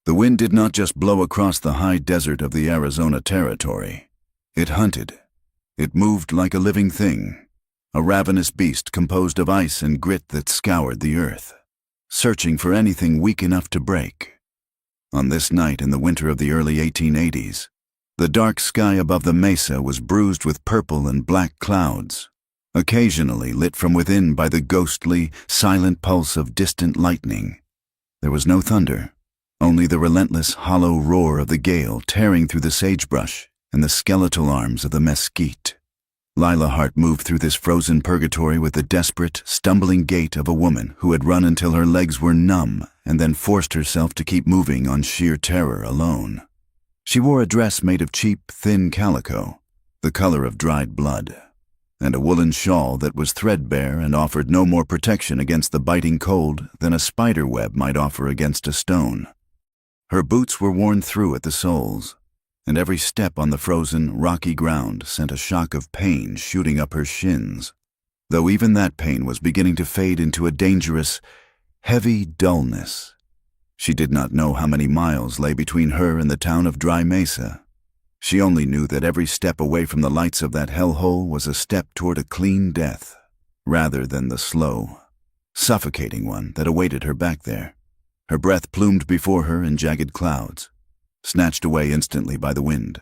The wind did not just blow across the high desert of the Arizona Territory. It hunted. It moved like a living thing, a ravenous beast composed of ice and grit that scoured the earth, searching for anything weak enough to break. On this night in the winter of the early 1880s, the dark sky above the mesa was bruised with purple and black clouds, occasionally lit from within by the ghostly, silent pulse of distant lightning. There was no thunder, only the relentless, hollow roar of the gale tearing through the sagebrush and the skeletal arms of the mesquite. Lila Hart moved through this frozen purgatory with the desperate, stumbling gait of a woman who had run until her legs were numb and then forced herself to keep moving on sheer terror alone. She wore a dress made of cheap, thin calico, the color of dried blood, and a woolen shawl that was threadbare and offered no more protection against the biting cold than a spider web might offer against a stone. Her boots were worn through at the soles, and every step on the frozen, rocky ground sent a shock of pain shooting up her shins, though even that pain was beginning to fade into a dangerous, heavy dullness. She did not know how many miles lay between her and the town of Dry Mesa. She only knew that every step away from the lights of that hellhole was a step toward a clean death, rather than the slow, suffocating one that awaited her back there. Her breath plumed before her in jagged clouds, snatched away instantly by the wind.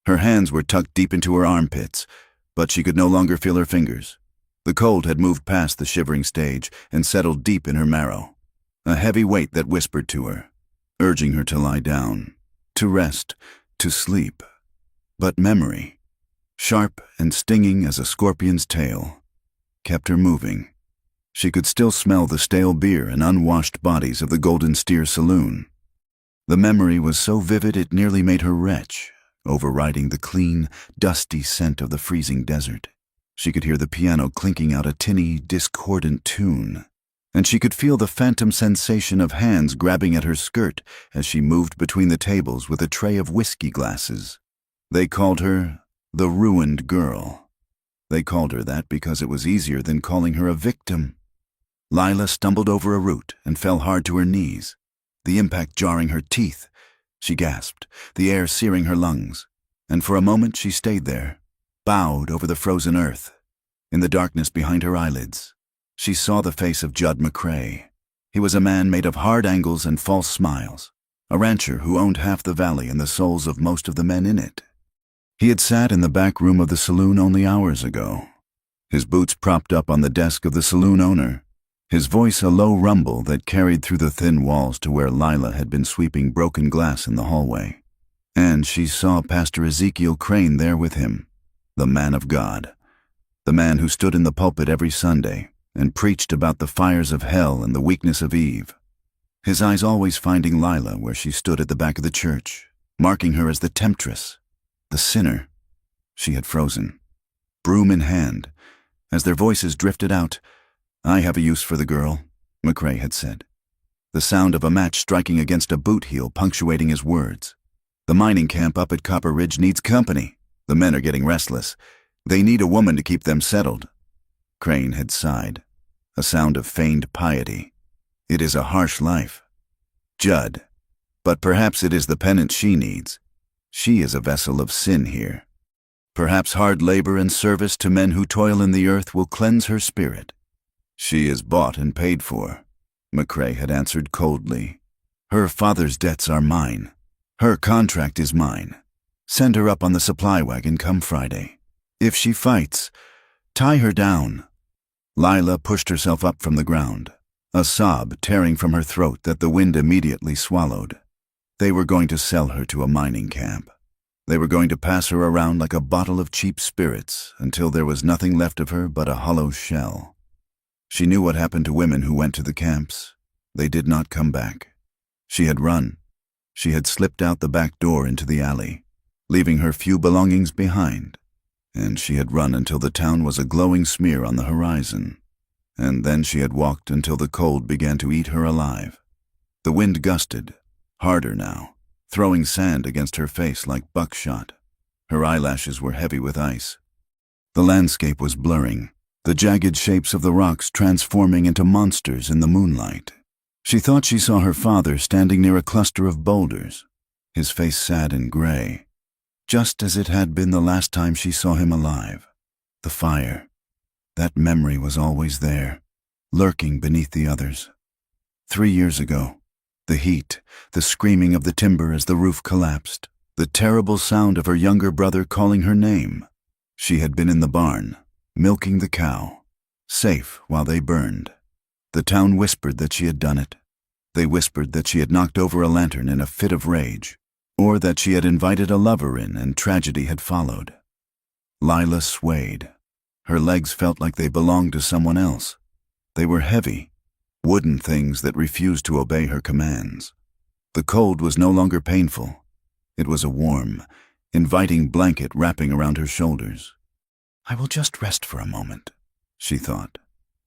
Her hands were tucked deep into her armpits, but she could no longer feel her fingers. The cold had moved past the shivering stage and settled deep in her marrow, a heavy weight that whispered to her, urging her to lie down, to rest, to sleep. But memory, sharp and stinging as a scorpion's tail, kept her moving. She could still smell the stale beer and unwashed bodies of the Golden Steer Saloon. The memory was so vivid it nearly made her retch, overriding the clean, dusty scent of the freezing desert. She could hear the piano clinking out a tinny, discordant tune, and she could feel the phantom sensation of hands grabbing at her skirt as she moved between the tables with a tray of whiskey glasses. They called her the Ruined Girl. They called her that because it was easier than calling her a victim. Lila stumbled over a root and fell hard to her knees, the impact jarring her teeth. She gasped, the air searing her lungs, and for a moment she stayed there, bowed over the frozen earth. In the darkness behind her eyelids, she saw the face of Judd McCrae. He was a man made of hard angles and false smiles, a rancher who owned half the valley and the souls of most of the men in it. He had sat in the back room of the saloon only hours ago, his boots propped up on the desk of the saloon owner, his voice a low rumble that carried through the thin walls to where Lila had been sweeping broken glass in the hallway. And she saw Pastor Ezekiel Crane there with him, the man of God, the man who stood in the pulpit every Sunday and preached about the fires of hell and the weakness of Eve, his eyes always finding Lila where she stood at the back of the church, marking her as the temptress, the sinner. She had frozen, broom in hand, as their voices drifted out. "I have a use for the girl," McCrae had said, the sound of a match striking against a boot heel punctuating his words. "The mining camp up at Copper Ridge needs company. The men are getting restless. They need a woman to keep them settled." Crane had sighed, a sound of feigned piety. "It is a harsh life, Judd, but perhaps it is the penance she needs. She is a vessel of sin here. Perhaps hard labor and service to men who toil in the earth will cleanse her spirit." "She is bought and paid for," McCrae had answered coldly. "Her father's debts are mine. Her contract is mine. Send her up on the supply wagon come Friday. If she fights, tie her down." Lila pushed herself up from the ground, a sob tearing from her throat that the wind immediately swallowed. They were going to sell her to a mining camp. They were going to pass her around like a bottle of cheap spirits until there was nothing left of her but a hollow shell. She knew what happened to women who went to the camps. They did not come back. She had run. She had slipped out the back door into the alley, leaving her few belongings behind. And she had run until the town was a glowing smear on the horizon. And then she had walked until the cold began to eat her alive. The wind gusted, harder now, throwing sand against her face like buckshot. Her eyelashes were heavy with ice. The landscape was blurring, the jagged shapes of the rocks transforming into monsters in the moonlight. She thought she saw her father standing near a cluster of boulders, his face sad and gray, just as it had been the last time she saw him alive. The fire, that memory was always there, lurking beneath the others. 3 years ago, the heat, the screaming of the timber as the roof collapsed, the terrible sound of her younger brother calling her name. She had been in the barn, milking the cow, safe while they burned. The town whispered that she had done it. They whispered that she had knocked over a lantern in a fit of rage, or that she had invited a lover in and tragedy had followed. Lila swayed. Her legs felt like they belonged to someone else. They were heavy, wooden things that refused to obey her commands. The cold was no longer painful. It was a warm, inviting blanket wrapping around her shoulders. "I will just rest for a moment," she thought,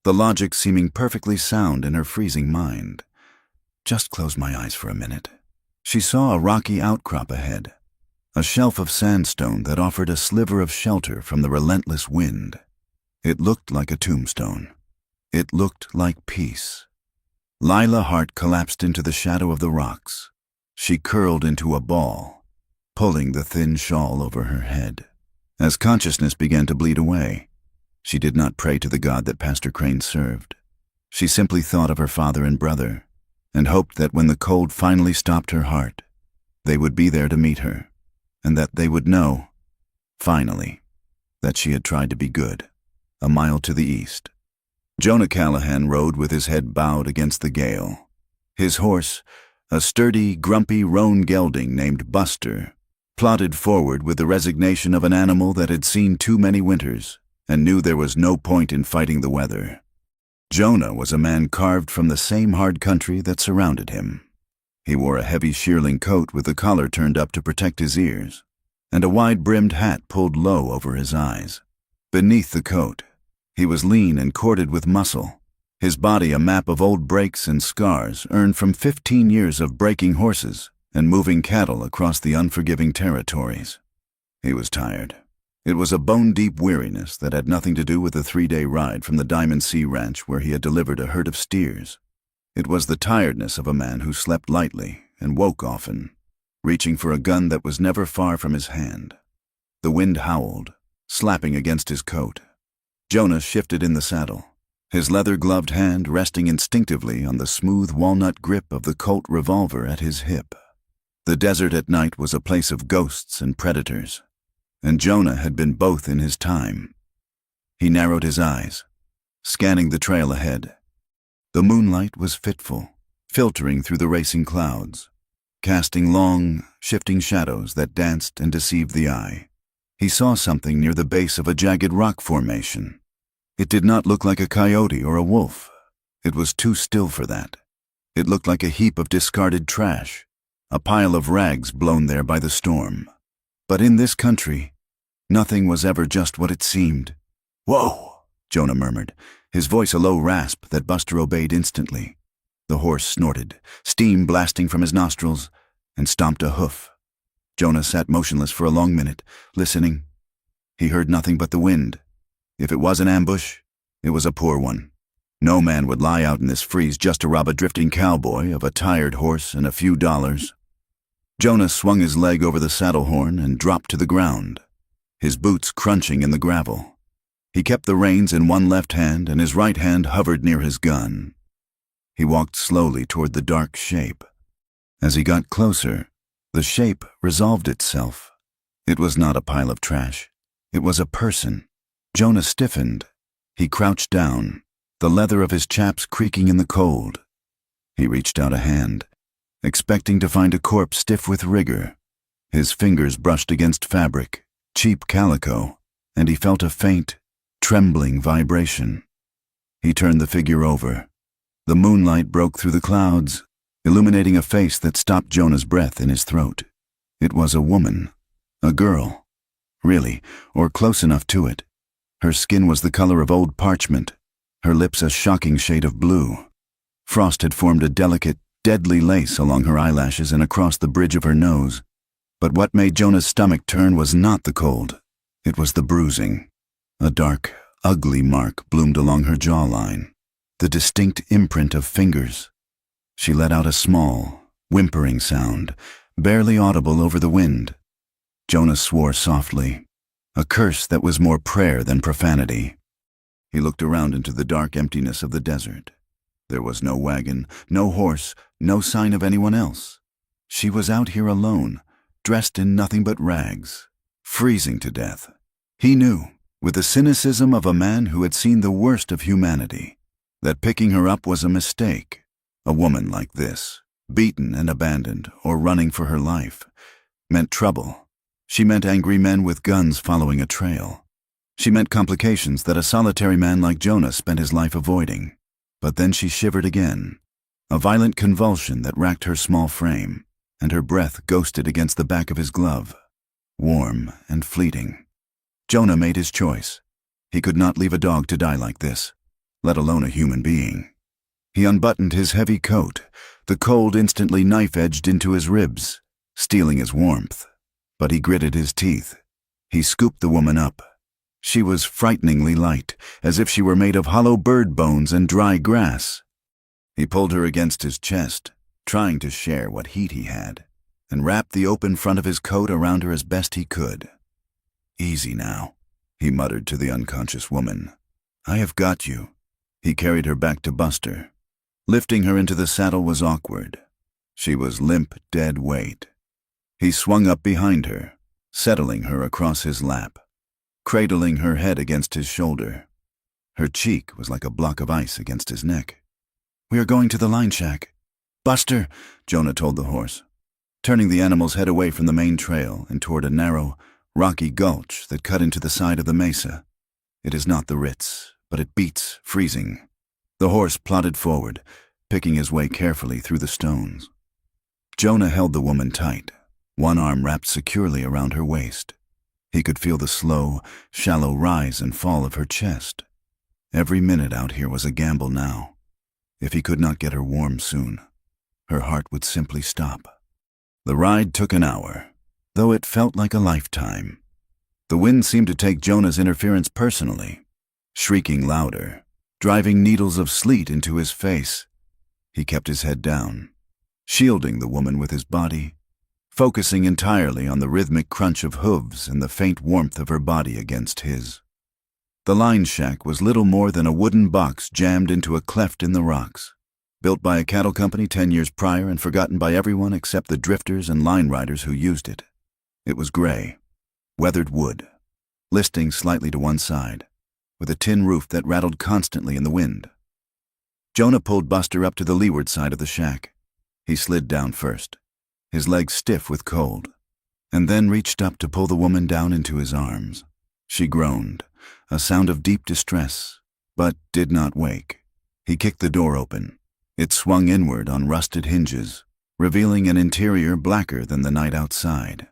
the logic seeming perfectly sound in her freezing mind. Just close my eyes for a minute. She saw a rocky outcrop ahead, a shelf of sandstone that offered a sliver of shelter from the relentless wind. It looked like a tombstone. It looked like peace. Lila's heart collapsed into the shadow of the rocks. She curled into a ball, pulling the thin shawl over her head. As consciousness began to bleed away, she did not pray to the God that Pastor Crane served. She simply thought of her father and brother, and hoped that when the cold finally stopped her heart, they would be there to meet her, and that they would know, finally, that she had tried to be good. A mile to the east, Jonah Callahan rode with his head bowed against the gale. His horse, a sturdy, grumpy roan gelding named Buster, plodded forward with the resignation of an animal that had seen too many winters and knew there was no point in fighting the weather. Jonah was a man carved from the same hard country that surrounded him. He wore a heavy shearling coat with the collar turned up to protect his ears, and a wide-brimmed hat pulled low over his eyes. Beneath the coat, he was lean and corded with muscle, his body a map of old breaks and scars earned from 15 years of breaking horses and moving cattle across the unforgiving territories. He was tired. It was a bone-deep weariness that had nothing to do with the 3-day ride from the Diamond Sea Ranch where he had delivered a herd of steers. It was the tiredness of a man who slept lightly and woke often, reaching for a gun that was never far from his hand. The wind howled, slapping against his coat. Jonah shifted in the saddle, his leather-gloved hand resting instinctively on the smooth walnut grip of the Colt revolver at his hip. The desert at night was a place of ghosts and predators, and Jonah had been both in his time. He narrowed his eyes, scanning the trail ahead. The moonlight was fitful, filtering through the racing clouds, casting long, shifting shadows that danced and deceived the eye. He saw something near the base of a jagged rock formation. It did not look like a coyote or a wolf. It was too still for that. It looked like a heap of discarded trash, a pile of rags blown there by the storm. But in this country, nothing was ever just what it seemed. "Whoa!" Jonah murmured, his voice a low rasp that Buster obeyed instantly. The horse snorted, steam blasting from his nostrils, and stomped a hoof. Jonah sat motionless for a long minute, listening. He heard nothing but the wind. If it was an ambush, it was a poor one. No man would lie out in this freeze just to rob a drifting cowboy of a tired horse and a few dollars. Jonah swung his leg over the saddle horn and dropped to the ground, his boots crunching in the gravel. He kept the reins in one left hand and his right hand hovered near his gun. He walked slowly toward the dark shape. As he got closer, the shape resolved itself. It was not a pile of trash. It was a person. Jonah stiffened. He crouched down, the leather of his chaps creaking in the cold. He reached out a hand, expecting to find a corpse stiff with rigor. His fingers brushed against fabric, cheap calico, and he felt a faint, trembling vibration. He turned the figure over. The moonlight broke through the clouds, illuminating a face that stopped Jonah's breath in his throat. It was a woman, a girl, really, or close enough to it. Her skin was the color of old parchment, her lips a shocking shade of blue. Frost had formed a delicate, deadly lace along her eyelashes and across the bridge of her nose. But what made Jonah's stomach turn was not the cold. It was the bruising. A dark, ugly mark bloomed along her jawline, the distinct imprint of fingers. She let out a small, whimpering sound, barely audible over the wind. Jonah swore softly, a curse that was more prayer than profanity. He looked around into the dark emptiness of the desert. There was no wagon, no horse, no sign of anyone else. She was out here alone, dressed in nothing but rags, freezing to death. He knew, with the cynicism of a man who had seen the worst of humanity, that picking her up was a mistake. A woman like this, beaten and abandoned or running for her life, meant trouble. She meant angry men with guns following a trail. She meant complications that a solitary man like Jonah spent his life avoiding. But then she shivered again, a violent convulsion that racked her small frame, and her breath ghosted against the back of his glove, warm and fleeting. Jonah made his choice. He could not leave a dog to die like this, let alone a human being. He unbuttoned his heavy coat, the cold instantly knife-edged into his ribs, stealing his warmth. But he gritted his teeth. He scooped the woman up. She was frighteningly light, as if she were made of hollow bird bones and dry grass. He pulled her against his chest, trying to share what heat he had, and wrapped the open front of his coat around her as best he could. "Easy now," he muttered to the unconscious woman. "I have got you." He carried her back to Buster. Lifting her into the saddle was awkward. She was limp, dead weight. He swung up behind her, settling her across his lap, cradling her head against his shoulder. Her cheek was like a block of ice against his neck. "We are going to the line shack." "Buster," Jonah told the horse, turning the animal's head away from the main trail and toward a narrow, rocky gulch that cut into the side of the mesa. "It is not the Ritz, but it beats freezing." The horse plodded forward, picking his way carefully through the stones. Jonah held the woman tight, one arm wrapped securely around her waist. He could feel the slow, shallow rise and fall of her chest. Every minute out here was a gamble now. If he could not get her warm soon, her heart would simply stop. The ride took an hour, though it felt like a lifetime. The wind seemed to take Jonah's interference personally, shrieking louder, driving needles of sleet into his face. He kept his head down, shielding the woman with his body, focusing entirely on the rhythmic crunch of hooves and the faint warmth of her body against his. The line shack was little more than a wooden box jammed into a cleft in the rocks, built by a cattle company 10 years prior and forgotten by everyone except the drifters and line riders who used it. It was gray, weathered wood, listing slightly to one side, with a tin roof that rattled constantly in the wind. Jonah pulled Buster up to the leeward side of the shack. He slid down first, his legs stiff with cold, and then reached up to pull the woman down into his arms. She groaned, a sound of deep distress, but did not wake. He kicked the door open. It swung inward on rusted hinges, revealing an interior blacker than the night outside.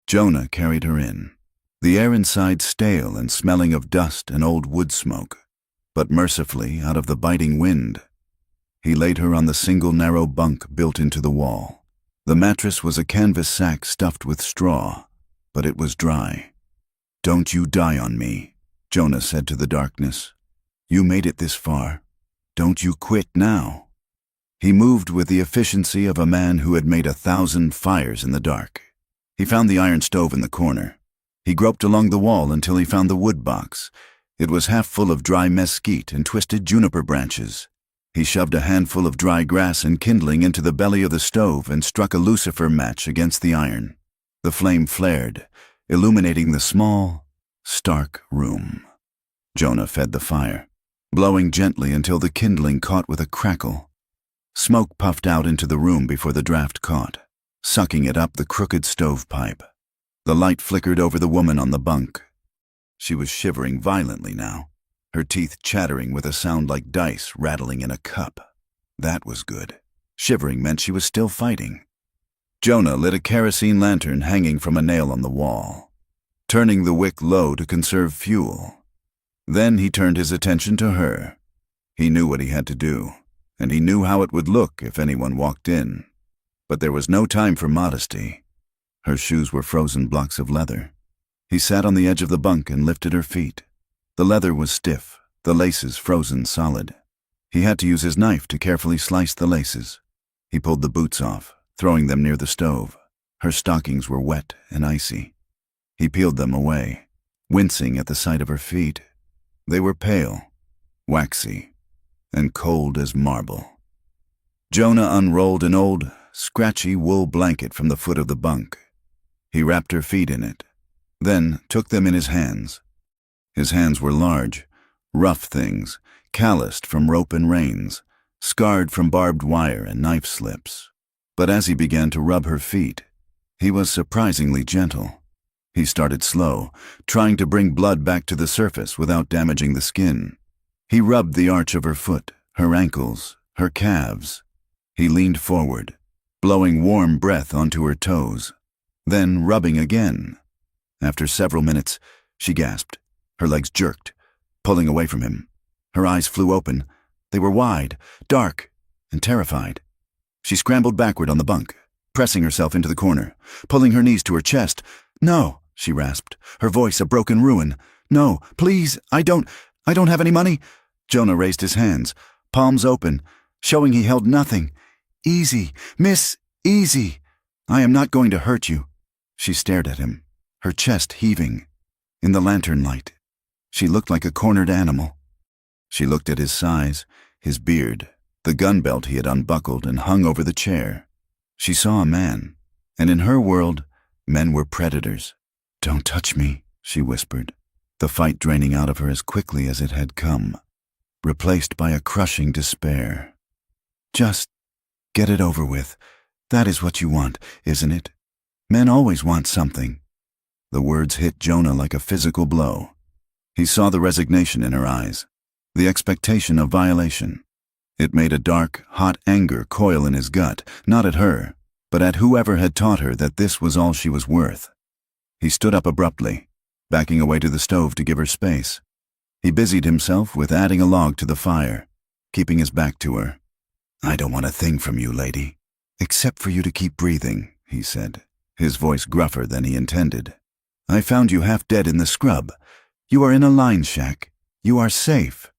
Jonah carried her in, the air inside stale and smelling of dust and old wood smoke, but mercifully out of the biting wind. He laid her on the single narrow bunk built into the wall. The mattress was a canvas sack stuffed with straw, but it was dry. "Don't you die on me," Jonah said to the darkness. "You made it this far. Don't you quit now." He moved with the efficiency of a man who had made 1,000 fires in the dark. He found the iron stove in the corner. He groped along the wall until he found the wood box. It was half full of dry mesquite and twisted juniper branches. He shoved a handful of dry grass and kindling into the belly of the stove and struck a lucifer match against the iron. The flame flared, illuminating the small, stark room. Jonah fed the fire, blowing gently until the kindling caught with a crackle. Smoke puffed out into the room before the draft caught, sucking it up the crooked stovepipe. The light flickered over the woman on the bunk. She was shivering violently now, her teeth chattering with a sound like dice rattling in a cup. That was good. Shivering meant she was still fighting. Jonah lit a kerosene lantern hanging from a nail on the wall, turning the wick low to conserve fuel. Then he turned his attention to her. He knew what he had to do, and he knew how it would look if anyone walked in. But there was no time for modesty. Her shoes were frozen blocks of leather. He sat on the edge of the bunk and lifted her feet. The leather was stiff, the laces frozen solid. He had to use his knife to carefully slice the laces, He pulled the boots off, throwing them near the stove. Her stockings were wet and icy. He peeled them away, wincing at the sight of her feet. They were pale, waxy, and cold as marble. Jonah unrolled an old, scratchy wool blanket from the foot of the bunk. He wrapped her feet in it, then took them in his hands. His hands were large, rough things, calloused from rope and reins, scarred from barbed wire and knife slips. But as he began to rub her feet, he was surprisingly gentle. He started slow, trying to bring blood back to the surface without damaging the skin. He rubbed the arch of her foot, her ankles, her calves. He leaned forward, blowing warm breath onto her toes, then rubbing again. After several minutes, she gasped. Her legs jerked, pulling away from him. Her eyes flew open. They were wide, dark, and terrified. She scrambled backward on the bunk, pressing herself into the corner, pulling her knees to her chest. "No," she rasped, her voice a broken ruin. "No, please, I don't have any money." Jonah raised his hands, palms open, showing he held nothing. "Easy, miss, easy. I am not going to hurt you." She stared at him, her chest heaving. In the lantern light, she looked like a cornered animal. She looked at his size, his beard, the gun belt he had unbuckled and hung over the chair. She saw a man, and in her world, men were predators. "Don't touch me," she whispered, the fight draining out of her as quickly as it had come, replaced by a crushing despair. "Just get it over with. That is what you want, isn't it? Men always want something." The words hit Jonah like a physical blow. He saw the resignation in her eyes, the expectation of violation. It made a dark, hot anger coil in his gut, not at her, but at whoever had taught her that this was all she was worth. He stood up abruptly, backing away to the stove to give her space. He busied himself with adding a log to the fire, keeping his back to her. "I don't want a thing from you, lady, except for you to keep breathing," he said, his voice gruffer than he intended. "I found you half dead in the scrub. You are in a line shack. You are safe."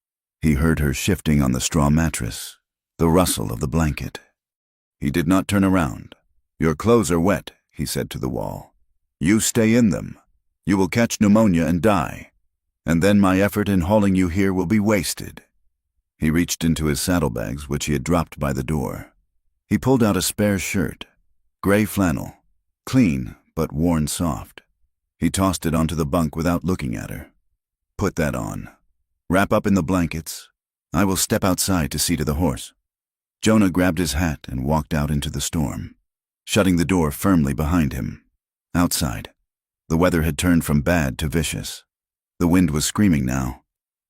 He heard her shifting on the straw mattress, the rustle of the blanket. He did not turn around. "Your clothes are wet," he said to the wall. "You stay in them. You will catch pneumonia and die. And then my effort in hauling you here will be wasted." He reached into his saddlebags, which he had dropped by the door. He pulled out a spare shirt, gray flannel, clean but worn soft. He tossed it onto the bunk without looking at her. "Put that on. Wrap up in the blankets. I will step outside to see to the horse." Jonah grabbed his hat and walked out into the storm, shutting the door firmly behind him. Outside, the weather had turned from bad to vicious. The wind was screaming now,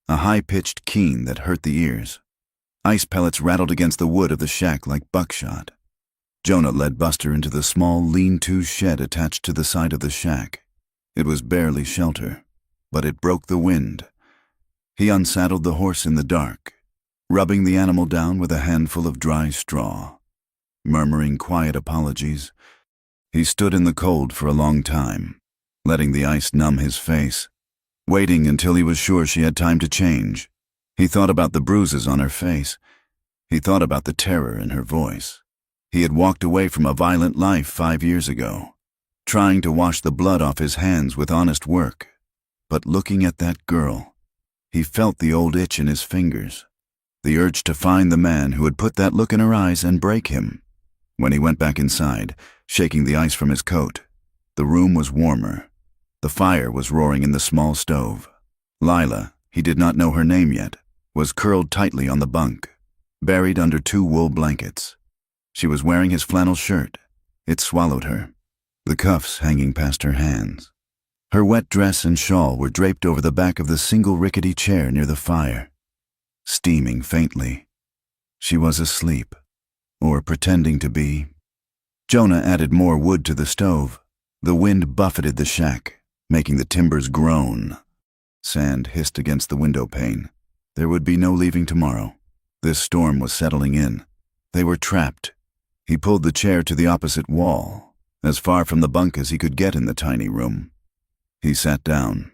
a high-pitched keen that hurt the ears. Ice pellets rattled against the wood of the shack like buckshot. Jonah led Buster into the small lean-to shed attached to the side of the shack. It was barely shelter, but it broke the wind. He unsaddled the horse in the dark, rubbing the animal down with a handful of dry straw. Murmuring quiet apologies, he stood in the cold for a long time, letting the ice numb his face, waiting until he was sure she had time to change. He thought about the bruises on her face. He thought about the terror in her voice. He had walked away from a violent life 5 years ago, trying to wash the blood off his hands with honest work. But looking at that girl, he felt the old itch in his fingers, the urge to find the man who had put that look in her eyes and break him. When he went back inside, shaking the ice from his coat, the room was warmer. The fire was roaring in the small stove. Lila, he did not know her name yet, was curled tightly on the bunk, buried under 2 wool blankets. She was wearing his flannel shirt. It swallowed her, the cuffs hanging past her hands. Her wet dress and shawl were draped over the back of the single rickety chair near the fire, steaming faintly. She was asleep, or pretending to be. Jonah added more wood to the stove. The wind buffeted the shack, making the timbers groan. Sand hissed against the window pane. There would be no leaving tomorrow. This storm was settling in. They were trapped. He pulled the chair to the opposite wall, as far from the bunk as he could get in the tiny room. He sat down,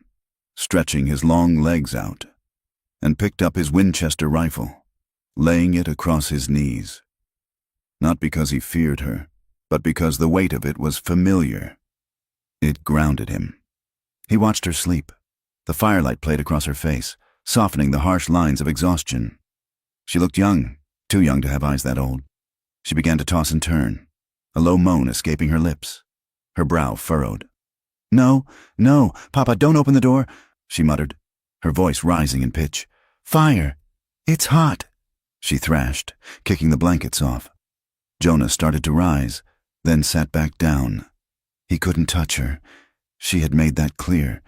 stretching his long legs out, and picked up his Winchester rifle, laying it across his knees. not because he feared her, but because the weight of it was familiar. It grounded him. He watched her sleep. The firelight played across her face, softening the harsh lines of exhaustion. She looked young, too young to have eyes that old. She began to toss and turn, a low moan escaping her lips. Her brow furrowed. "No, no, Papa, don't open the door," she muttered, her voice rising in pitch. "Fire! It's hot!" she thrashed, kicking the blankets off. Jonah started to rise, then sat back down. He couldn't touch her. She had made that clear.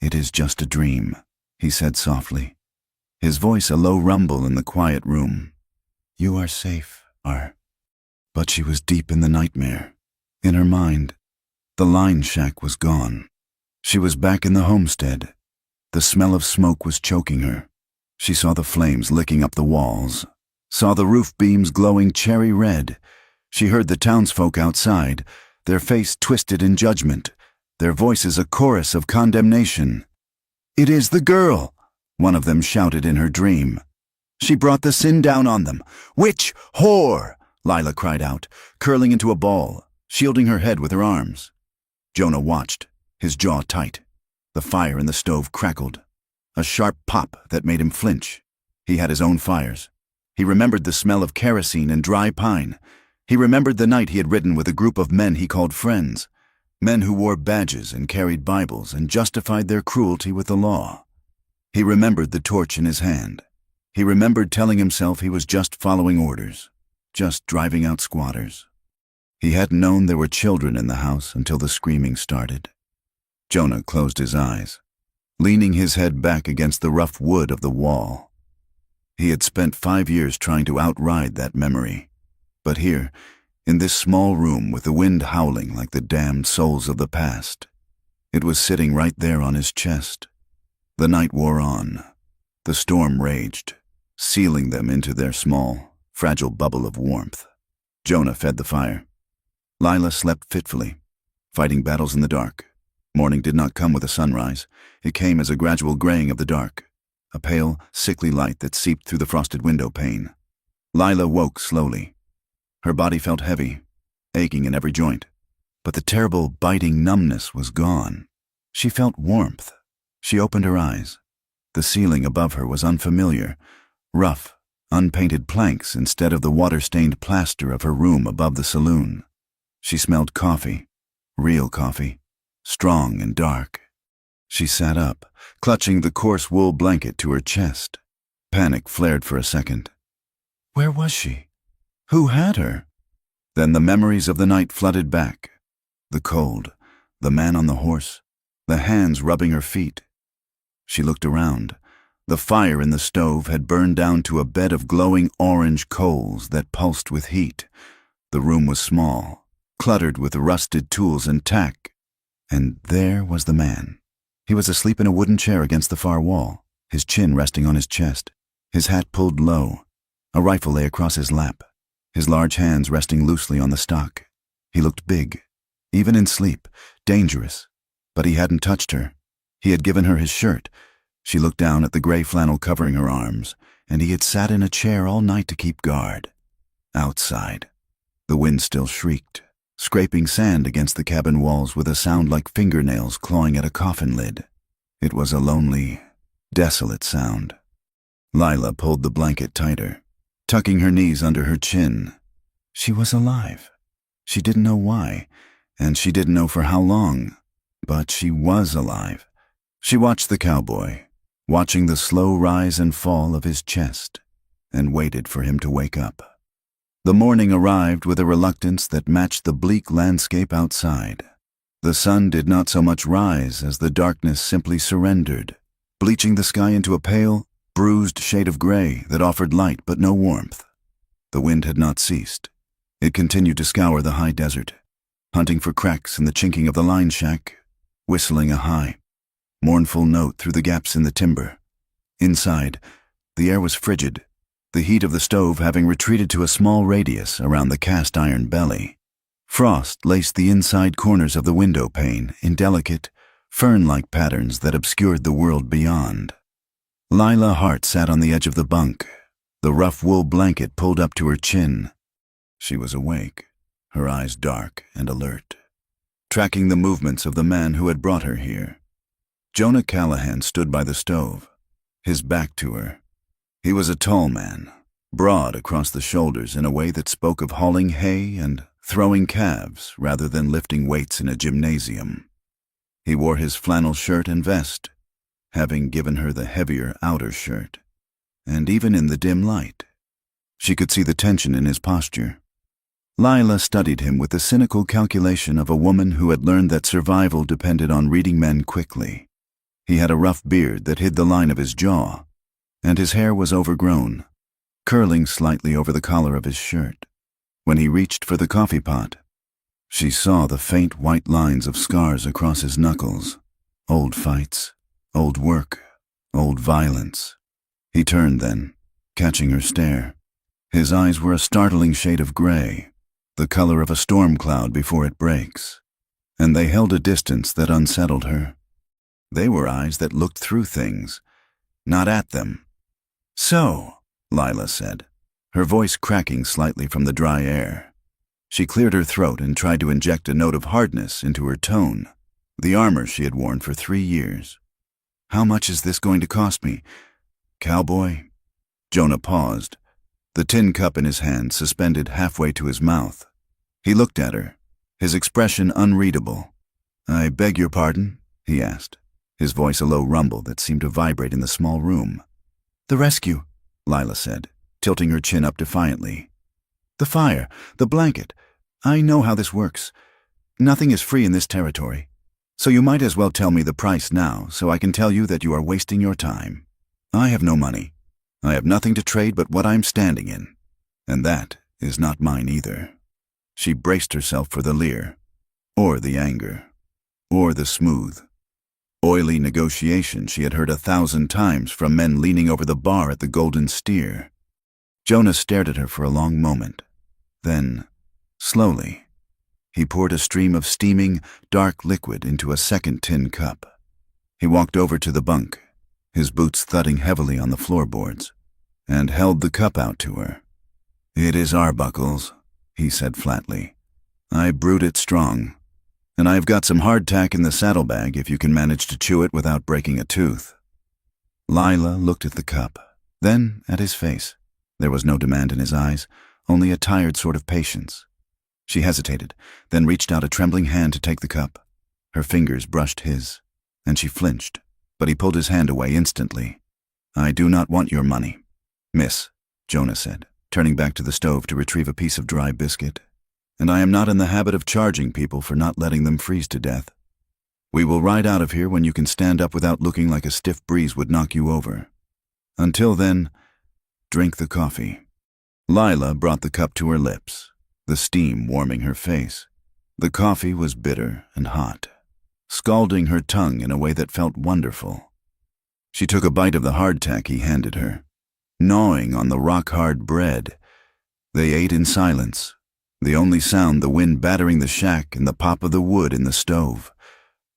"It is just a dream," he said softly, his voice a low rumble in the quiet room. "You are safe, Ar." But she was deep in the nightmare. In her mind, the line shack was gone. She was back in the homestead. The smell of smoke was choking her. She saw the flames licking up the walls, saw the roof beams glowing cherry red. She heard the townsfolk outside, their face twisted in judgment, their voices a chorus of condemnation. "It is the girl," one of them shouted in her dream. "She brought the sin down on them. Witch! Whore!" Lila cried out, curling into a ball, shielding her head with her arms. Jonah watched, his jaw tight. The fire in the stove crackled. A sharp pop that made him flinch. He had his own fires. He remembered the smell of kerosene and dry pine. He remembered the night he had ridden with a group of men he called friends, men who wore badges and carried Bibles and justified their cruelty with the law. He remembered the torch in his hand. He remembered telling himself he was just following orders, just driving out squatters. He hadn't known there were children in the house until the screaming started. Jonah closed his eyes, leaning his head back against the rough wood of the wall. He had spent 5 years trying to outride that memory. But here, in this small room with the wind howling like the damned souls of the past, it was sitting right there on his chest. The night wore on. The storm raged, sealing them into their small, fragile bubble of warmth. Jonah fed the fire. Lila slept fitfully, fighting battles in the dark. Morning did not come with a sunrise. It came as a gradual graying of the dark, a pale, sickly light that seeped through the frosted window pane. Lila woke slowly. Her body felt heavy, aching in every joint, but the terrible, biting numbness was gone. She felt warmth. She opened her eyes. The ceiling above her was unfamiliar, rough, unpainted planks instead of the water-stained plaster of her room above the saloon. She smelled coffee, real coffee, strong and dark. She sat up, clutching the coarse wool blanket to her chest. Panic flared for a second. Where was she? Who had her? Then the memories of the night flooded back. The cold, the man on the horse, the hands rubbing her feet. She looked around. The fire in the stove had burned down to a bed of glowing orange coals that pulsed with heat. The room was small, cluttered with rusted tools and tack. And there was the man. He was asleep in a wooden chair against the far wall, his chin resting on his chest, his hat pulled low. A rifle lay across his lap, his large hands resting loosely on the stock. He looked big, even in sleep, dangerous. But he hadn't touched her. He had given her his shirt. She looked down at the gray flannel covering her arms, and he had sat in a chair all night to keep guard. Outside, the wind still shrieked, scraping sand against the cabin walls with a sound like fingernails clawing at a coffin lid. It was a lonely, desolate sound. Lila pulled the blanket tighter, tucking her knees under her chin. She was alive. She didn't know why, and she didn't know for how long, but she was alive. She watched the cowboy, watching the slow rise and fall of his chest, and waited for him to wake up. The morning arrived with a reluctance that matched the bleak landscape outside. The sun did not so much rise as the darkness simply surrendered, bleaching the sky into a pale, bruised shade of gray that offered light but no warmth. The wind had not ceased. It continued to scour the high desert, hunting for cracks in the chinking of the line shack, whistling a high, mournful note through the gaps in the timber. Inside, the air was frigid, the heat of the stove having retreated to a small radius around the cast-iron belly. Frost laced the inside corners of the window pane in delicate, fern-like patterns that obscured the world beyond. Lila Hart sat on the edge of the bunk, the rough wool blanket pulled up to her chin. She was awake, her eyes dark and alert, tracking the movements of the man who had brought her here. Jonah Callahan stood by the stove, his back to her. He was a tall man, broad across the shoulders in a way that spoke of hauling hay and throwing calves rather than lifting weights in a gymnasium. He wore his flannel shirt and vest, having given her the heavier outer shirt, and even in the dim light, she could see the tension in his posture. Lila studied him with the cynical calculation of a woman who had learned that survival depended on reading men quickly. He had a rough beard that hid the line of his jaw, and his hair was overgrown, curling slightly over the collar of his shirt. When he reached for the coffee pot, she saw the faint white lines of scars across his knuckles. Old fights, old work, old violence. He turned then, catching her stare. His eyes were a startling shade of gray, the color of a storm cloud before it breaks, and they held a distance that unsettled her. They were eyes that looked through things, not at them. "So," Lila said, her voice cracking slightly from the dry air. She cleared her throat and tried to inject a note of hardness into her tone, the armor she had worn for 3 years. "How much is this going to cost me, Cowboy?" Jonah paused, the tin cup in his hand suspended halfway to his mouth. He looked at her, his expression unreadable. "I beg your pardon?" he asked, his voice a low rumble that seemed to vibrate in the small room. "The rescue," Lila said, tilting her chin up defiantly. "The fire, the blanket. I know how this works. Nothing is free in this territory. So you might as well tell me the price now so I can tell you that you are wasting your time. I have no money. I have nothing to trade but what I am standing in. And that is not mine either." She braced herself for the leer, or the anger, or the smooth, oily negotiation she had heard 1,000 times from men leaning over the bar at the Golden Steer. Jonah stared at her for a long moment. Then, slowly, he poured a stream of steaming, dark liquid into a second tin cup. He walked over to the bunk, his boots thudding heavily on the floorboards, and held the cup out to her. "It is Arbuckle's," he said flatly. "I brewed it strong, and I have got some hardtack in the saddlebag if you can manage to chew it without breaking a tooth." Lila looked at the cup, then at his face. There was no demand in his eyes, only a tired sort of patience. She hesitated, then reached out a trembling hand to take the cup. Her fingers brushed his, and she flinched, but he pulled his hand away instantly. "I do not want your money, miss," Jonah said, turning back to the stove to retrieve a piece of dry biscuit. "And I am not in the habit of charging people for not letting them freeze to death. We will ride out of here when you can stand up without looking like a stiff breeze would knock you over. Until then, drink the coffee." Lila brought the cup to her lips, the steam warming her face. The coffee was bitter and hot, scalding her tongue in a way that felt wonderful. She took a bite of the hardtack he handed her, gnawing on the rock-hard bread. They ate in silence, the only sound the wind battering the shack and the pop of the wood in the stove.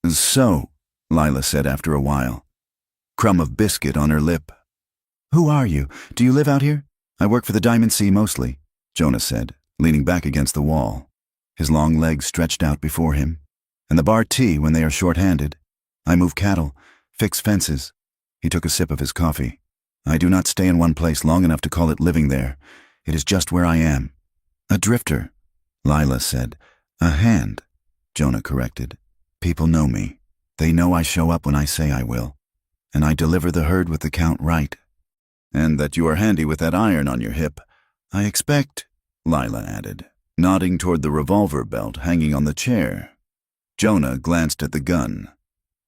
"So," Lila said after a while, crumb of biscuit on her lip. "Who are you? Do you live out here?" "I work for the Diamond Sea mostly," Jonah said, leaning back against the wall, his long legs stretched out before him. "And the bar tea when they are short-handed. I move cattle, fix fences." He took a sip of his coffee. "I do not stay in one place long enough to call it living there. It is just where I am." "A drifter," Lila said. "A hand," Jonah corrected. "People know me. They know I show up when I say I will, and I deliver the herd with the count right." "And that you are handy with that iron on your hip, I expect," Lila added, nodding toward the revolver belt hanging on the chair. Jonah glanced at the gun.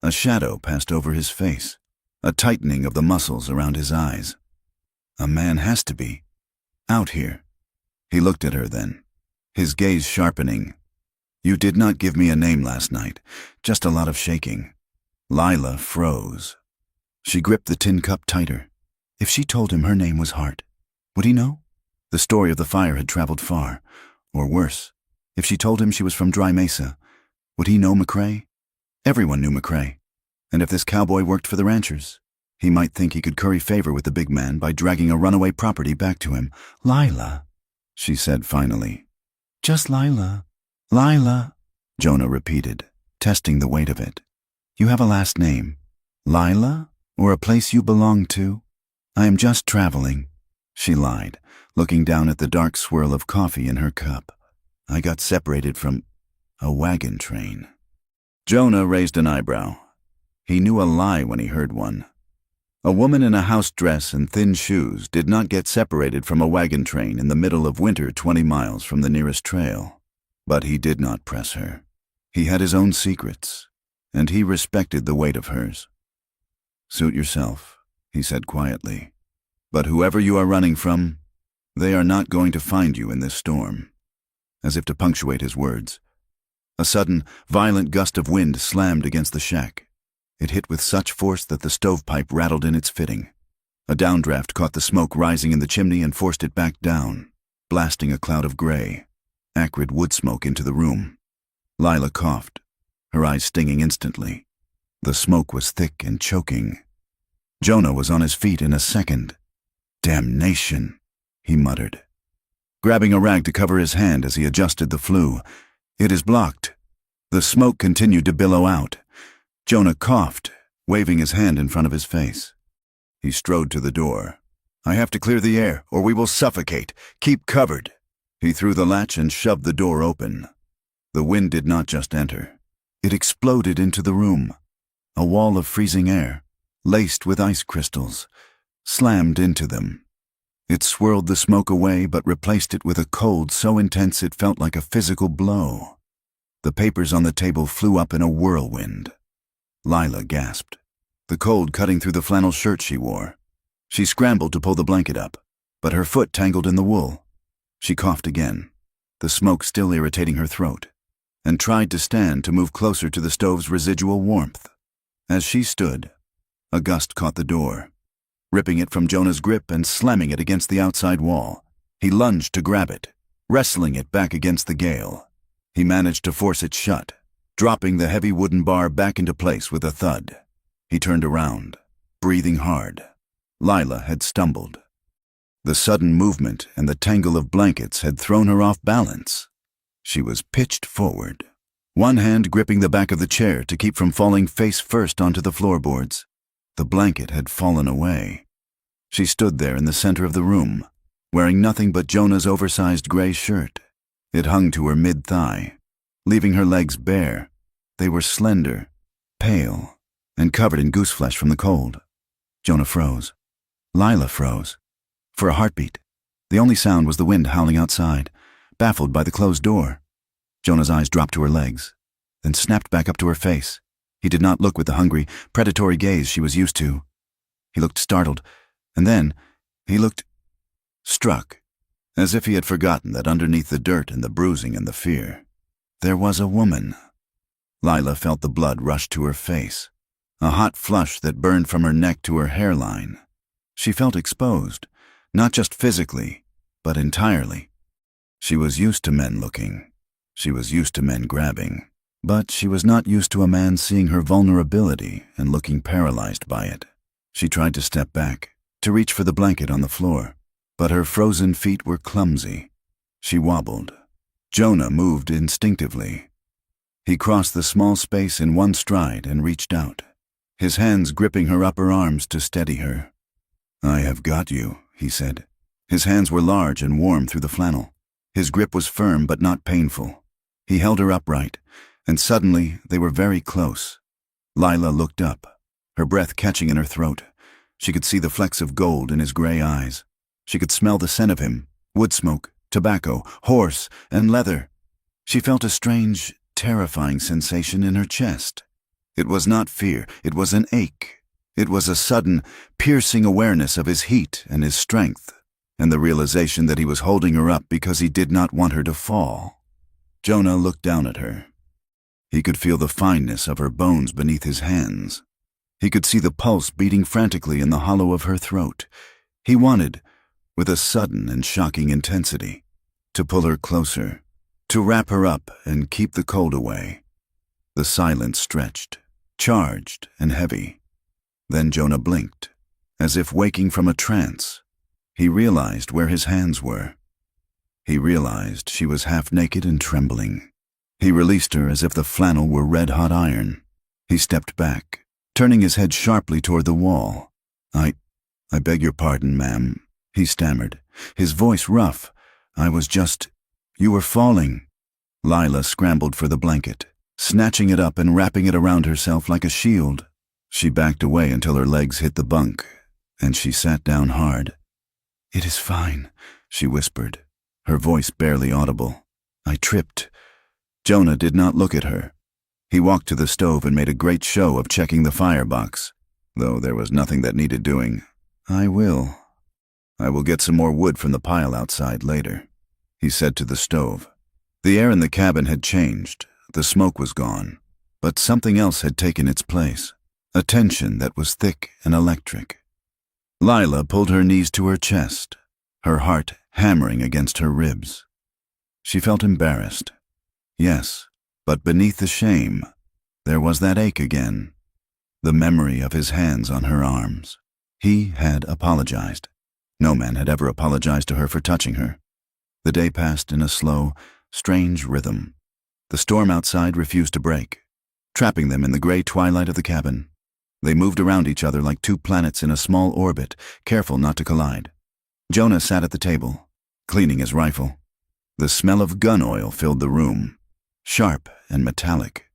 A shadow passed over his face, a tightening of the muscles around his eyes. "A man has to be. Out here." He looked at her then, his gaze sharpening. "You did not give me a name last night, just a lot of shaking." Lila froze. She gripped the tin cup tighter. If she told him her name was Hart, would he know? The story of the fire had traveled far, or worse. If she told him she was from Dry Mesa, would he know McCrae? Everyone knew McCrae. And if this cowboy worked for the ranchers, he might think he could curry favor with the big man by dragging a runaway property back to him. "Lila," she said finally, Just Lila. Lila, Jonah repeated, testing the weight of it. You have a last name. Lila? Or a place you belong to? I am just traveling, she lied, looking down at the dark swirl of coffee in her cup. I got separated from a wagon train. Jonah raised an eyebrow. He knew a lie when he heard one. A woman in a house dress and thin shoes did not get separated from a wagon train in the middle of winter 20 miles from the nearest trail. But he did not press her. He had his own secrets, and he respected the weight of hers. Suit yourself, he said quietly. But whoever you are running from, they are not going to find you in this storm. As if to punctuate his words, a sudden, violent gust of wind slammed against the shack. It hit with such force that the stovepipe rattled in its fitting. A downdraft caught the smoke rising in the chimney and forced it back down, blasting a cloud of gray, acrid wood smoke into the room. Lila coughed, her eyes stinging instantly. The smoke was thick and choking. Jonah was on his feet in a second. Damnation, he muttered, grabbing a rag to cover his hand as he adjusted the flue. It is blocked. The smoke continued to billow out. Jonah coughed, waving his hand in front of his face. He strode to the door. I have to clear the air, or we will suffocate. Keep covered. He threw the latch and shoved the door open. The wind did not just enter. It exploded into the room. A wall of freezing air, laced with ice crystals, slammed into them. It swirled the smoke away but replaced it with a cold so intense it felt like a physical blow. The papers on the table flew up in a whirlwind. Lila gasped, the cold cutting through the flannel shirt she wore. She scrambled to pull the blanket up, but her foot tangled in the wool. She coughed again, the smoke still irritating her throat, and tried to stand to move closer to the stove's residual warmth. As she stood, a gust caught the door, ripping it from Jonah's grip and slamming it against the outside wall. He lunged to grab it, wrestling it back against the gale. He managed to force it shut, dropping the heavy wooden bar back into place with a thud. He turned around, breathing hard. Lila had stumbled. The sudden movement and the tangle of blankets had thrown her off balance. She was pitched forward, one hand gripping the back of the chair to keep from falling face first onto the floorboards. The blanket had fallen away. She stood there in the center of the room, wearing nothing but Jonah's oversized gray shirt. It hung to her mid-thigh, leaving her legs bare. They were slender, pale, and covered in gooseflesh from the cold. Jonah froze. Lila froze. For a heartbeat. The only sound was the wind howling outside, baffled by the closed door. Jonah's eyes dropped to her legs, then snapped back up to her face. He did not look with the hungry, predatory gaze she was used to. He looked startled, and then he looked struck, as if he had forgotten that underneath the dirt and the bruising and the fear, there was a woman. Lila felt the blood rush to her face, a hot flush that burned from her neck to her hairline. She felt exposed, not just physically, but entirely. She was used to men looking. She was used to men grabbing. But she was not used to a man seeing her vulnerability and looking paralyzed by it. She tried to step back, to reach for the blanket on the floor, but her frozen feet were clumsy. She wobbled. Jonah moved instinctively. He crossed the small space in one stride and reached out, his hands gripping her upper arms to steady her. I have got you, he said. His hands were large and warm through the flannel. His grip was firm but not painful. He held her upright, and suddenly they were very close. Lila looked up, her breath catching in her throat. She could see the flecks of gold in his gray eyes. She could smell the scent of him, wood smoke, tobacco, horse, and leather. She felt a strange, terrifying sensation in her chest. It was not fear, it was an ache. It was a sudden, piercing awareness of his heat and his strength, and the realization that he was holding her up because he did not want her to fall. Jonah looked down at her. He could feel the fineness of her bones beneath his hands. He could see the pulse beating frantically in the hollow of her throat. He wanted, with a sudden and shocking intensity, to pull her closer, to wrap her up and keep the cold away. The silence stretched, charged and heavy. Then Jonah blinked, as if waking from a trance. He realized where his hands were. He realized she was half naked and trembling. He released her as if the flannel were red-hot iron. He stepped back, turning his head sharply toward the wall. I beg your pardon, ma'am," he stammered, his voice rough. You were falling." Lila scrambled for the blanket, snatching it up and wrapping it around herself like a shield. She backed away until her legs hit the bunk, and she sat down hard. "It is fine," she whispered, her voice barely audible. "I tripped." Jonah did not look at her. He walked to the stove and made a great show of checking the firebox, though there was nothing that needed doing. I will get some more wood from the pile outside later," he said to the stove. The air in the cabin had changed. The smoke was gone, but something else had taken its place, a tension that was thick and electric. Lila pulled her knees to her chest, her heart hammering against her ribs. She felt embarrassed. Yes, but beneath the shame, there was that ache again, the memory of his hands on her arms. He had apologized. No man had ever apologized to her for touching her. The day passed in a slow, strange rhythm. The storm outside refused to break, trapping them in the gray twilight of the cabin. They moved around each other like two planets in a small orbit, careful not to collide. Jonah sat at the table, cleaning his rifle. The smell of gun oil filled the room, sharp and metallic.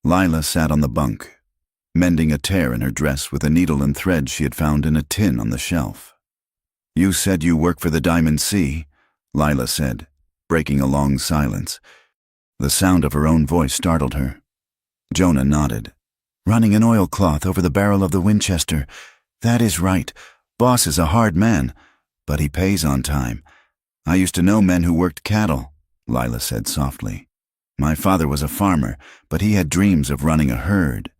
Lila sat on the bunk, mending a tear in her dress with a needle and thread she had found in a tin on the shelf. "You said you work for the Diamond Sea," Lila said, breaking a long silence. The sound of her own voice startled her. Jonah nodded. "Running an oilcloth over the barrel of the Winchester. That is right. Boss is a hard man, but he pays on time. I used to know men who worked cattle," Lila said softly. "My father was a farmer, but he had dreams of running a herd."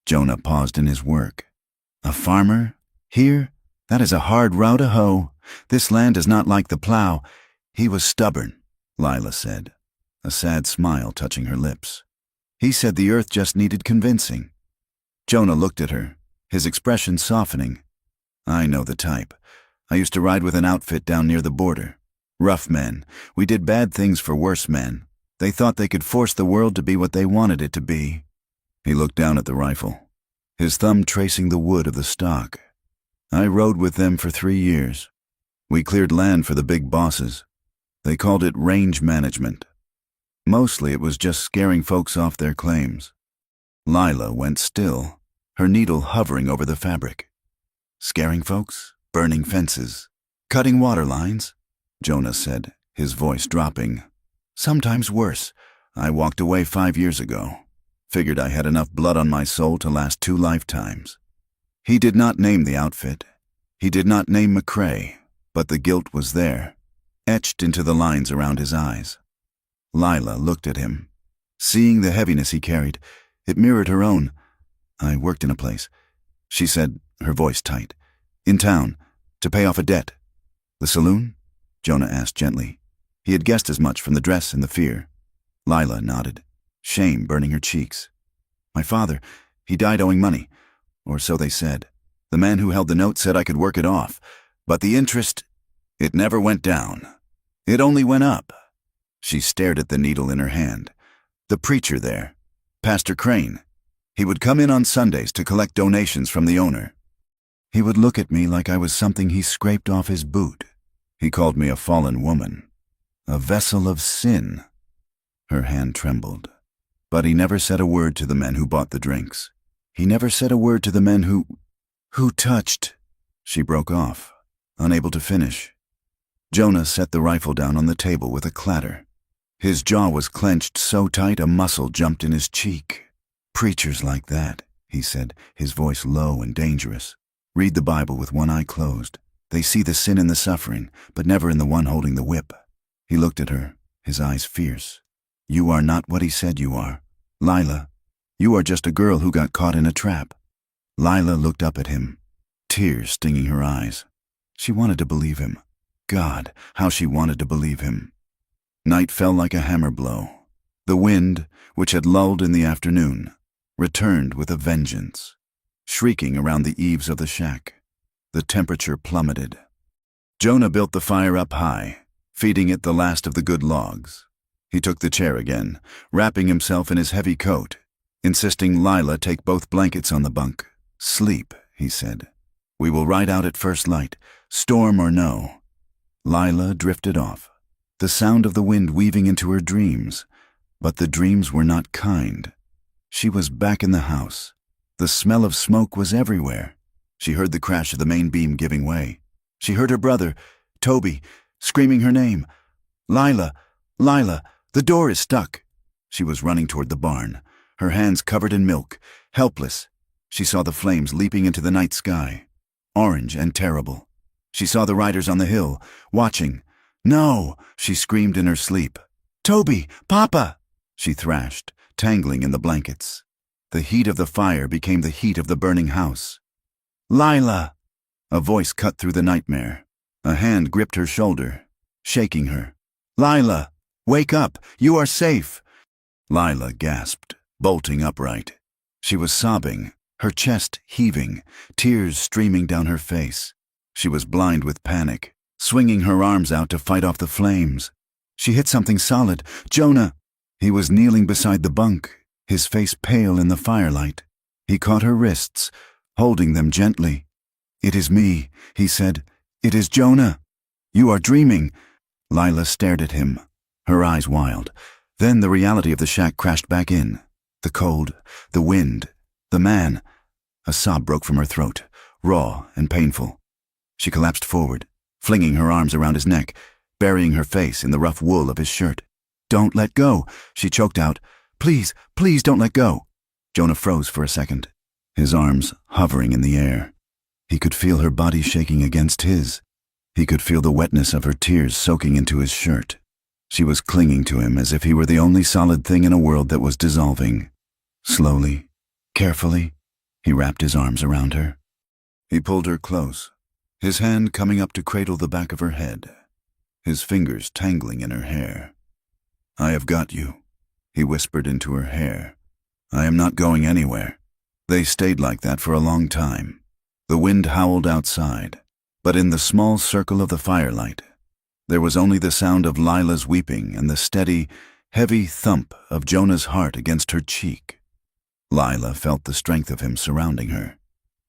Jonah paused in his work. "A farmer? Here? That is a hard row to hoe. This land is not like the plow." "He was stubborn," Lila said, a sad smile touching her lips. "He said the earth just needed convincing." Jonah looked at her, his expression softening. "I know the type. I used to ride with an outfit down near the border. Rough men. We did bad things for worse men. They thought they could force the world to be what they wanted it to be." He looked down at the rifle, his thumb tracing the wood of the stock. "I rode with them for 3 years. We cleared land for the big bosses. They called it range management. Mostly it was just scaring folks off their claims." Lila went still, her needle hovering over the fabric. "Scaring folks? Burning fences? Cutting water lines?" Jonah said, his voice dropping. "Sometimes worse. I walked away 5 years ago. Figured I had enough blood on my soul to last 2 lifetimes." He did not name the outfit. He did not name McCrae, but the guilt was there, etched into the lines around his eyes. Lila looked at him. Seeing the heaviness he carried, it mirrored her own. "I worked in a place," she said, her voice tight. "In town, to pay off a debt." "The saloon?" Jonah asked gently. He had guessed as much from the dress and the fear. Lila nodded, shame burning her cheeks. "My father, he died owing money, or so they said. The man who held the note said I could work it off, but the interest, it never went down. It only went up." She stared at the needle in her hand. "The preacher there, Pastor Crane, he would come in on Sundays to collect donations from the owner. He would look at me like I was something he scraped off his boot. He called me a fallen woman, a vessel of sin." Her hand trembled. "But he never said a word to the men who bought the drinks. He never said a word to the men who touched." She broke off, unable to finish. Jonah set the rifle down on the table with a clatter. His jaw was clenched so tight a muscle jumped in his cheek. "Preachers like that," he said, his voice low and dangerous, "read the Bible with one eye closed. They see the sin in the suffering, but never in the one holding the whip." He looked at her, his eyes fierce. "You are not what he said you are. Lila, you are just a girl who got caught in a trap." Lila looked up at him, tears stinging her eyes. She wanted to believe him. God, how she wanted to believe him. Night fell like a hammer blow. The wind, which had lulled in the afternoon, returned with a vengeance, shrieking around the eaves of the shack. The temperature plummeted. Jonah built the fire up high, feeding it the last of the good logs. He took the chair again, wrapping himself in his heavy coat, insisting Lila take both blankets on the bunk. "Sleep," he said. "We will ride out at first light, storm or no." Lila drifted off, the sound of the wind weaving into her dreams. But the dreams were not kind. She was back in the house. The smell of smoke was everywhere. She heard the crash of the main beam giving way. She heard her brother, Toby, screaming her name. "Lila, Lila, the door is stuck." She was running toward the barn, her hands covered in milk, helpless. She saw the flames leaping into the night sky, orange and terrible. She saw the riders on the hill, watching. "No!" she screamed in her sleep. "Toby! Papa!" she thrashed, tangling in the blankets. The heat of the fire became the heat of the burning house. "Lila!" A voice cut through the nightmare. A hand gripped her shoulder, shaking her. "Lila! Wake up! You are safe!" Lila gasped, bolting upright. She was sobbing, her chest heaving, tears streaming down her face. She was blind with panic, swinging her arms out to fight off the flames. She hit something solid. Jonah! He was kneeling beside the bunk, his face pale in the firelight. He caught her wrists, holding them gently. "It is me," he said. "It is Jonah. You are dreaming." Lila stared at him, her eyes wild. Then the reality of the shack crashed back in. The cold, the wind, the man. A sob broke from her throat, raw and painful. She collapsed forward, flinging her arms around his neck, burying her face in the rough wool of his shirt. "Don't let go," she choked out. "Please, please don't let go." Jonah froze for a second, his arms hovering in the air. He could feel her body shaking against his. He could feel the wetness of her tears soaking into his shirt. She was clinging to him as if he were the only solid thing in a world that was dissolving. Slowly, carefully, he wrapped his arms around her. He pulled her close, his hand coming up to cradle the back of her head, his fingers tangling in her hair. "I have got you," he whispered into her hair. "I am not going anywhere." They stayed like that for a long time. The wind howled outside, but in the small circle of the firelight, there was only the sound of Lila's weeping and the steady, heavy thump of Jonah's heart against her cheek. Lila felt the strength of him surrounding her.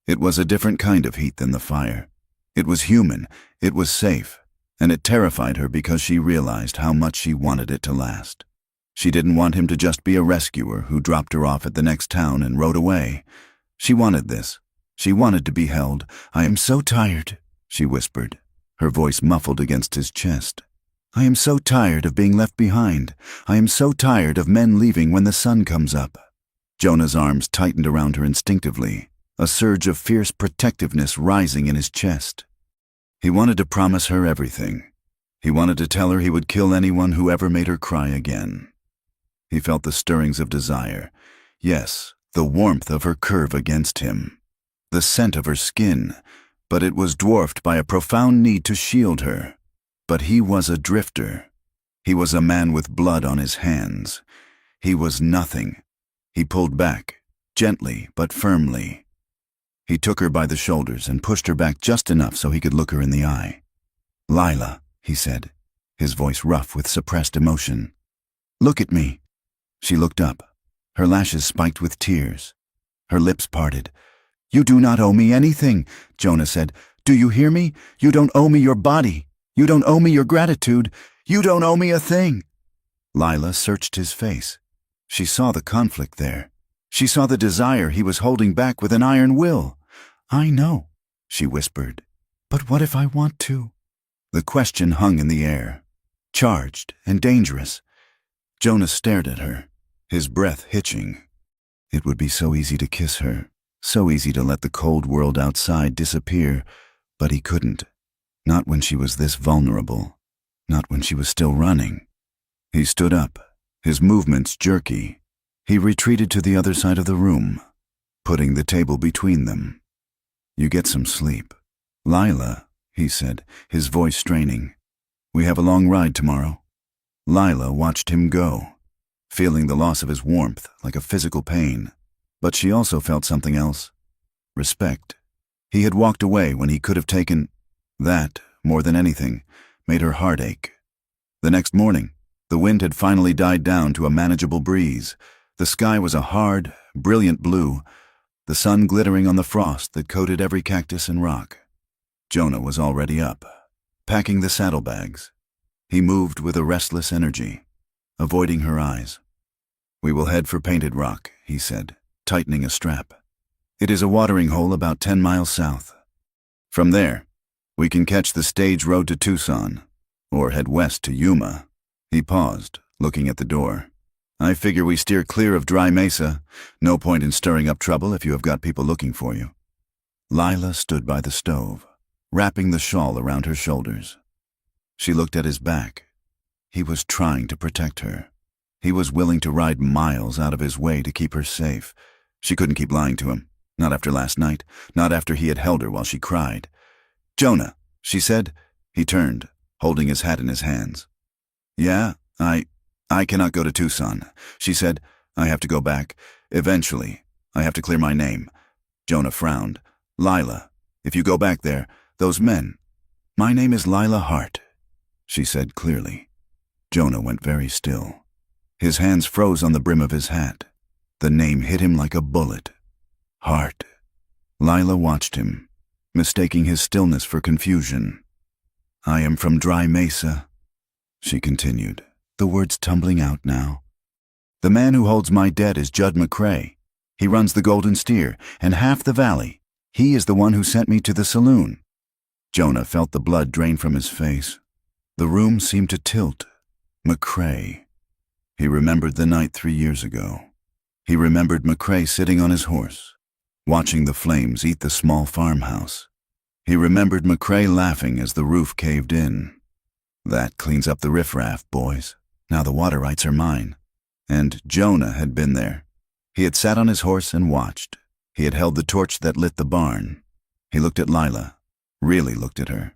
It was a different kind of heat than the fire. It was human, it was safe, and it terrified her because she realized how much she wanted it to last. She didn't want him to just be a rescuer who dropped her off at the next town and rode away. She wanted this. She wanted to be held. "I am so tired," she whispered, her voice muffled against his chest. "I am so tired of being left behind. I am so tired of men leaving when the sun comes up." Jonah's arms tightened around her instinctively, a surge of fierce protectiveness rising in his chest. He wanted to promise her everything. He wanted to tell her he would kill anyone who ever made her cry again. He felt the stirrings of desire. Yes, the warmth of her curve against him. The scent of her skin, but it was dwarfed by a profound need to shield her. But he was a drifter. He was a man with blood on his hands. He was nothing. He pulled back, gently but firmly. He took her by the shoulders and pushed her back just enough so he could look her in the eye. "Lila," he said, his voice rough with suppressed emotion. "Look at me." She looked up, her lashes spiked with tears. Her lips parted. "You do not owe me anything," Jonah said. "Do you hear me? You don't owe me your body. You don't owe me your gratitude. You don't owe me a thing." Lila searched his face. She saw the conflict there. She saw the desire he was holding back with an iron will. "I know," she whispered. "But what if I want to?" The question hung in the air, charged and dangerous. Jonah stared at her, his breath hitching. It would be so easy to kiss her, so easy to let the cold world outside disappear, but he couldn't. Not when she was this vulnerable, not when she was still running. He stood up, his movements jerky. He retreated to the other side of the room, putting the table between them. "You get some sleep." "Lila," he said, his voice straining. "We have a long ride tomorrow." Lila watched him go, feeling the loss of his warmth like a physical pain. But she also felt something else. Respect. He had walked away when he could have taken. That, more than anything, made her heart ache. The next morning, the wind had finally died down to a manageable breeze. The sky was a hard, brilliant blue, the sun glittering on the frost that coated every cactus and rock. Jonah was already up, packing the saddlebags. He moved with a restless energy, avoiding her eyes. "We will head for Painted Rock," he said, tightening a strap. "It is a watering hole about 10 miles south. From there, we can catch the stage road to Tucson, or head west to Yuma." He paused, looking at the door. "I figure we steer clear of Dry Mesa. No point in stirring up trouble if you have got people looking for you." Lila stood by the stove, wrapping the shawl around her shoulders. She looked at his back. He was trying to protect her. He was willing to ride miles out of his way to keep her safe. She couldn't keep lying to him, not after last night, not after he had held her while she cried. "Jonah," she said. He turned, holding his hat in his hands. "Yeah, I cannot go to Tucson," she said. "I have to go back. Eventually. I have to clear my name." Jonah frowned. "Lila, if you go back there, those men—" "My name is Lila Hart," she said clearly. Jonah went very still. His hands froze on the brim of his hat. The name hit him like a bullet. Hart. Lila watched him, mistaking his stillness for confusion. "I am from Dry Mesa," she continued, the words tumbling out now. "The man who holds my debt is Judd McCrae. He runs the Golden Steer and half the valley. He is the one who sent me to the Saloon." Jonah felt the blood drain from his face. The room seemed to tilt. McCrae. He remembered the night 3 years ago. He remembered McCrae sitting on his horse, watching the flames eat the small farmhouse. He remembered McCrae laughing as the roof caved in. "That cleans up the riffraff, boys. Now the water rights are mine." And Jonah had been there. He had sat on his horse and watched. He had held the torch that lit the barn. He looked at Lila, really looked at her.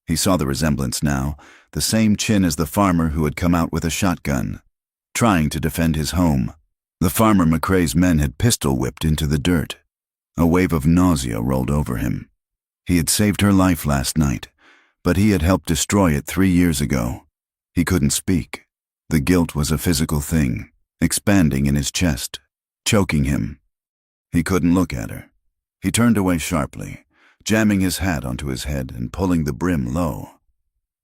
He saw the resemblance now, the same chin as the farmer who had come out with a shotgun, trying to defend his home. The farmer McCrae's men had pistol-whipped into the dirt. A wave of nausea rolled over him. He had saved her life last night, but he had helped destroy it 3 years ago. He couldn't speak. The guilt was a physical thing, expanding in his chest, choking him. He couldn't look at her. He turned away sharply, jamming his hat onto his head and pulling the brim low.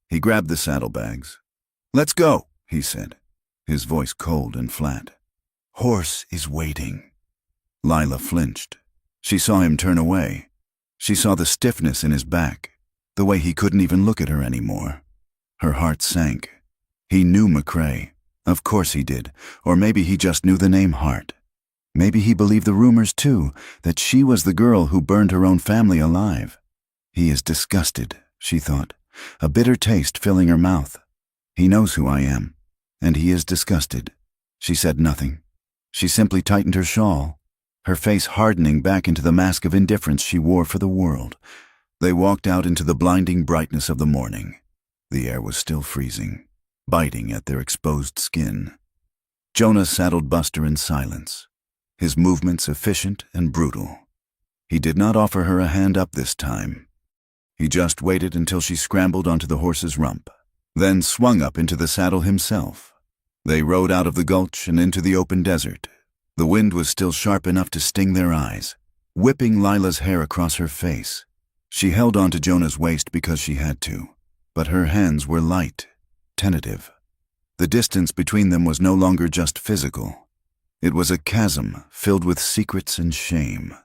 He grabbed the saddlebags. "Let's go," he said, his voice cold and flat. "Horse is waiting." Lila flinched. She saw him turn away. She saw the stiffness in his back, the way he couldn't even look at her anymore. Her heart sank. He knew McCrae. Of course he did. Or maybe he just knew the name Hart. Maybe he believed the rumors too, that she was the girl who burned her own family alive. He is disgusted, she thought, a bitter taste filling her mouth. He knows who I am, and he is disgusted. She said nothing. She simply tightened her shawl, her face hardening back into the mask of indifference she wore for the world. They walked out into the blinding brightness of the morning. The air was still freezing, biting at their exposed skin. Jonah saddled Buster in silence, his movements efficient and brutal. He did not offer her a hand up this time. He just waited until she scrambled onto the horse's rump, then swung up into the saddle himself. They rode out of the gulch and into the open desert. The wind was still sharp enough to sting their eyes, whipping Lila's hair across her face. She held onto Jonah's waist because she had to, but her hands were light, tentative. The distance between them was no longer just physical. It was a chasm filled with secrets and shame.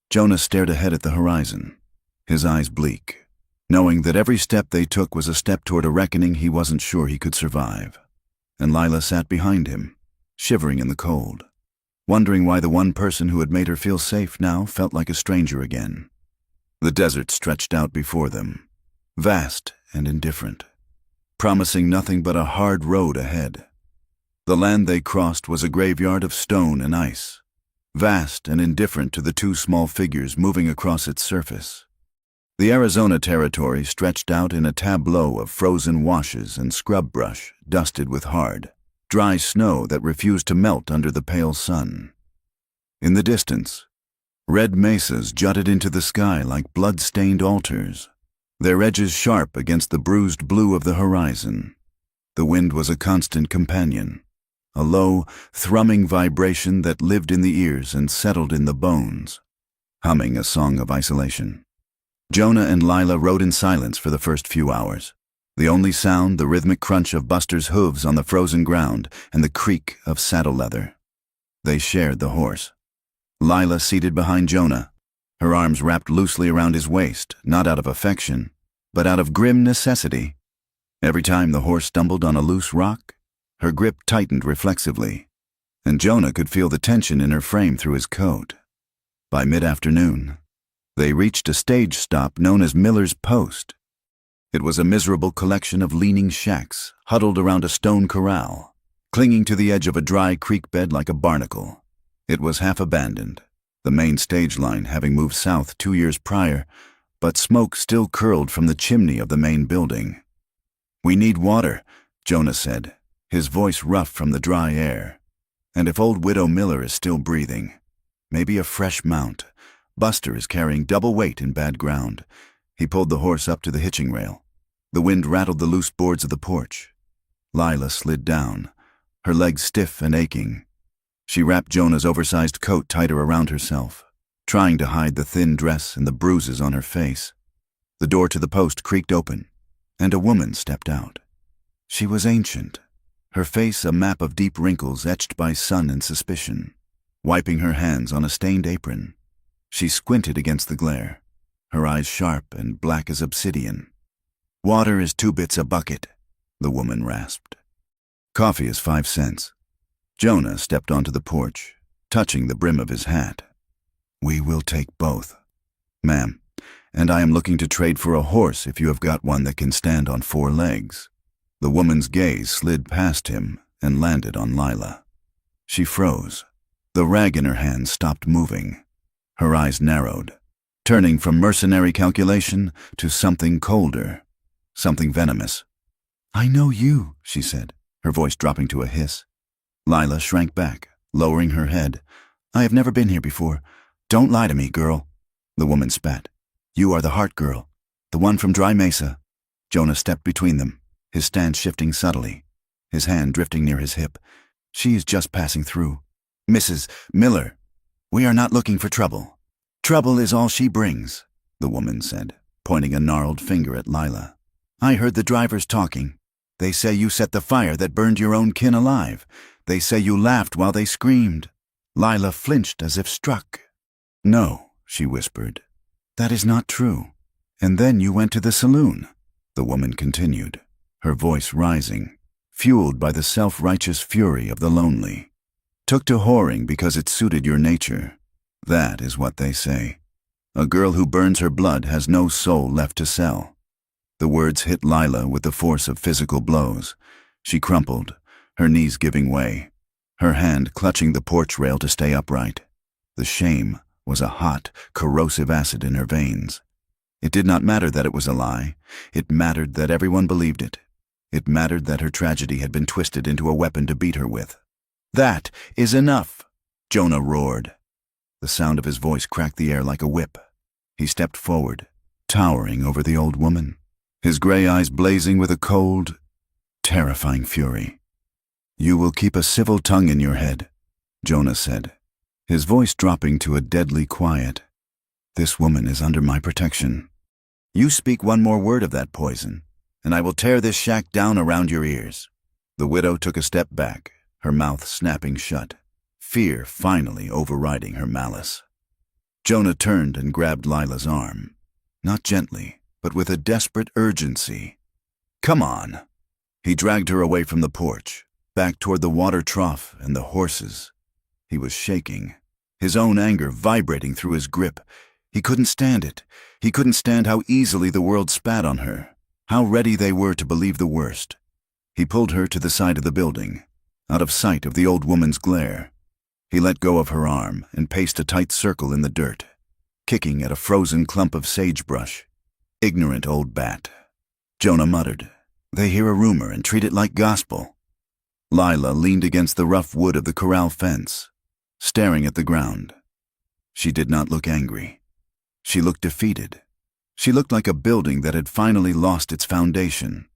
Jonah stared ahead at the horizon, his eyes bleak, knowing that every step they took was a step toward a reckoning he wasn't sure he could survive. And Lila sat behind him, shivering in the cold, wondering why the one person who had made her feel safe now felt like a stranger again. The desert stretched out before them, vast and indifferent, promising nothing but a hard road ahead. The land they crossed was a graveyard of stone and ice, vast and indifferent to the two small figures moving across its surface. The Arizona territory stretched out in a tableau of frozen washes and scrub brush dusted with hard, dry snow that refused to melt under the pale sun. In the distance, red mesas jutted into the sky like blood-stained altars, their edges sharp against the bruised blue of the horizon. The wind was a constant companion, a low, thrumming vibration that lived in the ears and settled in the bones, humming a song of isolation. Jonah and Lila rode in silence for the first few hours. The only sound, the rhythmic crunch of Buster's hooves on the frozen ground and the creak of saddle leather. They shared the horse. Lila seated behind Jonah, her arms wrapped loosely around his waist, not out of affection, but out of grim necessity. Every time the horse stumbled on a loose rock, her grip tightened reflexively, and Jonah could feel the tension in her frame through his coat. By mid-afternoon, they reached a stage stop known as Miller's Post. It was a miserable collection of leaning shacks huddled around a stone corral, clinging to the edge of a dry creek bed like a barnacle. It was half abandoned, the main stage line having moved south 2 years prior, but smoke still curled from the chimney of the main building. "We need water," Jonah said, his voice rough from the dry air. "And if old Widow Miller is still breathing, maybe a fresh mount. Buster is carrying double weight in bad ground." He pulled the horse up to the hitching rail. The wind rattled the loose boards of the porch. Lila slid down, her legs stiff and aching. She wrapped Jonah's oversized coat tighter around herself, trying to hide the thin dress and the bruises on her face. The door to the post creaked open, and a woman stepped out. She was ancient, her face a map of deep wrinkles etched by sun and suspicion. Wiping her hands on a stained apron, she squinted against the glare, her eyes sharp and black as obsidian. "Water is 2 bits a bucket," the woman rasped. "Coffee is 5 cents. Jonah stepped onto the porch, touching the brim of his hat. "We will take both, ma'am, and I am looking to trade for a horse if you have got one that can stand on 4 legs. The woman's gaze slid past him and landed on Lila. She froze. The rag in her hand stopped moving. Her eyes narrowed, turning from mercenary calculation to something colder, something venomous. "I know you," she said, her voice dropping to a hiss. Lila shrank back, lowering her head. "I have never been here before. Don't lie to me, girl." The woman spat. "You are the Heart Girl, the one from Dry Mesa." Jonah stepped between them, his stance shifting subtly, his hand drifting near his hip. "She is just passing through. Mrs. Miller, we are not looking for trouble. Trouble is all she brings," the woman said, pointing a gnarled finger at Lila. "I heard the drivers talking. They say you set the fire that burned your own kin alive. They say you laughed while they screamed." Lila flinched as if struck. "No," she whispered. "That is not true. And then you went to the saloon," the woman continued, her voice rising, fueled by the self-righteous fury of the lonely. "Took to whoring because it suited your nature. That is what they say. A girl who burns her blood has no soul left to sell." The words hit Lila with the force of physical blows. She crumpled, her knees giving way, her hand clutching the porch rail to stay upright. The shame was a hot, corrosive acid in her veins. It did not matter that it was a lie. It mattered that everyone believed it. It mattered that her tragedy had been twisted into a weapon to beat her with. "That is enough," Jonah roared. The sound of his voice cracked the air like a whip. He stepped forward, towering over the old woman, his gray eyes blazing with a cold, terrifying fury. "You will keep a civil tongue in your head," Jonah said, his voice dropping to a deadly quiet. "This woman is under my protection. You speak one more word of that poison, and I will tear this shack down around your ears." The widow took a step back, her mouth snapping shut, fear finally overriding her malice. Jonah turned and grabbed Lila's arm, not gently, but with a desperate urgency. "Come on." He dragged her away from the porch, back toward the water trough and the horses. He was shaking, his own anger vibrating through his grip. He couldn't stand it. He couldn't stand how easily the world spat on her, how ready they were to believe the worst. He pulled her to the side of the building, out of sight of the old woman's glare. He let go of her arm and paced a tight circle in the dirt, kicking at a frozen clump of sagebrush. Ignorant old bat. Jonah muttered, "They hear a rumor and treat it like gospel." Lila leaned against the rough wood of the corral fence, staring at the ground. She did not look angry. She looked defeated. She looked like a building that had finally lost its foundation.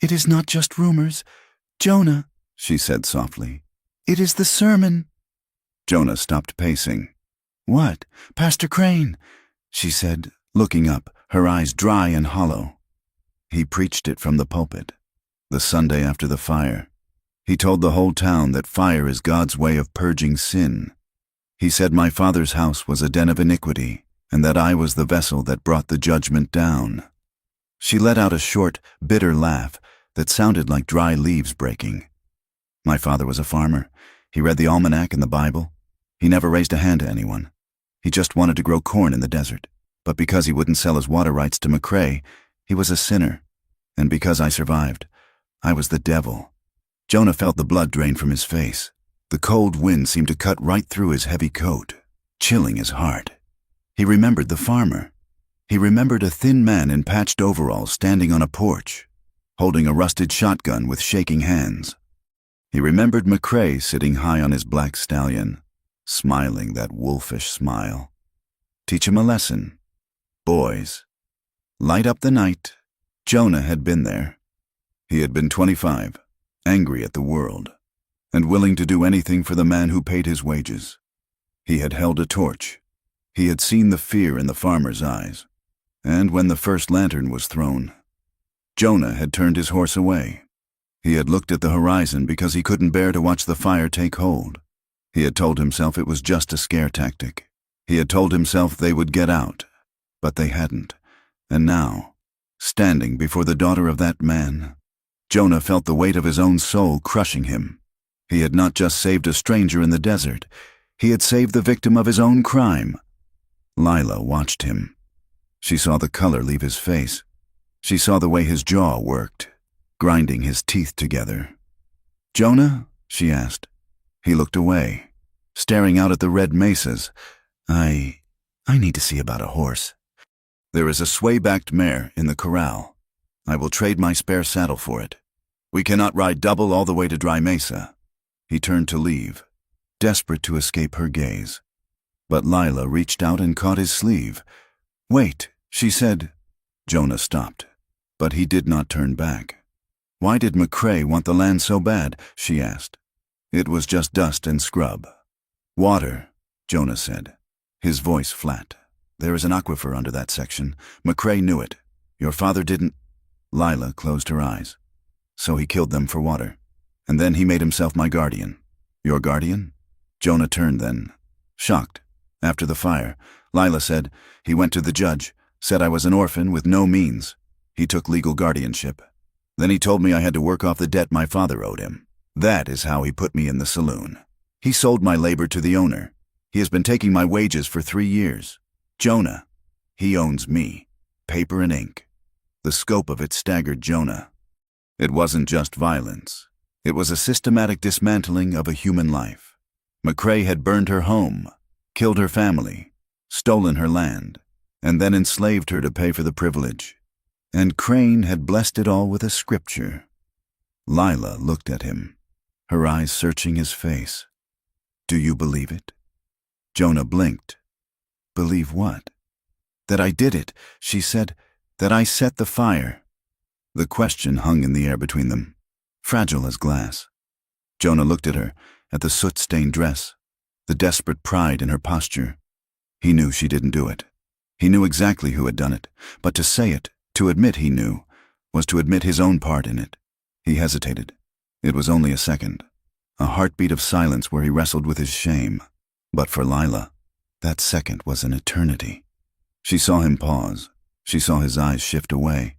"It is not just rumors. Jonah," she said softly. "It is the sermon." Jonah stopped pacing. "What? Pastor Crane," she said, looking up, her eyes dry and hollow. He preached it from the pulpit, the Sunday after the fire. He told the whole town that fire is God's way of purging sin. He said my father's house was a den of iniquity, and that I was the vessel that brought the judgment down. She let out a short, bitter laugh that sounded like dry leaves breaking. My father was a farmer. He read the almanac and the Bible. He never raised a hand to anyone. He just wanted to grow corn in the desert. But because he wouldn't sell his water rights to McCrae, he was a sinner. And because I survived, I was the devil. Jonah felt the blood drain from his face. The cold wind seemed to cut right through his heavy coat, chilling his heart. He remembered the farmer. He remembered a thin man in patched overalls standing on a porch, holding a rusted shotgun with shaking hands. He remembered McCrae sitting high on his black stallion, smiling that wolfish smile. Teach him a lesson. Boys, light up the night. Jonah had been there. He had been 25, angry at the world, and willing to do anything for the man who paid his wages. He had held a torch. He had seen the fear in the farmer's eyes. And when the first lantern was thrown, Jonah had turned his horse away. He had looked at the horizon because he couldn't bear to watch the fire take hold. He had told himself it was just a scare tactic. He had told himself they would get out, but they hadn't. And now, standing before the daughter of that man, Jonah felt the weight of his own soul crushing him. He had not just saved a stranger in the desert. He had saved the victim of his own crime. Lila watched him. She saw the color leave his face. She saw the way his jaw worked, grinding his teeth together. "Jonah?" she asked. He looked away, staring out at the red mesas. I need to see about a horse. There is a sway-backed mare in the corral. I will trade my spare saddle for it. We cannot ride double all the way to Dry Mesa." He turned to leave, desperate to escape her gaze. But Lila reached out and caught his sleeve. "Wait," she said. Jonah stopped, but he did not turn back. "Why did McCrae want the land so bad?" she asked. It was just dust and scrub. "Water," Jonah said, his voice flat. "There is an aquifer under that section. McCrae knew it. Your father didn't—" Lila closed her eyes. "So he killed them for water. And then he made himself my guardian." "Your guardian?" Jonah turned then, shocked. After the fire, Lila said, "He went to the judge, said I was an orphan with no means. He took legal guardianship. Then he told me I had to work off the debt my father owed him. That is how he put me in the saloon. He sold my labor to the owner. He has been taking my wages for 3 years. Jonah, he owns me, paper and ink." The scope of it staggered Jonah. It wasn't just violence. It was a systematic dismantling of a human life. McCrae had burned her home, killed her family, stolen her land, and then enslaved her to pay for the privilege. And Crane had blessed it all with a scripture. Lila looked at him, her eyes searching his face. "Do you believe it?" Jonah blinked. "Believe what?" "That I did it," she said, "that I set the fire." The question hung in the air between them, fragile as glass. Jonah looked at her, at the soot-stained dress, the desperate pride in her posture. He knew she didn't do it. He knew exactly who had done it, but to say it, to admit he knew, was to admit his own part in it. He hesitated. It was only a second, a heartbeat of silence where he wrestled with his shame. But for Lila, that second was an eternity. She saw him pause. She saw his eyes shift away.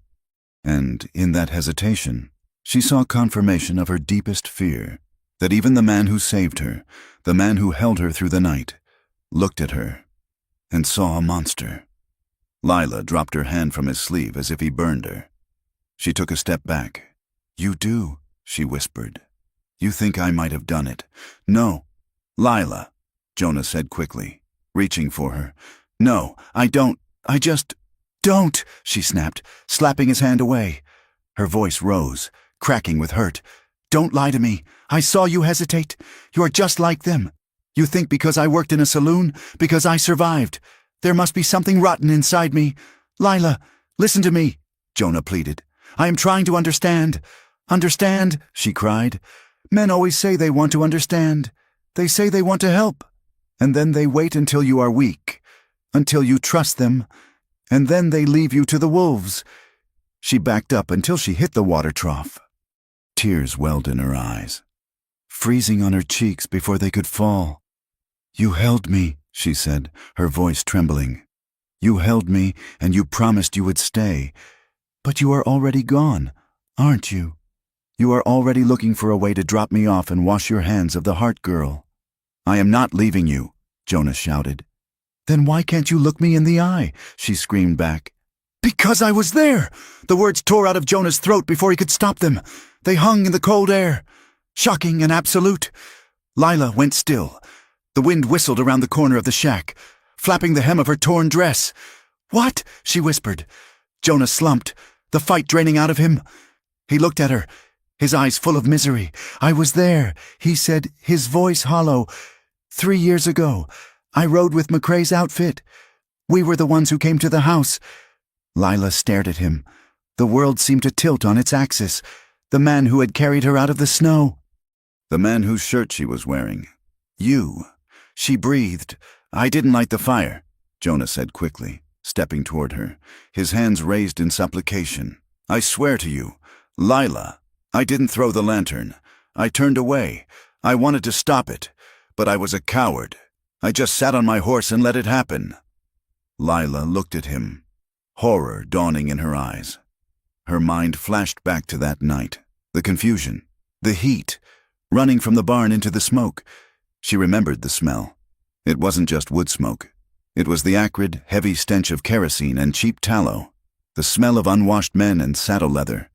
And in that hesitation, she saw confirmation of her deepest fear, that even the man who saved her, the man who held her through the night, looked at her and saw a monster. Lila dropped her hand from his sleeve as if he burned her. She took a step back. "You do," she whispered. "You think I might have done it." "No." "Lila," Jonah said quickly, reaching for her. "No, I don't. I just—" "Don't," she snapped, slapping his hand away. Her voice rose, cracking with hurt. "Don't lie to me. I saw you hesitate. You are just like them. You think because I worked in a saloon, because I survived, there must be something rotten inside me. Lila, listen to me," Jonah pleaded. I am trying to understand. Understand, she cried. Men always say they want to understand. They say they want to help. And then they wait until you are weak, until you trust them, and then they leave you to the wolves. She backed up until she hit the water trough. Tears welled in her eyes, freezing on her cheeks before they could fall. You held me, she said, her voice trembling. You held me, and you promised you would stay. But you are already gone, aren't you? You are already looking for a way to drop me off and wash your hands of the heart girl. I am not leaving you, Jonah shouted. Then why can't you look me in the eye? She screamed back. Because I was there! The words tore out of Jonah's throat before he could stop them. They hung in the cold air. Shocking and absolute. Lila went still. The wind whistled around the corner of the shack, flapping the hem of her torn dress. What? She whispered. Jonah slumped, the fight draining out of him. He looked at her, his eyes full of misery. I was there, he said, his voice hollow. 3 years ago, I rode with McCrae's outfit. We were the ones who came to the house. Lila stared at him. The world seemed to tilt on its axis. The man who had carried her out of the snow. The man whose shirt she was wearing. You. She breathed. I didn't light the fire, Jonah said quickly, stepping toward her, his hands raised in supplication. I swear to you, Lila, I didn't throw the lantern. I turned away. I wanted to stop it, but I was a coward. I just sat on my horse and let it happen. Lila looked at him, horror dawning in her eyes. Her mind flashed back to that night, the confusion, the heat, running from the barn into the smoke. She remembered the smell. It wasn't just wood smoke. It was the acrid, heavy stench of kerosene and cheap tallow, the smell of unwashed men and saddle leather.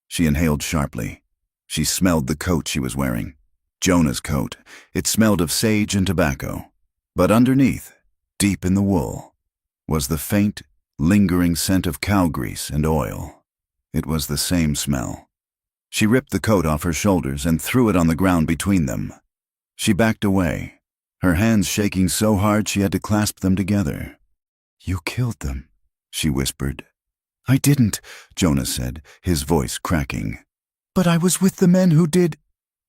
She inhaled sharply. She smelled the coat she was wearing. Jonah's coat. It smelled of sage and tobacco. But underneath, deep in the wool, was the faint, lingering scent of cow grease and oil. It was the same smell. She ripped the coat off her shoulders and threw it on the ground between them. She backed away, her hands shaking so hard she had to clasp them together. You killed them, she whispered. I didn't, Jonah said, his voice cracking. But I was with the men who did.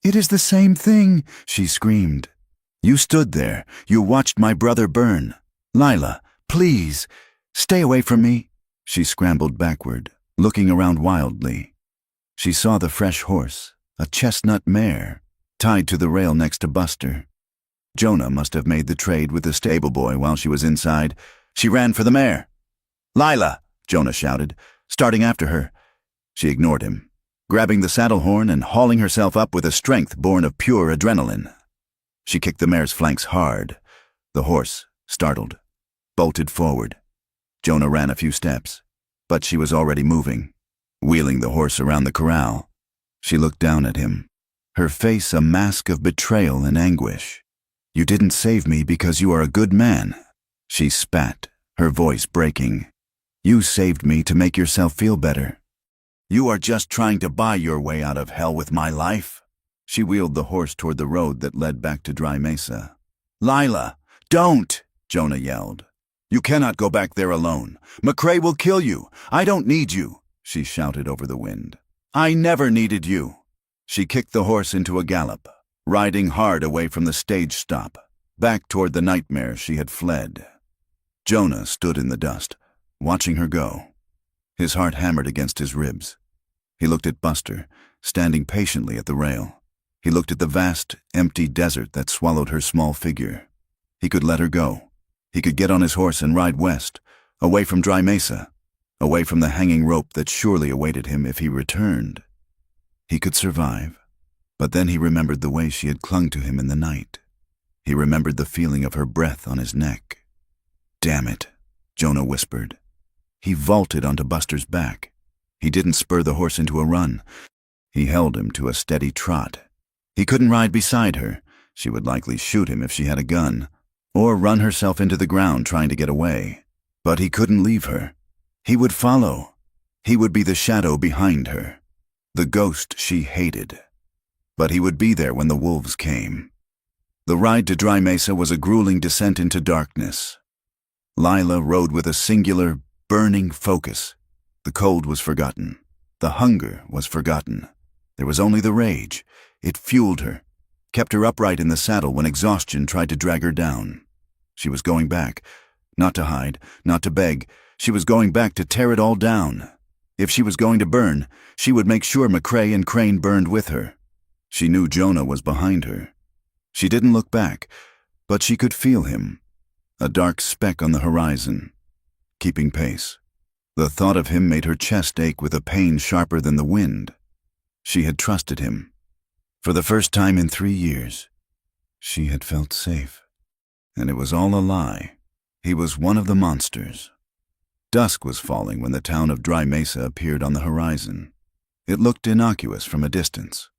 It is the same thing, she screamed. You stood there. You watched my brother burn. Lila, please, stay away from me. She scrambled backward, looking around wildly. She saw the fresh horse, a chestnut mare, tied to the rail next to Buster. Jonah must have made the trade with the stable boy while she was inside. She ran for the mare. Lila, Jonah shouted, starting after her. She ignored him, grabbing the saddle horn and hauling herself up with a strength born of pure adrenaline. She kicked the mare's flanks hard. The horse, startled, bolted forward. Jonah ran a few steps, but she was already moving, wheeling the horse around the corral. She looked down at him, her face a mask of betrayal and anguish. You didn't save me because you are a good man. She spat, her voice breaking. You saved me to make yourself feel better. You are just trying to buy your way out of hell with my life. She wheeled the horse toward the road that led back to Dry Mesa. Lila, don't, Jonah yelled. You cannot go back there alone. McCrae will kill you. I don't need you, she shouted over the wind. I never needed you. She kicked the horse into a gallop, riding hard away from the stage stop, back toward the nightmare she had fled. Jonah stood in the dust, watching her go. His heart hammered against his ribs. He looked at Buster, standing patiently at the rail. He looked at the vast, empty desert that swallowed her small figure. He could let her go. He could get on his horse and ride west, away from Dry Mesa, away from the hanging rope that surely awaited him if he returned. He could survive, but then he remembered the way she had clung to him in the night. He remembered the feeling of her breath on his neck. Damn it, Jonah whispered. He vaulted onto Buster's back. He didn't spur the horse into a run. He held him to a steady trot. He couldn't ride beside her. She would likely shoot him if she had a gun, or run herself into the ground trying to get away. But he couldn't leave her. He would follow. He would be the shadow behind her, the ghost she hated. But he would be there when the wolves came. The ride to Dry Mesa was a grueling descent into darkness. Lila rode with a singular, burning focus. The cold was forgotten. The hunger was forgotten. There was only the rage. It fueled her, kept her upright in the saddle when exhaustion tried to drag her down. She was going back, not to hide, not to beg. She was going back to tear it all down. If she was going to burn, she would make sure McCrae and Crane burned with her. She knew Jonah was behind her. She didn't look back, but she could feel him, a dark speck on the horizon, keeping pace. The thought of him made her chest ache with a pain sharper than the wind. She had trusted him. For the first time in 3 years, she had felt safe. And it was all a lie. He was one of the monsters. Dusk was falling when the town of Dry Mesa appeared on the horizon. It looked innocuous from a distance,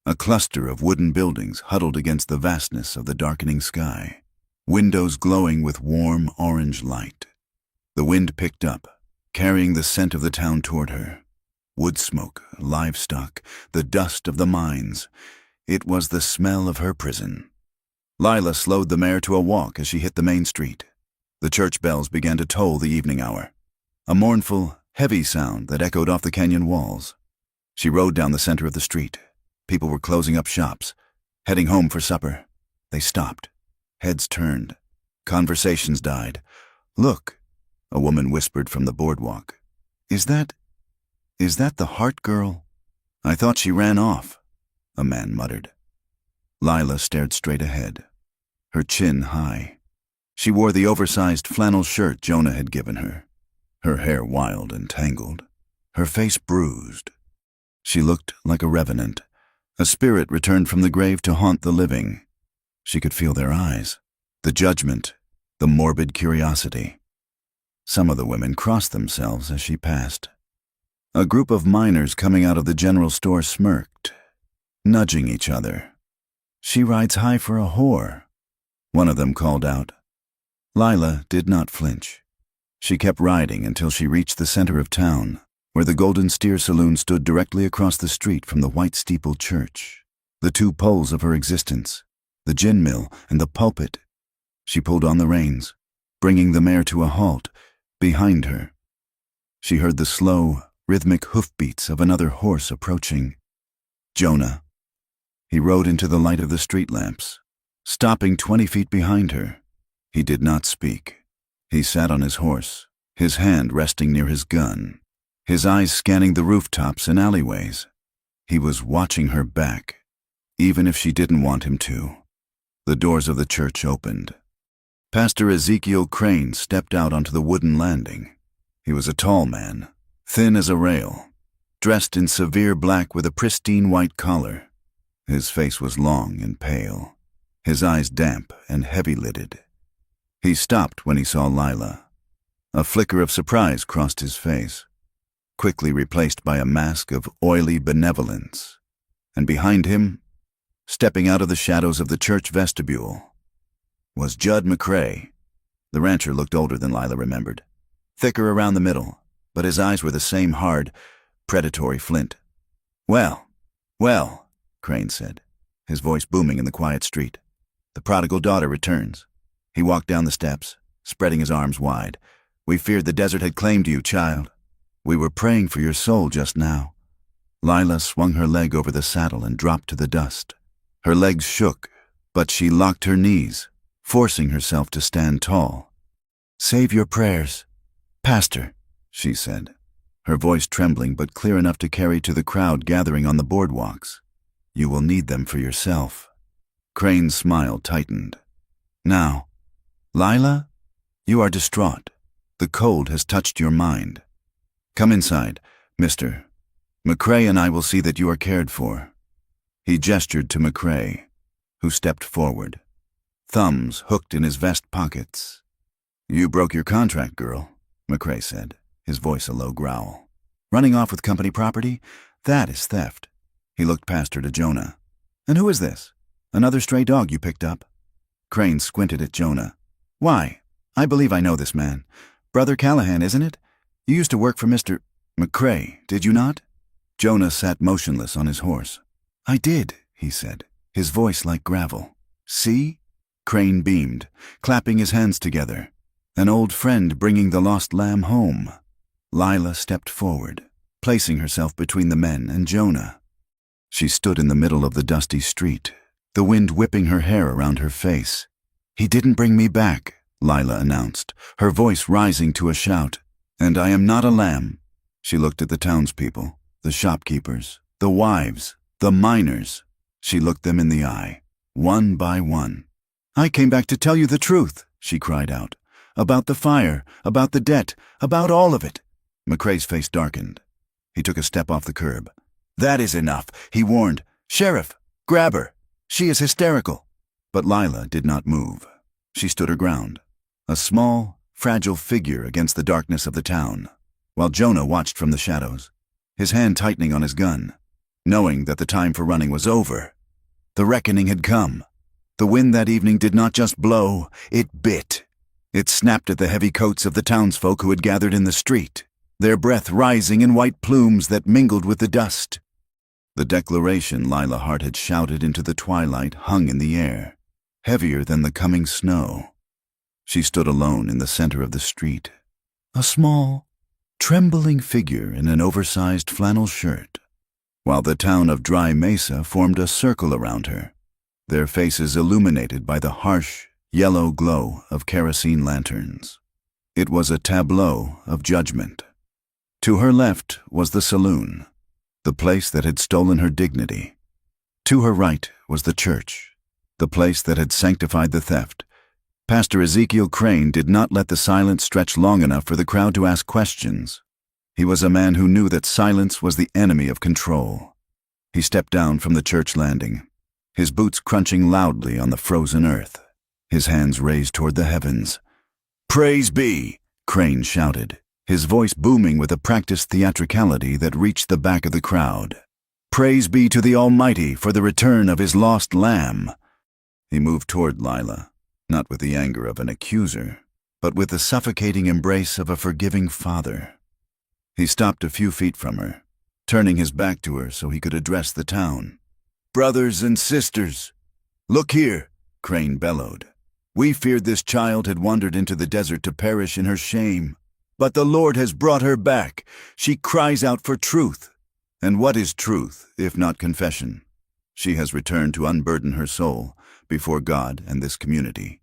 a cluster of wooden buildings huddled against the vastness of the darkening sky, windows glowing with warm orange light. The wind picked up, carrying the scent of the town toward her. Wood smoke, livestock, the dust of the mines. It was the smell of her prison. Lila slowed the mare to a walk as she hit the main street. The church bells began to toll the evening hour, a mournful, heavy sound that echoed off the canyon walls. She rode down the center of the street. People were closing up shops, heading home for supper. They stopped. Heads turned. Conversations died. "Look," a woman whispered from the boardwalk. Is that the Hart girl?" "I thought she ran off," a man muttered. Lila stared straight ahead, her chin high. She wore the oversized flannel shirt Jonah had given her, her hair wild and tangled, her face bruised. She looked like a revenant, a spirit returned from the grave to haunt the living. She could feel their eyes, the judgment, the morbid curiosity. Some of the women crossed themselves as she passed. A group of miners coming out of the general store smirked, nudging each other. "She rides high for a whore," one of them called out. Lila did not flinch. She kept riding until she reached the center of town, where the Golden Steer Saloon stood directly across the street from the white-steepled church, the two poles of her existence, the gin mill and the pulpit. She pulled on the reins, bringing the mare to a halt behind her. She heard the slow, rhythmic hoofbeats of another horse approaching. Jonah. He rode into the light of the street lamps, stopping 20 feet behind her. He did not speak. He sat on his horse, his hand resting near his gun, his eyes scanning the rooftops and alleyways. He was watching her back, even if she didn't want him to. The doors of the church opened. Pastor Ezekiel Crane stepped out onto the wooden landing. He was a tall man, thin as a rail, dressed in severe black with a pristine white collar. His face was long and pale, his eyes damp and heavy-lidded. He stopped when he saw Lila. A flicker of surprise crossed his face, quickly replaced by a mask of oily benevolence. And behind him, stepping out of the shadows of the church vestibule, was Judd McCrae. The rancher looked older than Lila remembered, thicker around the middle, but his eyes were the same hard, predatory flint. Well, Crane said, his voice booming in the quiet street. "The prodigal daughter returns." He walked down the steps, spreading his arms wide. "We feared the desert had claimed you, child. We were praying for your soul just now." Lila swung her leg over the saddle and dropped to the dust. Her legs shook, but she locked her knees, forcing herself to stand tall. "Save your prayers, Pastor," she said, her voice trembling but clear enough to carry to the crowd gathering on the boardwalks. "You will need them for yourself." Crane's smile tightened. "Now, Lila, you are distraught. The cold has touched your mind. Come inside, Mr. McCrae, and I will see that you are cared for." He gestured to McCrae, who stepped forward, thumbs hooked in his vest pockets. "You broke your contract, girl," McCrae said, his voice a low growl. "Running off with company property? That is theft." He looked past her to Jonah. "And who is this? Another stray dog you picked up?" Crane squinted at Jonah. "Why, I believe I know this man. Brother Callahan, isn't it? You used to work for Mr. McCrae, did you not?" Jonah sat motionless on his horse. "I did," he said, his voice like gravel. "See?" Crane beamed, clapping his hands together. "An old friend bringing the lost lamb home." Lila stepped forward, placing herself between the men and Jonah. She stood in the middle of the dusty street, the wind whipping her hair around her face. "He didn't bring me back," Lila announced, her voice rising to a shout. "And I am not a lamb." She looked at the townspeople, the shopkeepers, the wives, the miners. She looked them in the eye, one by one. "I came back to tell you the truth," she cried out. "About the fire, about the debt, about all of it." McCrae's face darkened. He took a step off the curb. "That is enough," he warned. "Sheriff, grab her. She is hysterical." But Lila did not move. She stood her ground, a small, fragile figure against the darkness of the town, while Jonah watched from the shadows, his hand tightening on his gun, knowing that the time for running was over. The reckoning had come. The wind that evening did not just blow, it bit. It snapped at the heavy coats of the townsfolk who had gathered in the street, their breath rising in white plumes that mingled with the dust. The declaration Lila Hart had shouted into the twilight hung in the air, heavier than the coming snow. She stood alone in the center of the street, a small, trembling figure in an oversized flannel shirt, while the town of Dry Mesa formed a circle around her, their faces illuminated by the harsh, yellow glow of kerosene lanterns. It was a tableau of judgment. To her left was the saloon, the place that had stolen her dignity. To her right was the church, the place that had sanctified the theft. Pastor Ezekiel Crane did not let the silence stretch long enough for the crowd to ask questions. He was a man who knew that silence was the enemy of control. He stepped down from the church landing, his boots crunching loudly on the frozen earth, his hands raised toward the heavens. "Praise be!" Crane shouted, his voice booming with a practiced theatricality that reached the back of the crowd. "Praise be to the Almighty for the return of his lost lamb." He moved toward Lila, not with the anger of an accuser, but with the suffocating embrace of a forgiving father. He stopped a few feet from her, turning his back to her so he could address the town. "Brothers and sisters, look here," Crane bellowed. "We feared this child had wandered into the desert to perish in her shame. But the Lord has brought her back. She cries out for truth. And what is truth, if not confession? She has returned to unburden her soul before God and this community."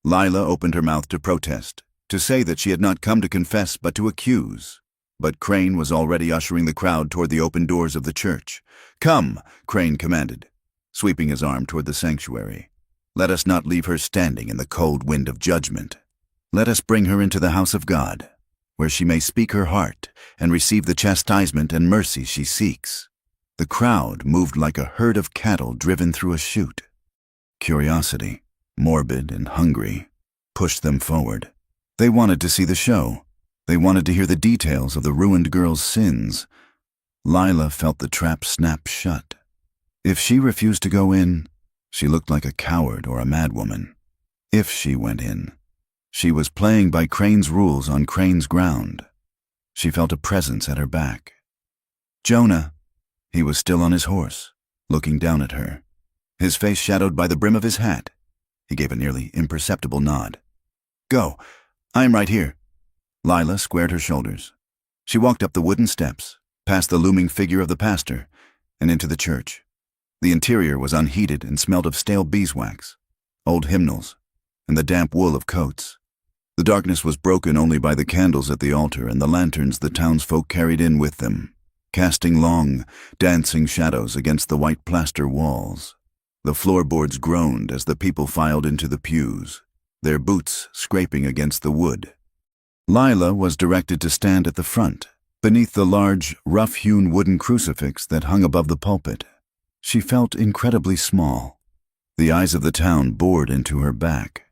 Lila opened her mouth to protest, to say that she had not come to confess but to accuse. But Crane was already ushering the crowd toward the open doors of the church. "Come," Crane commanded, sweeping his arm toward the sanctuary. "Let us not leave her standing in the cold wind of judgment. Let us bring her into the house of God, where she may speak her heart and receive the chastisement and mercy she seeks." The crowd moved like a herd of cattle driven through a chute. Curiosity, morbid and hungry, pushed them forward. They wanted to see the show. They wanted to hear the details of the ruined girl's sins. Lila felt the trap snap shut. If she refused to go in, she looked like a coward or a madwoman. If she went in, she was playing by Crane's rules on Crane's ground. She felt a presence at her back. "Jonah." He was still on his horse, looking down at her, his face shadowed by the brim of his hat. He gave a nearly imperceptible nod. "Go. I am right here." Lila squared her shoulders. She walked up the wooden steps, past the looming figure of the pastor, and into the church. The interior was unheated and smelled of stale beeswax, old hymnals, and the damp wool of coats. The darkness was broken only by the candles at the altar and the lanterns the townsfolk carried in with them, casting long, dancing shadows against the white plaster walls. The floorboards groaned as the people filed into the pews, their boots scraping against the wood. Lila was directed to stand at the front, beneath the large, rough-hewn wooden crucifix that hung above the pulpit. She felt incredibly small. The eyes of the town bored into her back.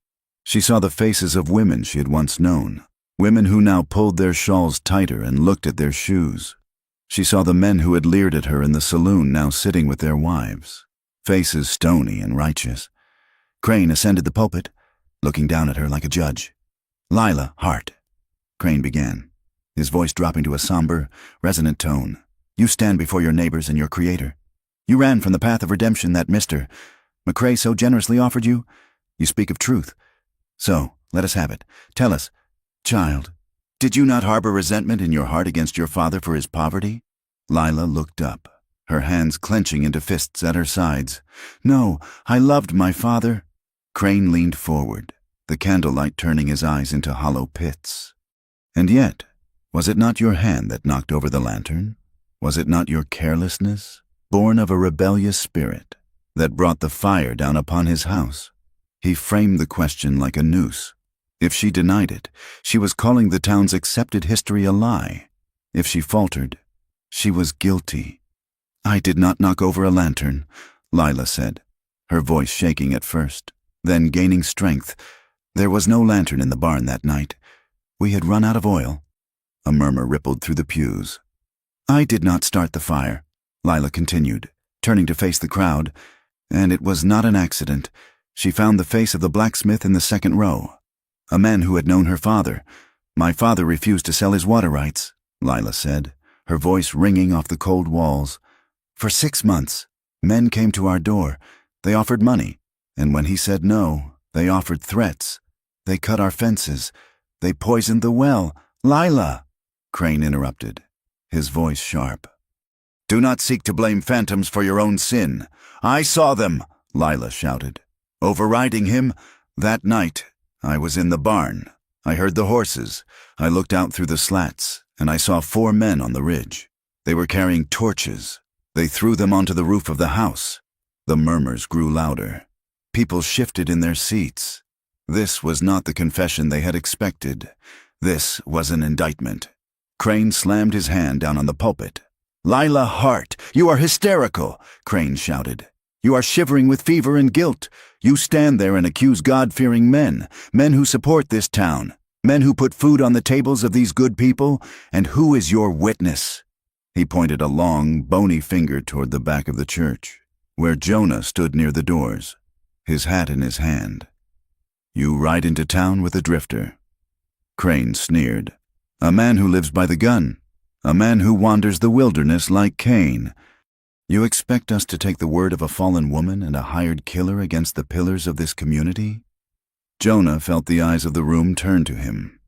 She saw the faces of women she had once known, women who now pulled their shawls tighter and looked at their shoes. She saw the men who had leered at her in the saloon now sitting with their wives, faces stony and righteous. Crane ascended the pulpit, looking down at her like a judge. "Lila Hart," Crane began, his voice dropping to a somber, resonant tone. "You stand before your neighbors and your Creator. You ran from the path of redemption that Mr. McCrae so generously offered you. You speak of truth. So, let us have it. Tell us, child, Did you not harbor resentment in your heart against your father for his poverty? Lila looked up, her hands clenching into fists at her sides. No, I loved my father. Crane leaned forward, the candlelight turning his eyes into hollow pits. And yet, was it not your hand that knocked over the lantern? Was it not your carelessness, born of a rebellious spirit, that brought the fire down upon his house? He framed the question like a noose. If she denied it, she was calling the town's accepted history a lie. If she faltered, she was guilty. I did not knock over a lantern, Lila said, her voice shaking at first, then gaining strength. There was no lantern in the barn that night. We had run out of oil. A murmur rippled through the pews. I did not start the fire, Lila continued, turning to face the crowd, and it was not an accident. She found the face of the blacksmith in the second row, a man who had known her father. My father refused to sell his water rights, Lila said, her voice ringing off the cold walls. For 6 months, men came to our door. They offered money, and when he said no, they offered threats. They cut our fences. They poisoned the well. Lila, Crane interrupted, his voice sharp. Do not seek to blame phantoms for your own sin. I saw them, Lila shouted. Overriding him, that night, I was in the barn. I heard the horses. I looked out through the slats, and I saw 4 men on the ridge. They were carrying torches. They threw them onto the roof of the house. The murmurs grew louder. People shifted in their seats. This was not the confession they had expected. This was an indictment. Crane slammed his hand down on the pulpit. Lila Hart, you are hysterical, Crane shouted. You are shivering with fever and guilt. You stand there and accuse God-fearing men, men who support this town, men who put food on the tables of these good people, and who is your witness? He pointed a long, bony finger toward the back of the church, where Jonah stood near the doors, his hat in his hand. You ride into town with a drifter. Crane sneered. A man who lives by the gun. A man who wanders the wilderness like Cain. You expect us to take the word of a fallen woman and a hired killer against the pillars of this community? Jonah felt the eyes of the room turn to him.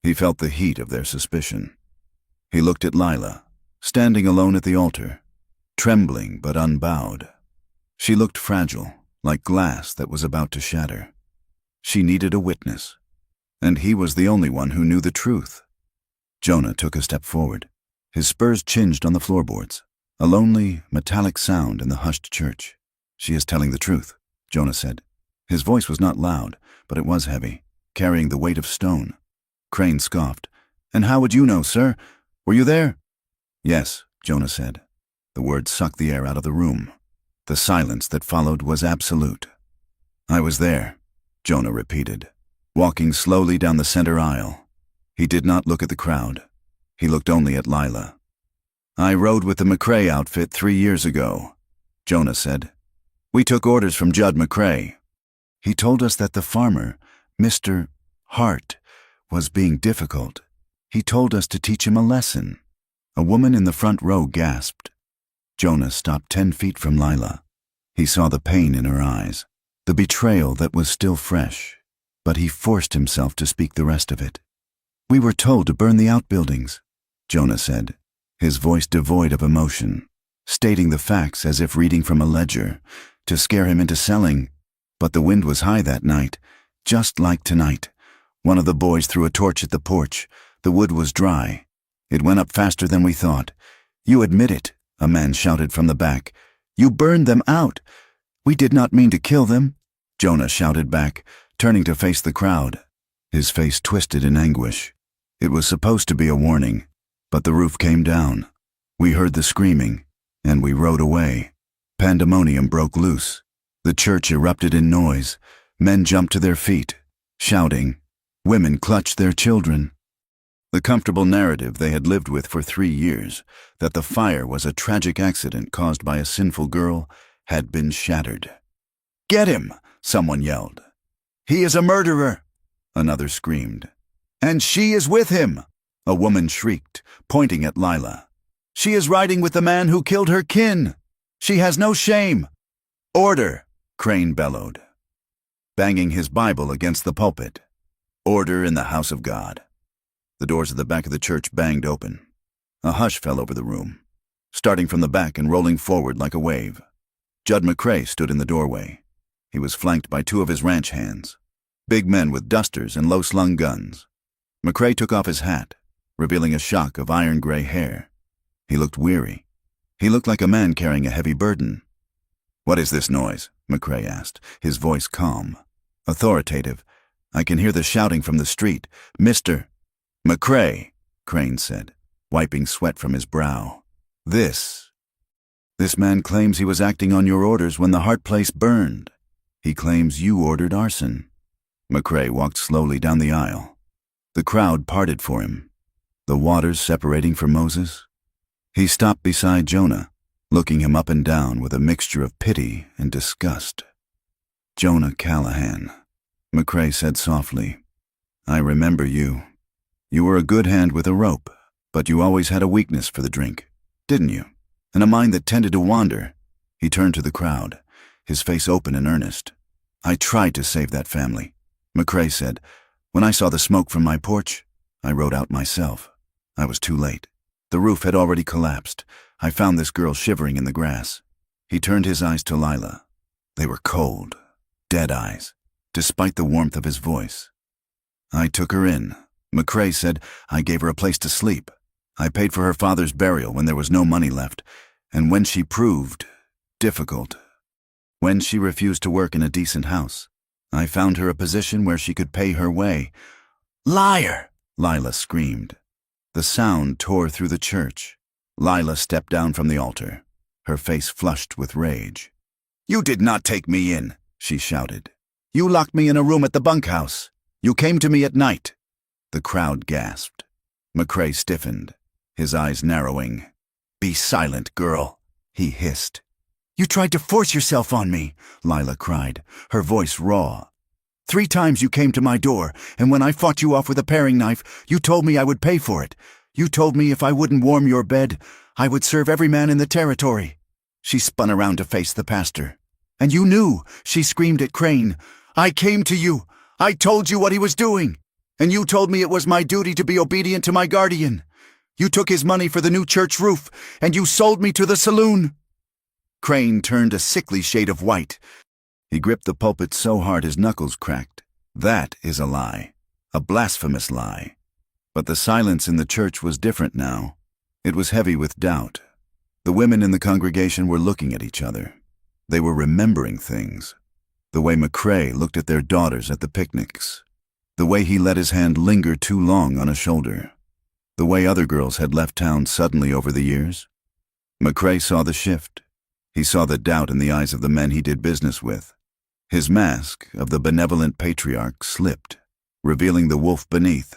He felt the heat of their suspicion. He looked at Lila, standing alone at the altar, trembling but unbowed. She looked fragile, like glass that was about to shatter. She needed a witness, and he was the only one who knew the truth. Jonah took a step forward, his spurs chinged on the floorboards, a lonely, metallic sound in the hushed church. She is telling the truth, Jonah said. His voice was not loud, but it was heavy, carrying the weight of stone. Crane scoffed. And how would you know, sir? Were you there? Yes, Jonah said. The words sucked the air out of the room. The silence that followed was absolute. I was there, Jonah repeated, walking slowly down the center aisle. He did not look at the crowd. He looked only at Lila. I rode with the McCrae outfit 3 years ago, Jonah said. We took orders from Judd McCrae. He told us that the farmer, Mr. Hart, was being difficult. He told us to teach him a lesson. A woman in the front row gasped. Jonah stopped 10 feet from Lila. He saw the pain in her eyes, the betrayal that was still fresh, but he forced himself to speak the rest of it. We were told to burn the outbuildings, Jonah said, his voice devoid of emotion, stating the facts as if reading from a ledger, to scare him into selling. But the wind was high that night, just like tonight. One of the boys threw a torch at the porch. The wood was dry. It went up faster than we thought. You admit it, a man shouted from the back. You burned them out. We did not mean to kill them, Jonah shouted back, turning to face the crowd. His face twisted in anguish. It was supposed to be a warning, but the roof came down. We heard the screaming, and we rode away. Pandemonium broke loose. The church erupted in noise. Men jumped to their feet, shouting. Women clutched their children. The comfortable narrative they had lived with for 3 years, that the fire was a tragic accident caused by a sinful girl, had been shattered. Get him! Someone yelled. He is a murderer! Another screamed. And she is with him! A woman shrieked, pointing at Lila. She is riding with the man who killed her kin! She has no shame! Order! Crane bellowed, banging his Bible against the pulpit. Order in the house of God. The doors of the back of the church banged open. A hush fell over the room, starting from the back and rolling forward like a wave. Judd McCrae stood in the doorway. He was flanked by two of his ranch hands, big men with dusters and low-slung guns. McCrae took off his hat, revealing a shock of iron-gray hair. He looked weary. He looked like a man carrying a heavy burden. "What is this noise?" McCrae asked, his voice calm, authoritative. "I can hear the shouting from the street. Mr. McCrae," Crane said, wiping sweat from his brow. This man claims he was acting on your orders when the Hart place burned. He claims you ordered arson." McCrae walked slowly down the aisle. The crowd parted for him, the waters separating for Moses. He stopped beside Jonah, looking him up and down with a mixture of pity and disgust. "Jonah Callahan," McCrae said softly, "I remember you. You were a good hand with a rope, but you always had a weakness for the drink, didn't you? And a mind that tended to wander." He turned to the crowd, his face open and earnest. "I tried to save that family," McCrae said. "When I saw the smoke from my porch, I rode out myself. I was too late. The roof had already collapsed. I found this girl shivering in the grass." He turned his eyes to Lila. They were cold, dead eyes, despite the warmth of his voice. "I took her in," McCrae said. "I gave her a place to sleep. I paid for her father's burial when there was no money left, and when she proved difficult, when she refused to work in a decent house, I found her a position where she could pay her way." "Liar!" Lila screamed. The sound tore through the church. Lila stepped down from the altar, her face flushed with rage. "You did not take me in," she shouted. "You locked me in a room at the bunkhouse. You came to me at night." The crowd gasped. McCrae stiffened, his eyes narrowing. "Be silent, girl," he hissed. "You tried to force yourself on me," Lila cried, her voice raw. "3 times you came to my door, and when I fought you off with a paring knife, you told me I would pay for it. You told me if I wouldn't warm your bed, I would serve every man in the territory." She spun around to face the pastor. "And you knew," she screamed at Crane. "I came to you. I told you what he was doing. And you told me it was my duty to be obedient to my guardian. You took his money for the new church roof, and you sold me to the Saloon." Crane turned a sickly shade of white. He gripped the pulpit so hard his knuckles cracked. "That is a lie, a blasphemous lie." But the silence in the church was different now. It was heavy with doubt. The women in the congregation were looking at each other. They were remembering things. The way McCrae looked at their daughters at the picnics. The way he let his hand linger too long on a shoulder. The way other girls had left town suddenly over the years. McCrae saw the shift. He saw the doubt in the eyes of the men he did business with. His mask of the benevolent patriarch slipped, revealing the wolf beneath.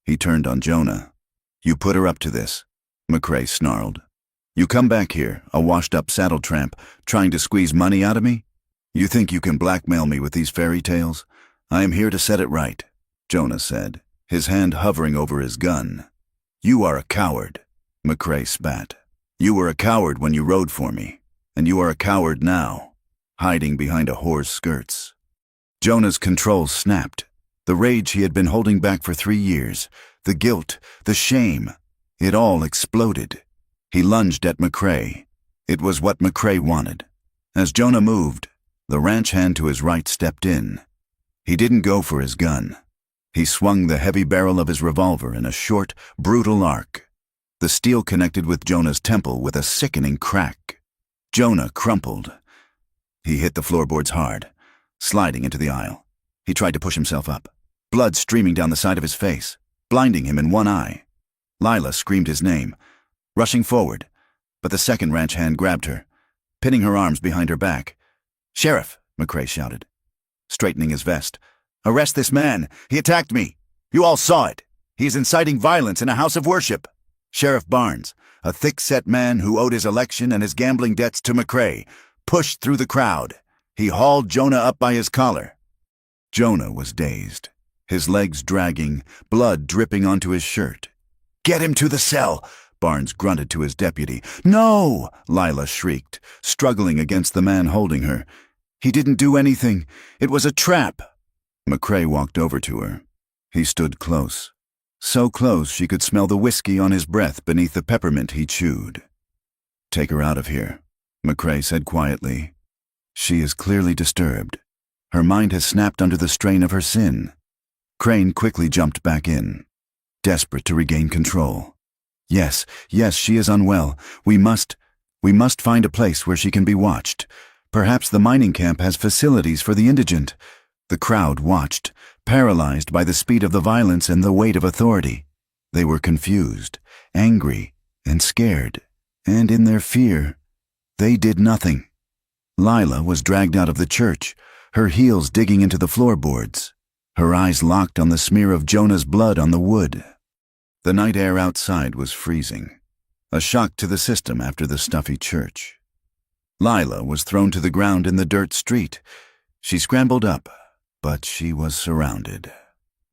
He turned on Jonah. "You put her up to this," McCrae snarled. "You come back here, a washed-up saddle tramp, trying to squeeze money out of me? You think you can blackmail me with these fairy tales? I am here to set it right," Jonah said, his hand hovering over his gun. "You are a coward," McCrae spat. "You were a coward when you rode for me, and you are a coward now, hiding behind a whore's skirts." Jonah's control snapped. The rage he had been holding back for 3 years, the guilt, the shame, it all exploded. He lunged at McCrae. It was what McCrae wanted. As Jonah moved, the ranch hand to his right stepped in. He didn't go for his gun. He swung the heavy barrel of his revolver in a short, brutal arc. The steel connected with Jonah's temple with a sickening crack. Jonah crumpled. He hit the floorboards hard, sliding into the aisle. He tried to push himself up, blood streaming down the side of his face, blinding him in one eye. Lila screamed his name, rushing forward, but the second ranch hand grabbed her, pinning her arms behind her back. "Sheriff," McCrae shouted, straightening his vest. "Arrest this man. He attacked me. You all saw it. He is inciting violence in a house of worship." Sheriff Barnes, a thick-set man who owed his election and his gambling debts to McCrae, pushed through the crowd. He hauled Jonah up by his collar. Jonah was dazed, his legs dragging, blood dripping onto his shirt. "Get him to the cell," Barnes grunted to his deputy. "No!" Lila shrieked, struggling against the man holding her. "He didn't do anything. It was a trap." McCrae walked over to her. He stood close, So close she could smell the whiskey on his breath beneath the peppermint he chewed. "Take her out of here," McCrae said quietly. "She is clearly disturbed. Her mind has snapped under the strain of her sin." Crane quickly jumped back in, desperate to regain control. Yes, she is unwell. We must find a place where she can be watched. Perhaps the mining camp has facilities for the indigent." The crowd watched, paralyzed by the speed of the violence and the weight of authority. They were confused, angry, and scared, and in their fear, they did nothing. Lila was dragged out of the church, her heels digging into the floorboards, her eyes locked on the smear of Jonah's blood on the wood. The night air outside was freezing, a shock to the system after the stuffy church. Lila was thrown to the ground in the dirt street. She scrambled up, but she was surrounded.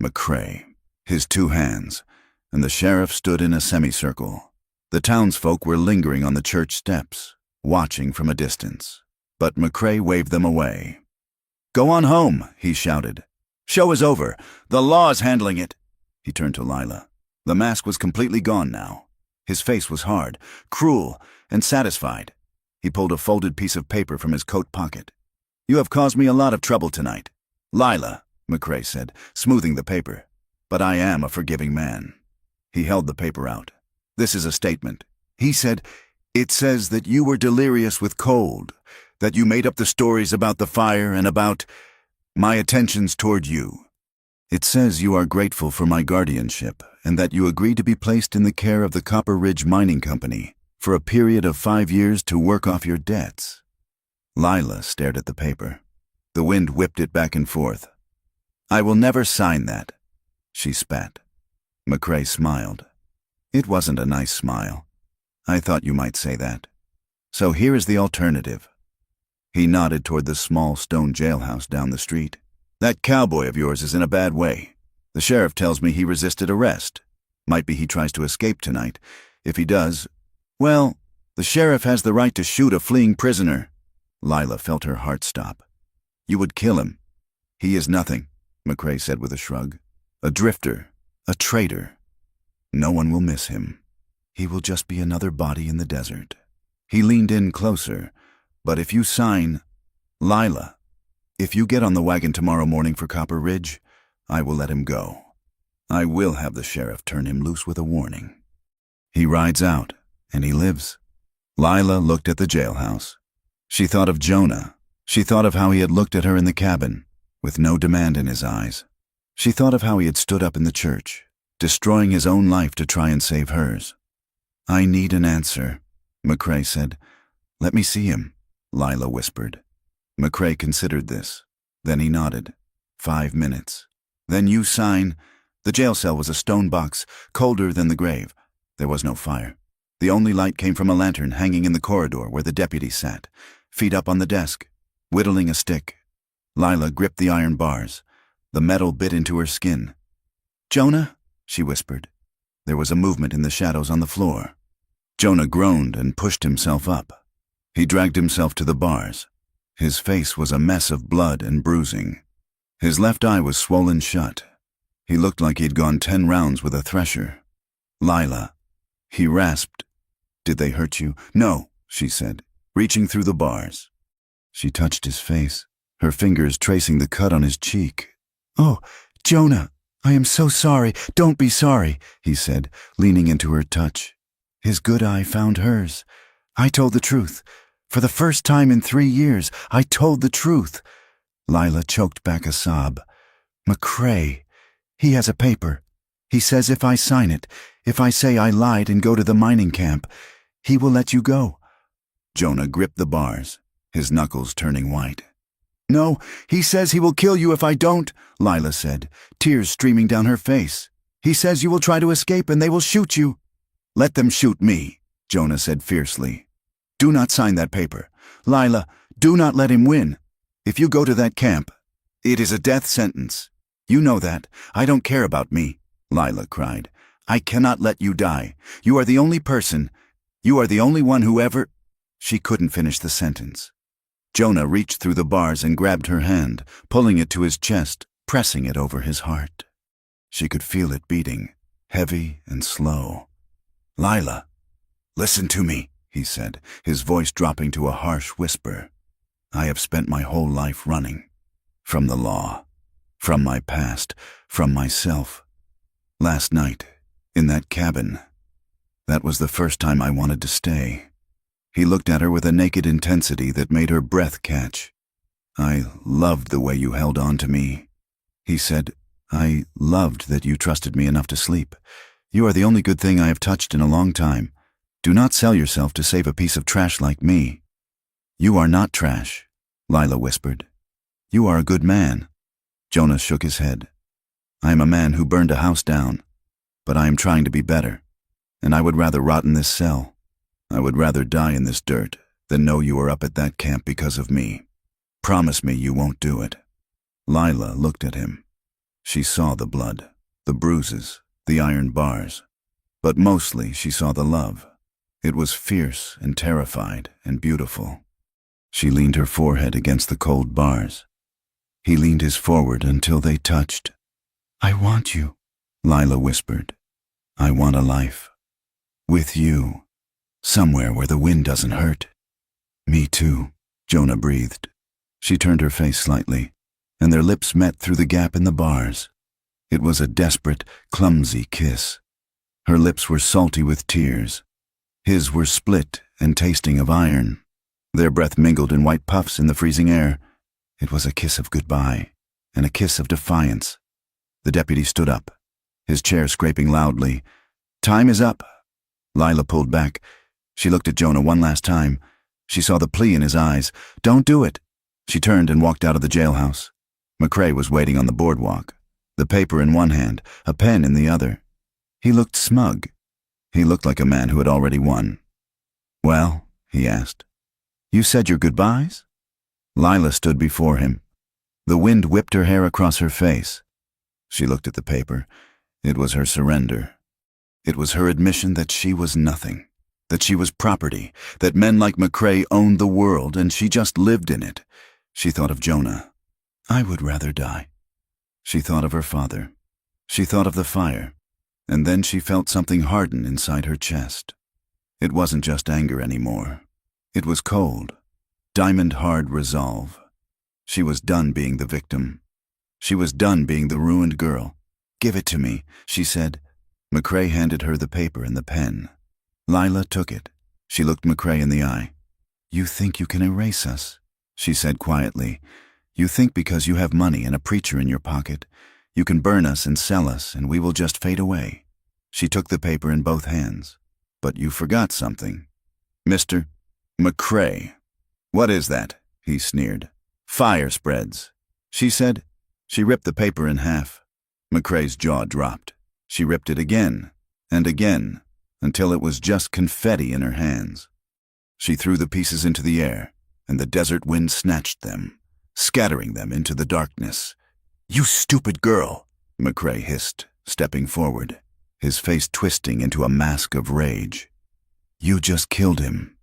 McCrae, his two hands, and the sheriff stood in a semicircle. The townsfolk were lingering on the church steps, watching from a distance, but McCrae waved them away. "Go on home," he shouted. "Show is over. The law's handling it." He turned to Lila. The mask was completely gone now. His face was hard, cruel, and satisfied. He pulled a folded piece of paper from his coat pocket. "You have caused me a lot of trouble tonight, Lila," McCrae said, smoothing the paper. "But I am a forgiving man." He held the paper out. "This is a statement." He said, "It says that you were delirious with cold, that you made up the stories about the fire and about my attentions toward you. It says you are grateful for my guardianship and that you agreed to be placed in the care of the Copper Ridge Mining Company for a period of 5 years to work off your debts." Lila stared at the paper. The wind whipped it back and forth. "I will never sign that," she spat. McCrae smiled. It wasn't a nice smile. "I thought you might say that. So here is the alternative." He nodded toward the small stone jailhouse down the street. "That cowboy of yours is in a bad way. The sheriff tells me he resisted arrest. Might be he tries to escape tonight. If he does, well, the sheriff has the right to shoot a fleeing prisoner." Lila felt her heart stop. "You would kill him." "He is nothing," McCrae said with a shrug. "A drifter, a traitor. No one will miss him. He will just be another body in the desert." He leaned in closer. "But if you sign, Lila, if you get on the wagon tomorrow morning for Copper Ridge, I will let him go. I will have the sheriff turn him loose with a warning. He rides out, and he lives." Lila looked at the jailhouse. She thought of Jonah. She thought of how he had looked at her in the cabin, with no demand in his eyes. She thought of how he had stood up in the church, destroying his own life to try and save hers. "I need an answer," McCrae said. "Let me see him," Lila whispered. McCrae considered this. Then he nodded. 5 minutes. "Then you sign." The jail cell was a stone box, colder than the grave. There was no fire. The only light came from a lantern hanging in the corridor where the deputy sat, feet up on the desk, whittling a stick. Lila gripped the iron bars. The metal bit into her skin. "Jonah?" she whispered. There was a movement in the shadows on the floor. Jonah groaned and pushed himself up. He dragged himself to the bars. His face was a mess of blood and bruising. His left eye was swollen shut. He looked like he'd gone 10 rounds with a thresher. "Lila," he rasped. "Did they hurt you?" "No," she said, reaching through the bars. She touched his face, her fingers tracing the cut on his cheek. "Oh, Jonah, I am so sorry." "Don't be sorry," he said, leaning into her touch. His good eye found hers. "I told the truth. For the first time in 3 years, I told the truth." Lila choked back a sob. "McCrae, he has a paper. He says if I sign it, if I say I lied and go to the mining camp, he will let you go." Jonah gripped the bars, his knuckles turning white. "No, he says he will kill you if I don't," Lila said, tears streaming down her face. "He says you will try to escape and they will shoot you." "Let them shoot me," Jonah said fiercely. "Do not sign that paper. Lila, do not let him win. If you go to that camp, it is a death sentence. You know that. I don't care about me," Lila cried. "I cannot let you die. You are the only person. You are the only one who ever—" She couldn't finish the sentence. Jonah reached through the bars and grabbed her hand, pulling it to his chest, pressing it over his heart. She could feel it beating. heavy and slow. "Lila, listen to me," he said, his voice dropping to a harsh whisper. "I have spent my whole life running. From the law, from my past, from myself. Last night, in that cabin, that was the first time I wanted to stay." He looked at her with a naked intensity that made her breath catch. "I loved the way you held on to me," he said. "I loved that you trusted me enough to sleep. You are the only good thing I have touched in a long time. Do not sell yourself to save a piece of trash like me." "You are not trash," Lila whispered. "You are a good man." Jonah shook his head. "I am a man who burned a house down, but I am trying to be better, and I would rather rot in this cell. I would rather die in this dirt than know you are up at that camp because of me. Promise me you won't do it." Lila looked at him. She saw the blood, the bruises, the iron bars, but mostly she saw the love. It was fierce and terrified and beautiful. She leaned her forehead against the cold bars. He leaned his forward until they touched. "I want you," Lila whispered. "I want a life. With you. Somewhere where the wind doesn't hurt." "Me too," Jonah breathed. She turned her face slightly, and their lips met through the gap in the bars. It was a desperate, clumsy kiss. Her lips were salty with tears. His were split and tasting of iron. Their breath mingled in white puffs in the freezing air. It was a kiss of goodbye, and a kiss of defiance. The deputy stood up, his chair scraping loudly. "Time is up." Lila pulled back. She looked at Jonah one last time. She saw the plea in his eyes. "Don't do it." She turned and walked out of the jailhouse. McCrae was waiting on the boardwalk, the paper in one hand, a pen in the other. He looked smug. He looked like a man who had already won. "Well," he asked, "you said your goodbyes?" Lila stood before him. The wind whipped her hair across her face. She looked at the paper. It was her surrender. It was her admission that she was nothing, that she was property, that men like McCrae owned the world, and she just lived in it. She thought of Jonah. "I would rather die." She thought of her father. She thought of the fire, and then she felt something harden inside her chest. It wasn't just anger anymore. It was cold, diamond-hard resolve. She was done being the victim. She was done being the ruined girl. "Give it to me," she said. McCrae handed her the paper and the pen. Lila took it. She looked McCrae in the eye. "You think you can erase us," she said quietly. "You think because you have money and a preacher in your pocket, you can burn us and sell us and we will just fade away." She took the paper in both hands. "But you forgot something. Mr. McCrae." "What is that?" he sneered. "Fire spreads," she said. She ripped the paper in half. McCrae's jaw dropped. She ripped it again and again until it was just confetti in her hands. She threw the pieces into the air, and the desert wind snatched them, scattering them into the darkness. "You stupid girl," McCrae hissed, stepping forward, his face twisting into a mask of rage. "You just killed him."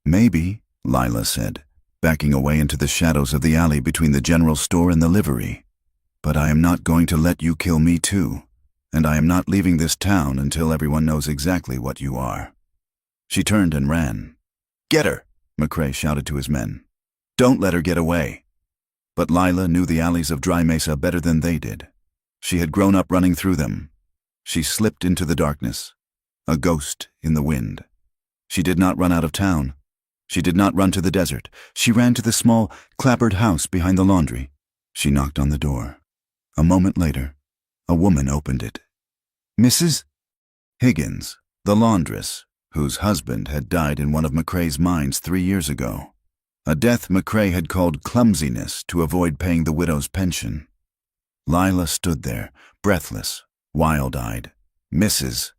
"Maybe," Lila said, backing away into the shadows of the alley between the general store and the livery. "But I am not going to let you kill me too, and I am not leaving this town until everyone knows exactly what you are." She turned and ran. "Get her," McCrae shouted to his men. "Don't let her get away." But Lila knew the alleys of Dry Mesa better than they did. She had grown up running through them. She slipped into the darkness, a ghost in the wind. She did not run out of town. She did not run to the desert. She ran to the small, clapboard house behind the laundry. She knocked on the door. A moment later, a woman opened it. "Mrs. Higgins, the laundress, whose husband had died in one of McCrae's mines 3 years ago. A death McCrae had called clumsiness to avoid paying the widow's pension. Lila stood there, breathless, wild-eyed. "Mrs.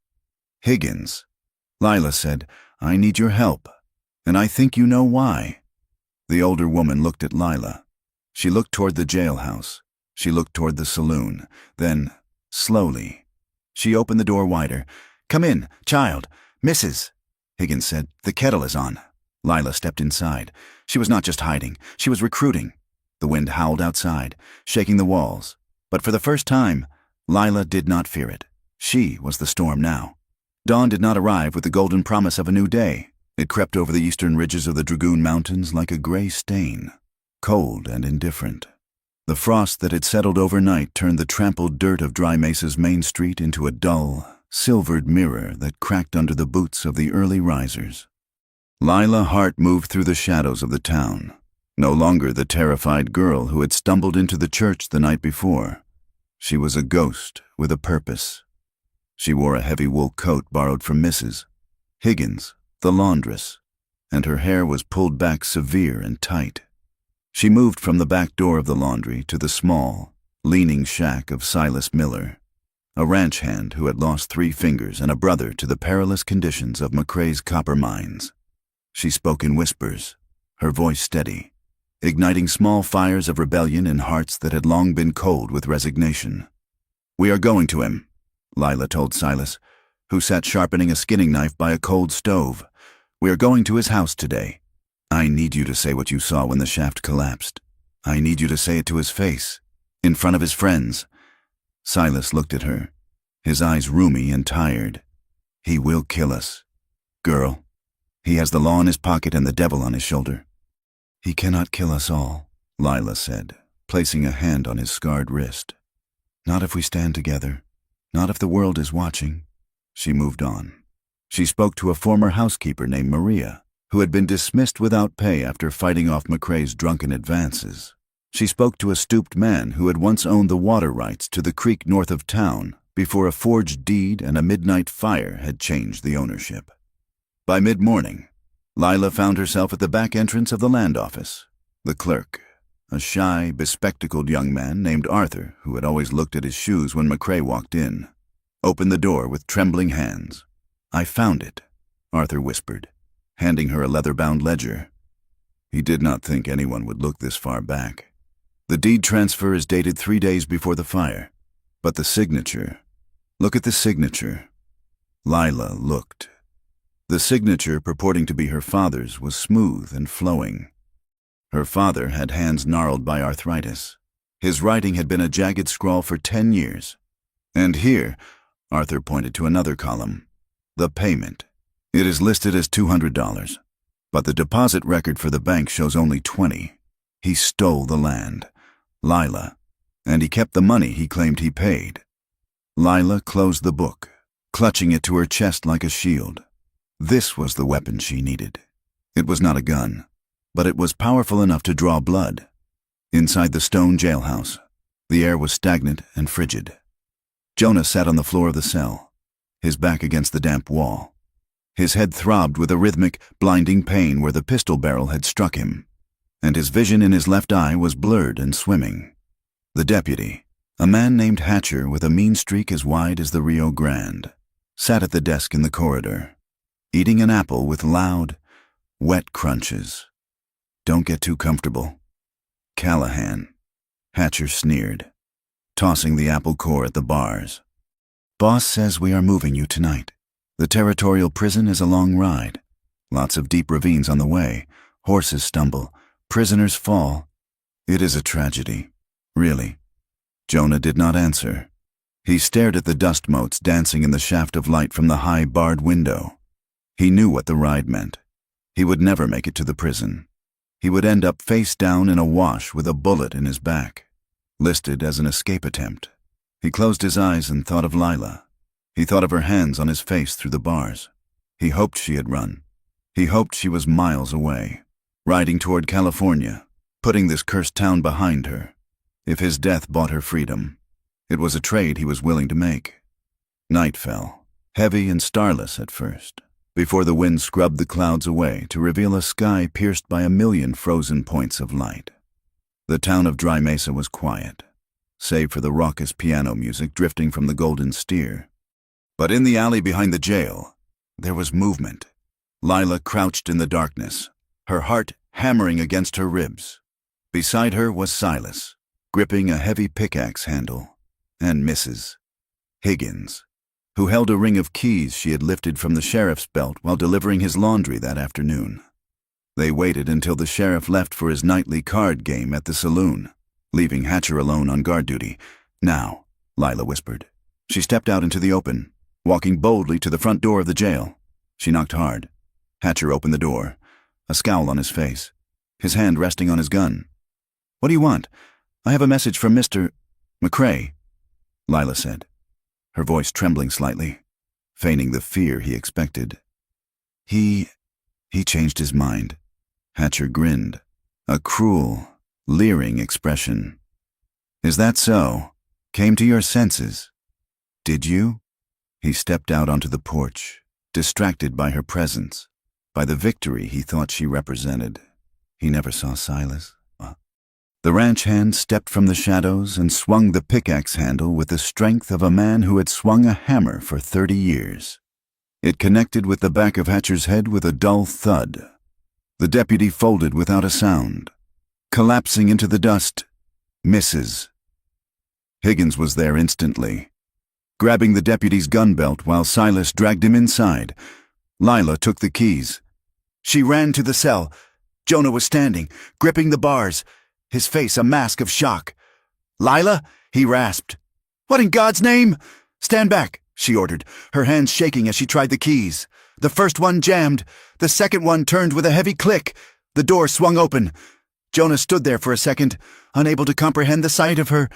Higgins," Lila said, "I need your help, and I think you know why." The older woman looked at Lila. She looked toward the jailhouse. She looked toward the saloon. Then, slowly, she opened the door wider. "Come in, child. Mrs." Higgins said, "The kettle is on." Lila stepped inside. She was not just hiding. She was recruiting. The wind howled outside, shaking the walls. But for the first time, Lila did not fear it. She was the storm now. Dawn did not arrive with the golden promise of a new day. It crept over the eastern ridges of the Dragoon Mountains like a gray stain, cold and indifferent. The frost that had settled overnight turned the trampled dirt of Dry Mesa's main street into a dull, silvered mirror that cracked under the boots of the early risers. Lila Hart moved through the shadows of the town, no longer the terrified girl who had stumbled into the church the night before. She was a ghost with a purpose. She wore a heavy wool coat borrowed from Mrs. Higgins, the laundress, and her hair was pulled back severe and tight. She moved from the back door of the laundry to the small, leaning shack of Silas Miller, a ranch hand who had lost 3 fingers and a brother to the perilous conditions of McCrae's copper mines. She spoke in whispers, her voice steady, igniting small fires of rebellion in hearts that had long been cold with resignation. "We are going to him," Lila told Silas, who sat sharpening a skinning knife by a cold stove. "We are going to his house today. I need you to say what you saw when the shaft collapsed. I need you to say it to his face, in front of his friends." Silas looked at her, his eyes rheumy and tired. "He will kill us, girl. He has the law in his pocket and the devil on his shoulder." "He cannot kill us all," Lila said, placing a hand on his scarred wrist. "Not if we stand together. Not if the world is watching." She moved on. She spoke to a former housekeeper named Maria, who had been dismissed without pay after fighting off McCrae's drunken advances. She spoke to a stooped man who had once owned the water rights to the creek north of town before a forged deed and a midnight fire had changed the ownership. By mid-morning, Lila found herself at the back entrance of the land office. The clerk, a shy, bespectacled young man named Arthur, who had always looked at his shoes when McCrae walked in, opened the door with trembling hands. "I found it," Arthur whispered, handing her a leather-bound ledger. He did not think anyone would look this far back. "The deed transfer is dated 3 days before the fire, but the signature— look at the signature." Lila looked. The signature, purporting to be her father's, was smooth and flowing. Her father had hands gnarled by arthritis. His writing had been a jagged scrawl for 10 years. And here, Arthur pointed to another column, the payment. It is listed as $200, but the deposit record for the bank shows only $20. He stole the land, Lila, and he kept the money he claimed he paid. Lila closed the book, clutching it to her chest like a shield. This was the weapon she needed. It was not a gun, but it was powerful enough to draw blood. Inside the stone jailhouse, the air was stagnant and frigid. Jonah sat on the floor of the cell, his back against the damp wall. His head throbbed with a rhythmic, blinding pain where the pistol barrel had struck him, and his vision in his left eye was blurred and swimming. The deputy, a man named Hatcher with a mean streak as wide as the Rio Grande, sat at the desk in the corridor, eating an apple with loud, wet crunches. "Don't get too comfortable, Callahan," Hatcher sneered, tossing the apple core at the bars. "Boss says we are moving you tonight. The territorial prison is a long ride. Lots of deep ravines on the way. Horses stumble. Prisoners fall. It is a tragedy. Really." Jonah did not answer. He stared at the dust motes dancing in the shaft of light from the high barred window. He knew what the ride meant. He would never make it to the prison. He would end up face down in a wash with a bullet in his back, listed as an escape attempt. He closed his eyes and thought of Lila. He thought of her hands on his face through the bars. He hoped she had run. He hoped she was miles away, riding toward California, putting this cursed town behind her. If his death bought her freedom, it was a trade he was willing to make. Night fell, heavy and starless at first, before the wind scrubbed the clouds away to reveal a sky pierced by a million frozen points of light. The town of Dry Mesa was quiet, save for the raucous piano music drifting from the Golden Steer. But in the alley behind the jail, there was movement. Lila crouched in the darkness, her heart hammering against her ribs. Beside her was Silas, gripping a heavy pickaxe handle, and Mrs. Higgins, who held a ring of keys she had lifted from the sheriff's belt while delivering his laundry that afternoon. They waited until the sheriff left for his nightly card game at the Saloon, leaving Hatcher alone on guard duty. "Now," Lila whispered, She stepped out into the open, walking boldly to the front door of the jail. She knocked hard. Hatcher opened the door, a scowl on his face, his hand resting on his gun. "What do you want?" "I have a message from Mr. McCrae," Lila said, her voice trembling slightly, feigning the fear he expected. He changed his mind. Hatcher grinned, a cruel, leering expression. "Is that so? Came to your senses? Did you?" He stepped out onto the porch, distracted by her presence, by the victory he thought she represented. He never saw Silas. The ranch hand stepped from the shadows and swung the pickaxe handle with the strength of a man who had swung a hammer for 30 years. It connected with the back of Hatcher's head with a dull thud. The deputy folded without a sound, collapsing into the dust. Misses. Higgins was there instantly, grabbing the deputy's gun belt while Silas dragged him inside. Lila took the keys. She ran to the cell. Jonah was standing, gripping the bars, his face a mask of shock. "Lila?" he rasped. "What in God's name?" "Stand back," she ordered, her hands shaking as she tried the keys. The first one jammed. The second one turned with a heavy click. The door swung open. Jonah stood there for a second, unable to comprehend the sight of her.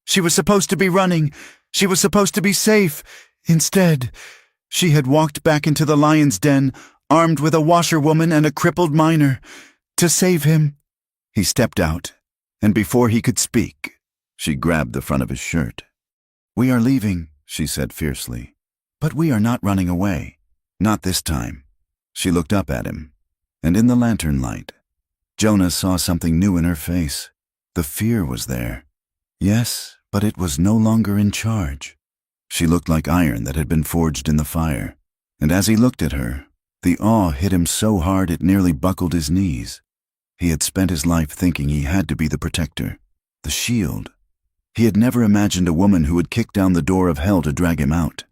She was supposed to be running. She was supposed to be safe. Instead, she had walked back into the lion's den, armed with a washerwoman and a crippled miner. To save him. He stepped out, and before he could speak, she grabbed the front of his shirt. "We are leaving," she said fiercely. "But we are not running away. Not this time." She looked up at him, and in the lantern light, Jonah saw something new in her face. The fear was there. Yes, but it was no longer in charge. She looked like iron that had been forged in the fire, and as he looked at her, the awe hit him so hard it nearly buckled his knees. He had spent his life thinking he had to be the protector, the shield. He had never imagined a woman who would kick down the door of hell to drag him out.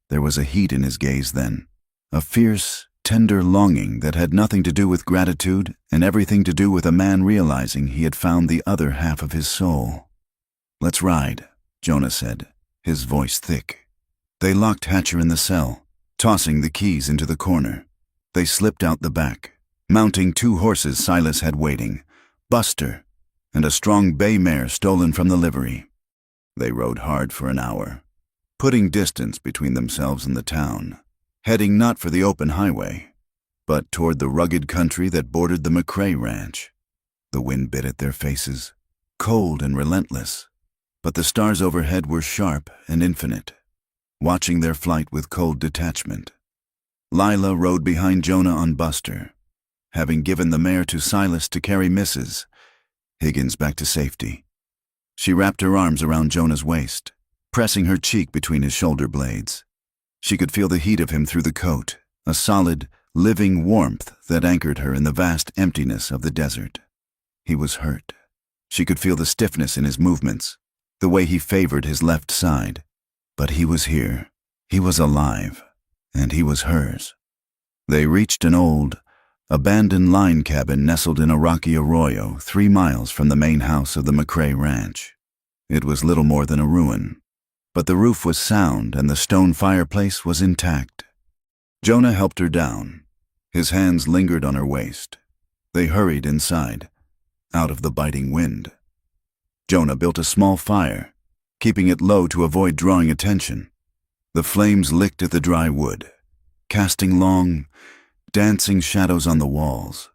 There was a heat in his gaze then, a fierce, tender longing that had nothing to do with gratitude and everything to do with a man realizing he had found the other half of his soul. "Let's ride," Jonah said, his voice thick. They locked Hatcher in the cell, tossing the keys into the corner. They slipped out the back, mounting 2 horses Silas had waiting, Buster, and a strong bay mare stolen from the livery. They rode hard for an hour, putting distance between themselves and the town, heading not for the open highway, but toward the rugged country that bordered the McCrae ranch. The wind bit at their faces, cold and relentless, but the stars overhead were sharp and infinite, watching their flight with cold detachment. Lila rode behind Jonah on Buster, having given the mare to Silas to carry Mrs. Higgins back to safety. She wrapped her arms around Jonah's waist, pressing her cheek between his shoulder blades. She could feel the heat of him through the coat, a solid, living warmth that anchored her in the vast emptiness of the desert. He was hurt. She could feel the stiffness in his movements, the way he favored his left side. But he was here. He was alive, and he was hers. They reached an old, abandoned line cabin nestled in a rocky arroyo 3 miles from the main house of the McCrae ranch. It was little more than a ruin, but the roof was sound and the stone fireplace was intact. Jonah helped her down. His hands lingered on her waist. They hurried inside, out of the biting wind. Jonah built a small fire, keeping it low to avoid drawing attention. The flames licked at the dry wood, casting long, dancing shadows on the walls.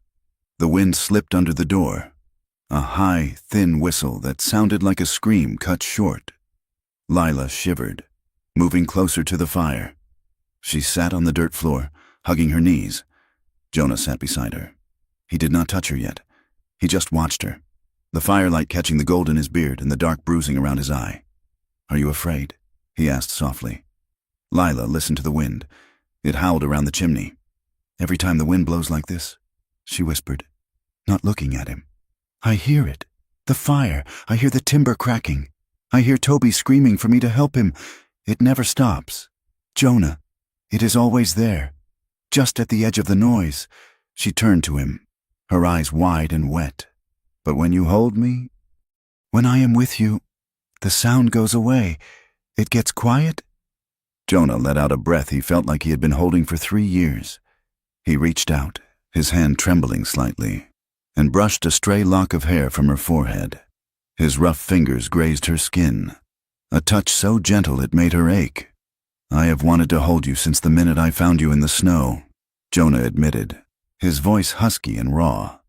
The wind slipped under the door, a high, thin whistle that sounded like a scream cut short. Lila shivered, moving closer to the fire. She sat on the dirt floor, hugging her knees. Jonah sat beside her. He did not touch her yet. He just watched her, the firelight catching the gold in his beard and the dark bruising around his eye. "Are you afraid?" he asked softly. Lila listened to the wind. It howled around the chimney. "Every time the wind blows like this," she whispered, not looking at him, "I hear it. The fire. I hear the timber cracking. I hear Toby screaming for me to help him. It never stops. Jonah, it is always there, just at the edge of the noise." She turned to him, her eyes wide and wet. "But when you hold me, when I am with you, the sound goes away. It gets quiet? Jonah let out a breath he felt like he had been holding for 3 years. He reached out, his hand trembling slightly, and brushed a stray lock of hair from her forehead. His rough fingers grazed her skin, a touch so gentle it made her ache. "I have wanted to hold you since the minute I found you in the snow," Jonah admitted, his voice husky and raw.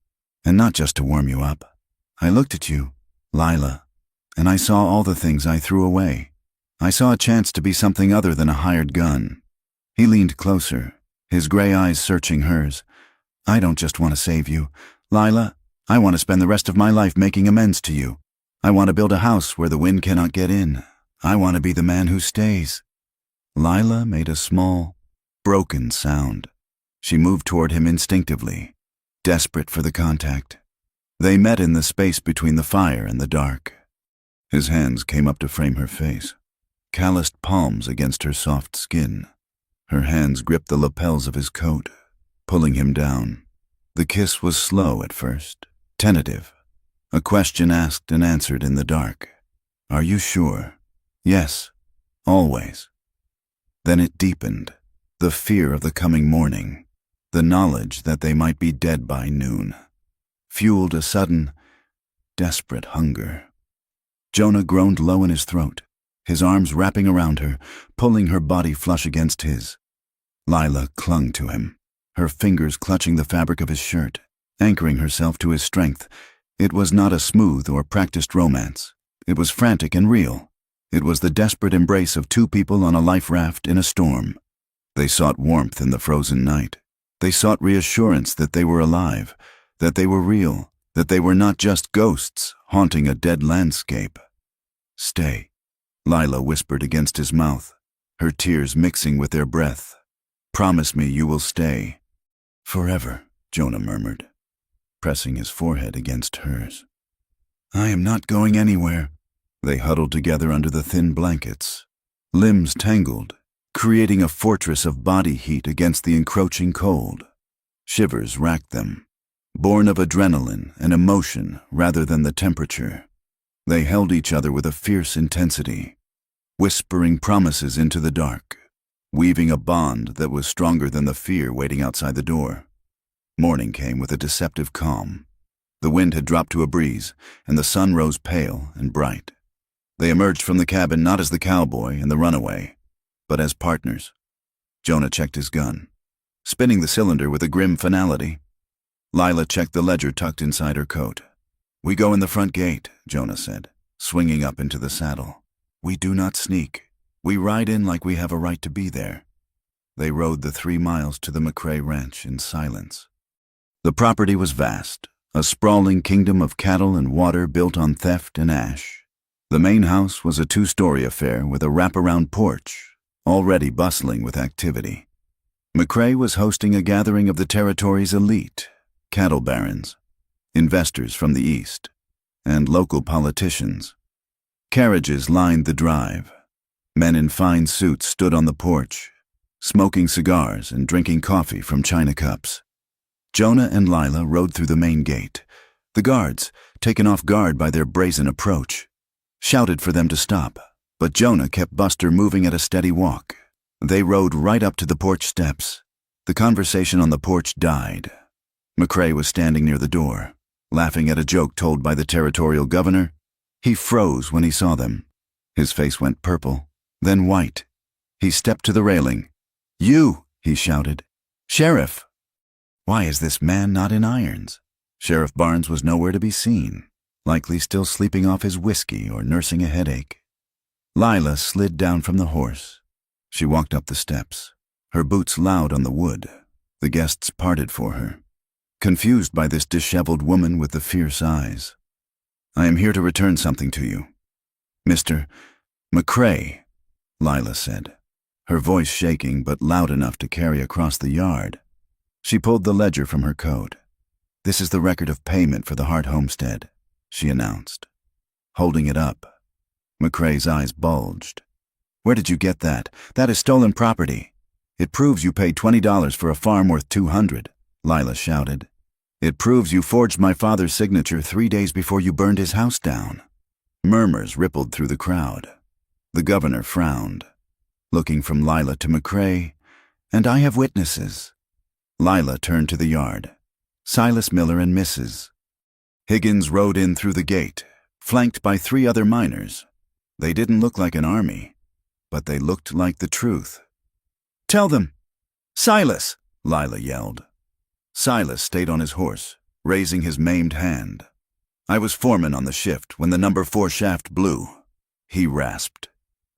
"And not just to warm you up. I looked at you, Lila, and I saw all the things I threw away. I saw a chance to be something other than a hired gun." He leaned closer, his gray eyes searching hers. "I don't just want to save you, Lila. I want to spend the rest of my life making amends to you. I want to build a house where the wind cannot get in. I want to be the man who stays." Lila made a small, broken sound. She moved toward him instinctively, desperate for the contact. They met in the space between the fire and the dark. His hands came up to frame her face, calloused palms against her soft skin. Her hands gripped the lapels of his coat, pulling him down. The kiss was slow at first, tentative, a question asked and answered in the dark. "Are you sure?" "Yes, always." Then it deepened, the fear of the coming morning, the knowledge that they might be dead by noon, fueled a sudden, desperate hunger. Jonah groaned low in his throat, his arms wrapping around her, pulling her body flush against his. Lila clung to him, her fingers clutching the fabric of his shirt, anchoring herself to his strength. It was not a smooth or practiced romance. It was frantic and real. It was the desperate embrace of two people on a life raft in a storm. They sought warmth in the frozen night. They sought reassurance that they were alive, that they were real, that they were not just ghosts haunting a dead landscape. "Stay," Lila whispered against his mouth, her tears mixing with their breath. "Promise me you will stay." "Forever," Jonah murmured, pressing his forehead against hers. "I am not going anywhere." They huddled together under the thin blankets, limbs tangled, creating a fortress of body heat against the encroaching cold. Shivers racked them, born of adrenaline and emotion rather than the temperature. They held each other with a fierce intensity, whispering promises into the dark, weaving a bond that was stronger than the fear waiting outside the door. Morning came with a deceptive calm. The wind had dropped to a breeze, and the sun rose pale and bright. They emerged from the cabin not as the cowboy and the runaway, but as partners. Jonah checked his gun, spinning the cylinder with a grim finality. Lila checked the ledger tucked inside her coat. "We go in the front gate," Jonah said, swinging up into the saddle. "We do not sneak. We ride in like we have a right to be there." They rode the 3 miles to the McCrae ranch in silence. The property was vast, a sprawling kingdom of cattle and water built on theft and ash. The main house was a 2-story affair with a wraparound porch, already bustling with activity. McCrae was hosting a gathering of the territory's elite, cattle barons, investors from the east, and local politicians. Carriages lined the drive. Men in fine suits stood on the porch, smoking cigars and drinking coffee from china cups. Jonah and Lila rode through the main gate. The guards, taken off guard by their brazen approach, shouted for them to stop, but Jonah kept Buster moving at a steady walk. They rode right up to the porch steps. The conversation on the porch died. McCrae was standing near the door, laughing at a joke told by the territorial governor. He froze when he saw them. His face went purple, then white. He stepped to the railing. "You!" he shouted. "Sheriff!" Why is this man not in irons? Sheriff Barnes was nowhere to be seen, likely still sleeping off his whiskey or nursing a headache. Lila slid down from the horse. She walked up the steps, her boots loud on the wood. The guests parted for her, confused by this disheveled woman with the fierce eyes. "I am here to return something to you." "Mr. McCrae," Lila said, her voice shaking but loud enough to carry across the yard. She pulled the ledger from her coat. "This is the record of payment for the Hart homestead," she announced, holding it up. McCrae's eyes bulged. "Where did you get that? That is stolen property." "It proves you paid $20 for a farm worth $200, Lila shouted. "It proves you forged my father's signature 3 days before you burned his house down." Murmurs rippled through the crowd. The governor frowned, looking from Lila to McCrae, and I have witnesses. Lila turned to the yard. Silas Miller and Mrs. Higgins rode in through the gate, flanked by 3 other miners. They didn't look like an army, but they looked like the truth. "Tell them! Silas!" Lila yelled. Silas stayed on his horse, raising his maimed hand. "I was foreman on the shift when the number 4 shaft blew," he rasped.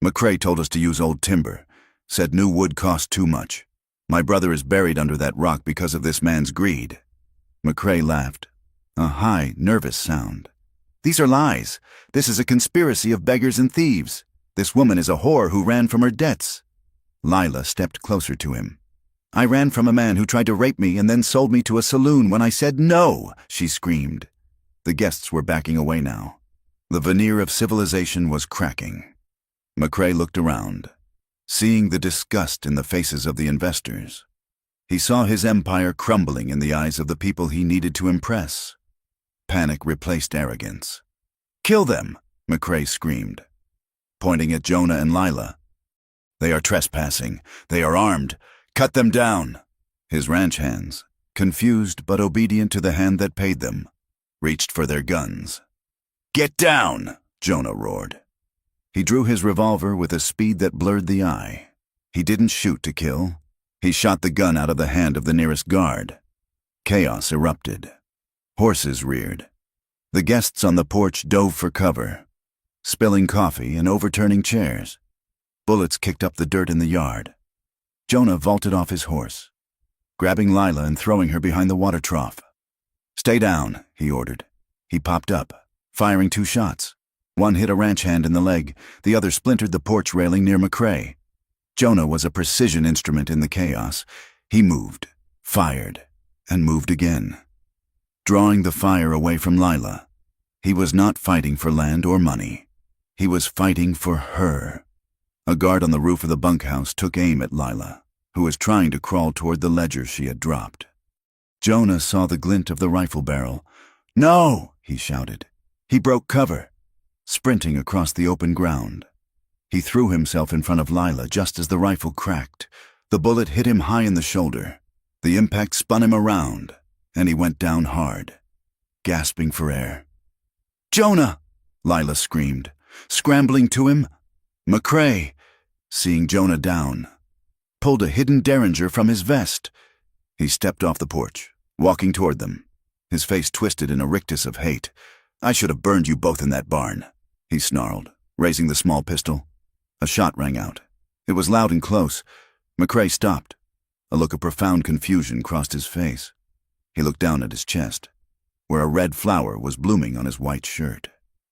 "McCrae told us to use old timber, said new wood cost too much. My brother is buried under that rock because of this man's greed." McCrae laughed, a high, nervous sound. "These are lies. This is a conspiracy of beggars and thieves. This woman is a whore who ran from her debts." Lila stepped closer to him. "I ran from a man who tried to rape me and then sold me to a saloon when I said no," she screamed. The guests were backing away now. The veneer of civilization was cracking. McCrae looked around, seeing the disgust in the faces of the investors. He saw his empire crumbling in the eyes of the people he needed to impress. Panic replaced arrogance. "Kill them!" McCrae screamed, pointing at Jonah and Lila. "They are trespassing. They are armed. Cut them down!" His ranch hands, confused but obedient to the hand that paid them, reached for their guns. "Get down!" Jonah roared. He drew his revolver with a speed that blurred the eye. He didn't shoot to kill. He shot the gun out of the hand of the nearest guard. Chaos erupted. Horses reared. The guests on the porch dove for cover, spilling coffee and overturning chairs. Bullets kicked up the dirt in the yard. Jonah vaulted off his horse, grabbing Lila and throwing her behind the water trough. "Stay down," he ordered. He popped up, firing 2 shots. One hit a ranch hand in the leg, the other splintered the porch railing near McCrae. Jonah was a precision instrument in the chaos. He moved, fired, and moved again, drawing the fire away from Lila. He was not fighting for land or money. He was fighting for her. A guard on the roof of the bunkhouse took aim at Lila, who was trying to crawl toward the ledger she had dropped. Jonah saw the glint of the rifle barrel. "No!" he shouted. He broke cover, sprinting across the open ground. He threw himself in front of Lila just as the rifle cracked. The bullet hit him high in the shoulder. The impact spun him around, and he went down hard, gasping for air. "Jonah!" Lila screamed, scrambling to him. McCrae, seeing Jonah down, pulled a hidden derringer from his vest. He stepped off the porch, walking toward them, his face twisted in a rictus of hate. "I should have burned you both in that barn," he snarled, raising the small pistol. A shot rang out. It was loud and close. McCrae stopped. A look of profound confusion crossed his face. He looked down at his chest, where a red flower was blooming on his white shirt.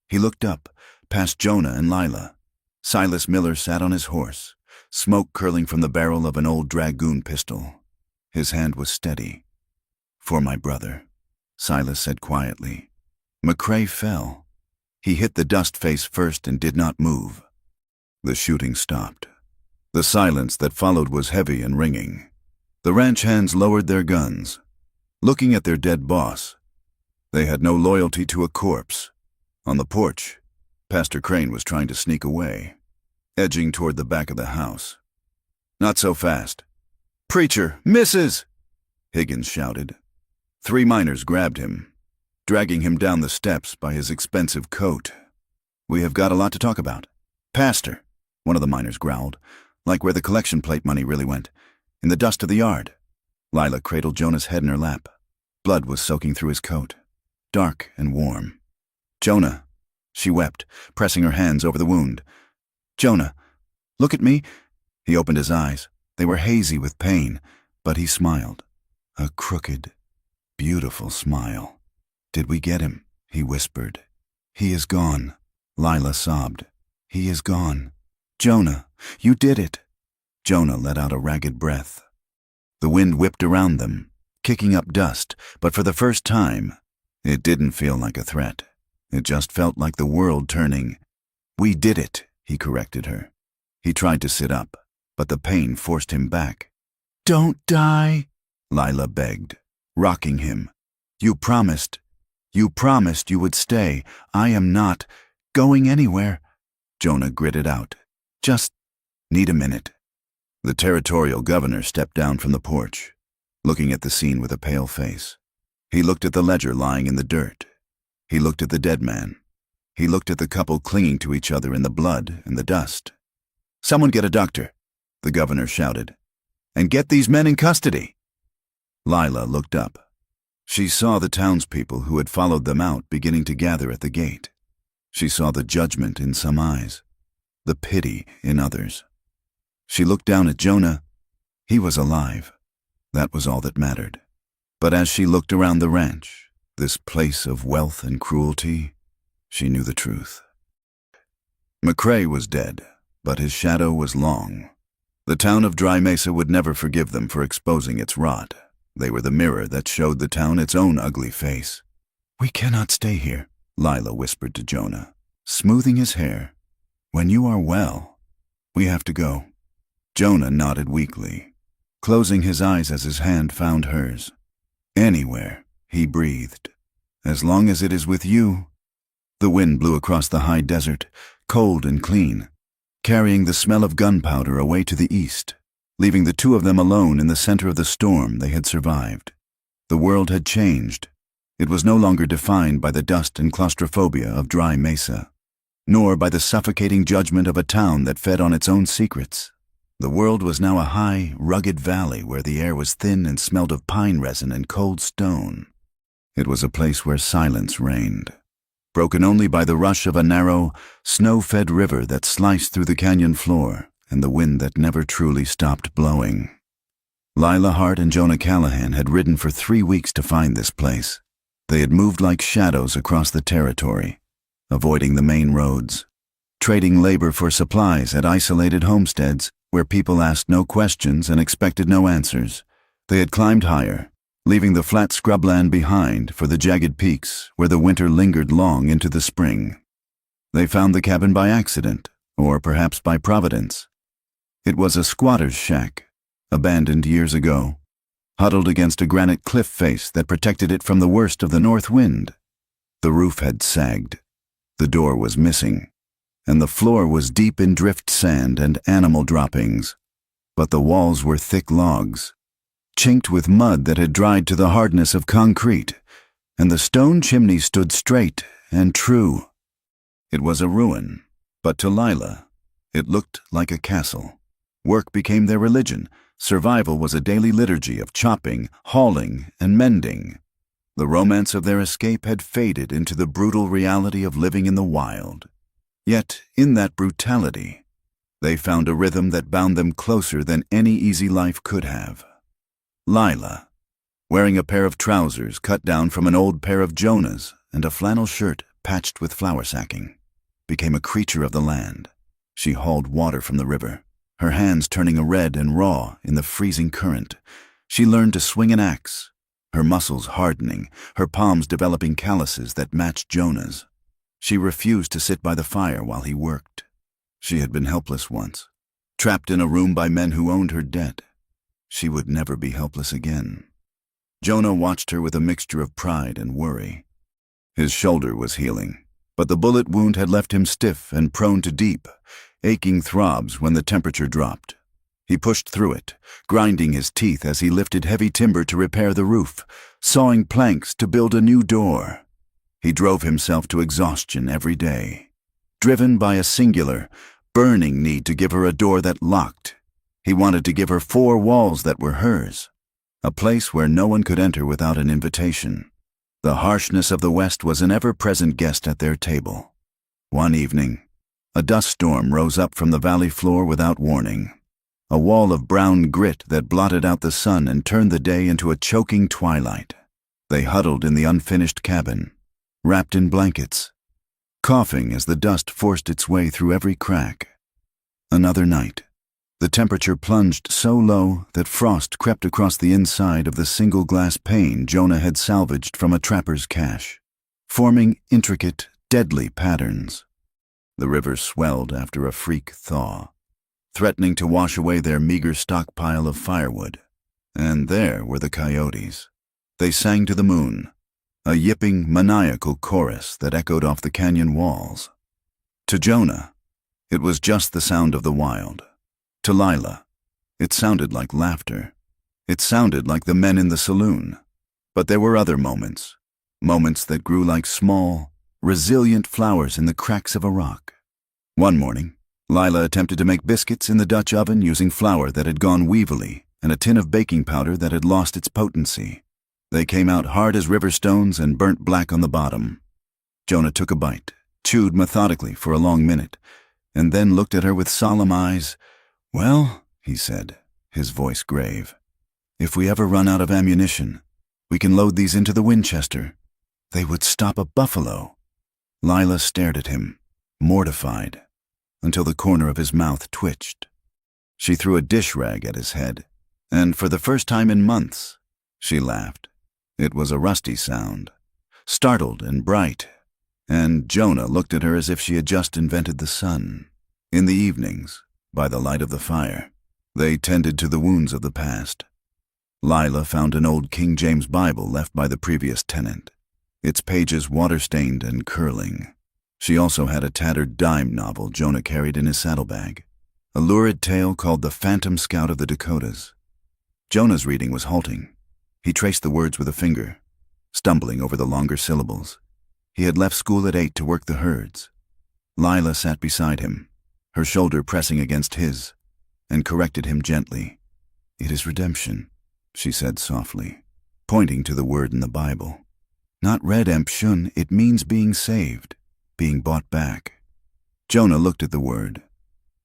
He looked up, past Jonah and Lila. Silas Miller sat on his horse, smoke curling from the barrel of an old dragoon pistol. His hand was steady. "For my brother," Silas said quietly. McCrae fell. He hit the dust face first and did not move. The shooting stopped. The silence that followed was heavy and ringing. The ranch hands lowered their guns, looking at their dead boss. They had no loyalty to a corpse. On the porch, Pastor Crane was trying to sneak away, edging toward the back of the house. "Not so fast." "Preacher, misses!" Higgins shouted. 3 miners grabbed him, dragging him down the steps by his expensive coat. "We have got a lot to talk about." "Pastor," one of the miners growled, like where the collection plate money really went, in the dust of the yard. Lila cradled Jonah's head in her lap. Blood was soaking through his coat, dark and warm. "Jonah," she wept, pressing her hands over the wound. "Jonah, look at me." He opened his eyes. They were hazy with pain, but he smiled. A crooked, beautiful smile. "Did we get him?" he whispered. "He is gone." Lila sobbed. "He is gone. Jonah, you did it." Jonah let out a ragged breath. The wind whipped around them, kicking up dust, but for the first time, it didn't feel like a threat. It just felt like the world turning. "We did it," he corrected her. He tried to sit up, but the pain forced him back. "Don't die," Lila begged, rocking him. You promised you would stay. I am not going anywhere." Jonah gritted out, Just need a minute." The territorial governor stepped down from the porch, looking at the scene with a pale face. He looked at the ledger lying in the dirt. He looked at the dead man. He looked at the couple clinging to each other in the blood and the dust. "Someone get a doctor," the governor shouted, "and get these men in custody." Lila looked up. She saw the townspeople who had followed them out beginning to gather at the gate. She saw the judgment in some eyes, the pity in others. She looked down at Jonah. He was alive. That was all that mattered. But as she looked around the ranch, this place of wealth and cruelty, she knew the truth. McCrae was dead, but his shadow was long. The town of Dry Mesa would never forgive them for exposing its rot. They were the mirror that showed the town its own ugly face. "We cannot stay here," Lila whispered to Jonah, smoothing his hair. "When you are well, we have to go." Jonah nodded weakly, closing his eyes as his hand found hers. "Anywhere," he breathed. "As long as it is with you." The wind blew across the high desert, cold and clean, carrying the smell of gunpowder away to the east, leaving the two of them alone in the center of the storm they had survived. The world had changed. It was no longer defined by the dust and claustrophobia of Dry Mesa, nor by the suffocating judgment of a town that fed on its own secrets. The world was now a high, rugged valley where the air was thin and smelled of pine resin and cold stone. It was a place where silence reigned, broken only by the rush of a narrow, snow-fed river that sliced through the canyon floor and the wind that never truly stopped blowing. Lila Hart and Jonah Callahan had ridden for 3 weeks to find this place. They had moved like shadows across the territory, avoiding the main roads, trading labor for supplies at isolated homesteads where people asked no questions and expected no answers. They had climbed higher, leaving the flat scrubland behind for the jagged peaks where the winter lingered long into the spring. They found the cabin by accident, or perhaps by providence. It was a squatter's shack, abandoned years ago, huddled against a granite cliff face that protected it from the worst of the north wind. The roof had sagged, the door was missing, and the floor was deep in drift sand and animal droppings. But the walls were thick logs, chinked with mud that had dried to the hardness of concrete, and the stone chimney stood straight and true. It was a ruin, but to Lila, it looked like a castle. Work became their religion. Survival was a daily liturgy of chopping, hauling, and mending. The romance of their escape had faded into the brutal reality of living in the wild. Yet, in that brutality, they found a rhythm that bound them closer than any easy life could have. Lila, wearing a pair of trousers cut down from an old pair of Jonah's and a flannel shirt patched with flour sacking, became a creature of the land. She hauled water from the river, her hands turning red and raw in the freezing current. She learned to swing an axe, her muscles hardening, her palms developing calluses that matched Jonah's. She refused to sit by the fire while he worked. She had been helpless once, trapped in a room by men who owned her debt. She would never be helpless again. Jonah watched her with a mixture of pride and worry. His shoulder was healing, but the bullet wound had left him stiff and prone to deep, aching throbs when the temperature dropped. He pushed through it, grinding his teeth as he lifted heavy timber to repair the roof, sawing planks to build a new door. He drove himself to exhaustion every day, driven by a singular, burning need to give her a door that locked. He wanted to give her 4 walls that were hers, a place where no one could enter without an invitation. The harshness of the West was an ever-present guest at their table. One evening, a dust storm rose up from the valley floor without warning, a wall of brown grit that blotted out the sun and turned the day into a choking twilight. They huddled in the unfinished cabin, wrapped in blankets, coughing as the dust forced its way through every crack. Another night. The temperature plunged so low that frost crept across the inside of the single glass pane Jonah had salvaged from a trapper's cache, forming intricate, deadly patterns. The river swelled after a freak thaw, threatening to wash away their meager stockpile of firewood. And there were the coyotes. They sang to the moon, a yipping, maniacal chorus that echoed off the canyon walls. To Jonah, It was just the sound of the wild. To Lila, it sounded like laughter. It sounded like the men in the saloon. But there were other moments. Moments that grew like small, resilient flowers in the cracks of a rock. One morning, Lila attempted to make biscuits in the Dutch oven using flour that had gone weevily and a tin of baking powder that had lost its potency. They came out hard as river stones and burnt black on the bottom. Jonah took a bite, chewed methodically for a long minute, and then looked at her with solemn eyes. "Well," he said, his voice grave, "if we ever run out of ammunition, we can load these into the Winchester. They would stop a buffalo." Lila stared at him, mortified, until the corner of his mouth twitched. She threw a dish rag at his head, and for the first time in months, she laughed. It was a rusty sound, startled and bright, and Jonah looked at her as if she had just invented the sun. In the evenings, by the light of the fire, they tended to the wounds of the past. Lila found an old King James Bible left by the previous tenant, its pages water-stained and curling. She also had a tattered dime novel Jonah carried in his saddlebag, a lurid tale called The Phantom Scout of the Dakotas. Jonah's reading was halting. He traced the words with a finger, stumbling over the longer syllables. He had left school at 8 to work the herds. Lila sat beside him, her shoulder pressing against his, and corrected him gently. "It is redemption," she said softly, pointing to the word in the Bible. "Not redemption, it means being saved, being bought back." Jonah looked at the word.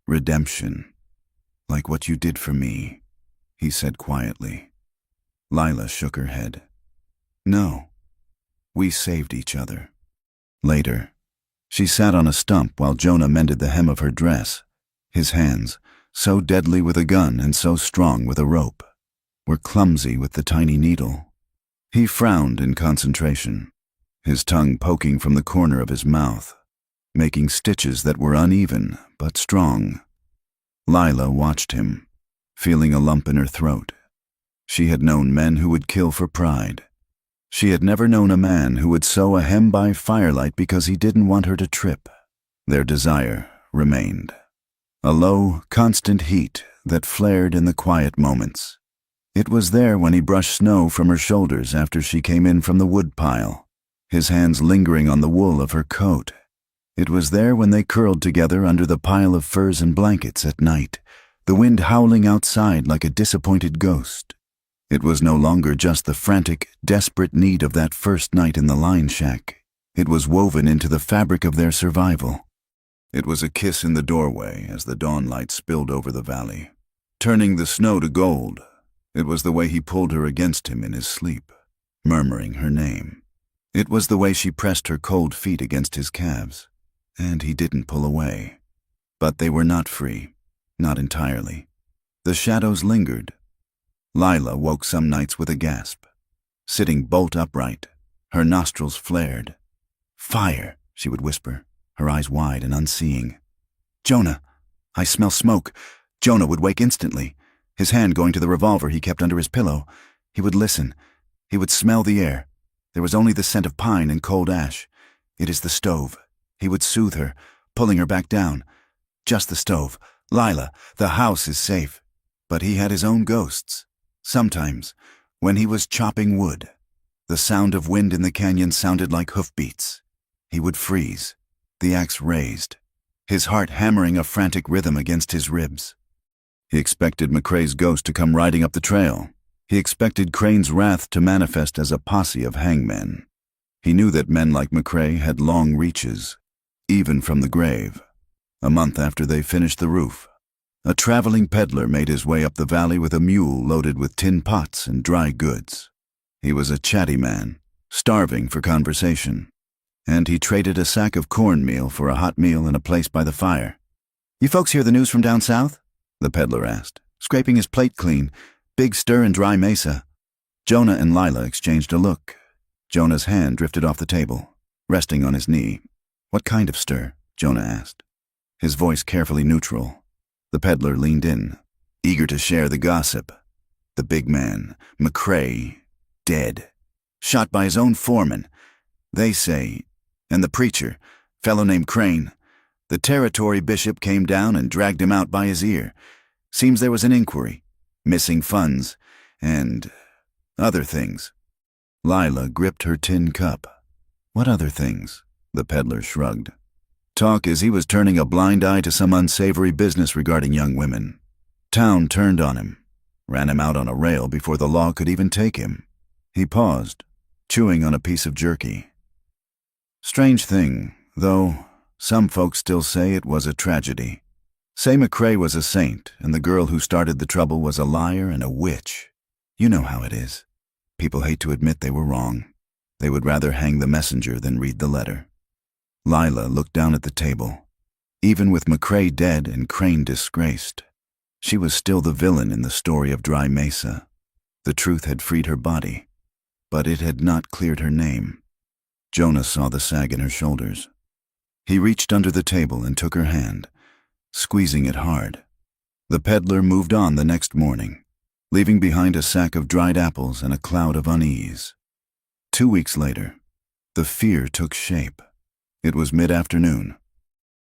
"Redemption. Like what you did for me," he said quietly. Lila shook her head. "No, we saved each other." Later, she sat on a stump while Jonah mended the hem of her dress. His hands, so deadly with a gun and so strong with a rope, were clumsy with the tiny needle. He frowned in concentration, his tongue poking from the corner of his mouth, making stitches that were uneven but strong. Lila watched him, feeling a lump in her throat. She had known men who would kill for pride. She had never known a man who would sew a hem by firelight because he didn't want her to trip. Their desire remained. A low, constant heat that flared in the quiet moments. It was there when he brushed snow from her shoulders after she came in from the woodpile, his hands lingering on the wool of her coat. It was there when they curled together under the pile of furs and blankets at night, the wind howling outside like a disappointed ghost. It was no longer just the frantic, desperate need of that first night in the line shack. It was woven into the fabric of their survival. It was a kiss in the doorway as the dawn light spilled over the valley, turning the snow to gold. It was the way he pulled her against him in his sleep, murmuring her name. It was the way she pressed her cold feet against his calves, and he didn't pull away. But they were not free, not entirely. The shadows lingered. Lila woke some nights with a gasp, sitting bolt upright, her nostrils flared. "Fire," she would whisper, her eyes wide and unseeing. "Jonah, I smell smoke." Jonah would wake instantly, his hand going to the revolver he kept under his pillow. He would listen. He would smell the air. There was only the scent of pine and cold ash. "It is the stove." He would soothe her, pulling her back down. "Just the stove. Lila, the house is safe." But he had his own ghosts. Sometimes, when he was chopping wood, the sound of wind in the canyon sounded like hoofbeats. He would freeze, the axe raised, his heart hammering a frantic rhythm against his ribs. He expected McCrae's ghost to come riding up the trail. He expected Crane's wrath to manifest as a posse of hangmen. He knew that men like McCrae had long reaches, even from the grave. A month after they finished the roof, a traveling peddler made his way up the valley with a mule loaded with tin pots and dry goods. He was a chatty man, starving for conversation, and he traded a sack of cornmeal for a hot meal and a place by the fire. "You folks hear the news from down south?" the peddler asked, scraping his plate clean, big stir and dry mesa. Jonah and Lila exchanged a look. Jonah's hand drifted off the table, resting on his knee. "What kind of stir?" Jonah asked, his voice carefully neutral. The peddler leaned in, eager to share the gossip. The big man, McCrae, dead, shot by his own foreman, they say, and the preacher, fellow named Crane, The territory bishop came down and dragged him out by his ear. Seems there was an inquiry, missing funds, and other things. Lila gripped her tin cup. What other things? The peddler shrugged. Talk is he was turning a blind eye to some unsavory business regarding young women. Town turned on him, ran him out on a rail before the law could even take him. He paused, chewing on a piece of jerky. Strange thing, though, some folks still say it was a tragedy. Say McCrae was a saint, and the girl who started the trouble was a liar and a witch. You know how it is. People hate to admit they were wrong. They would rather hang the messenger than read the letter. Lila looked down at the table. Even with McCrae dead and Crane disgraced, she was still the villain in the story of Dry Mesa. The truth had freed her body, but it had not cleared her name. Jonah saw the sag in her shoulders. He reached under the table and took her hand, squeezing it hard. The peddler moved on the next morning, leaving behind a sack of dried apples and a cloud of unease. 2 weeks later, the fear took shape. It was mid-afternoon.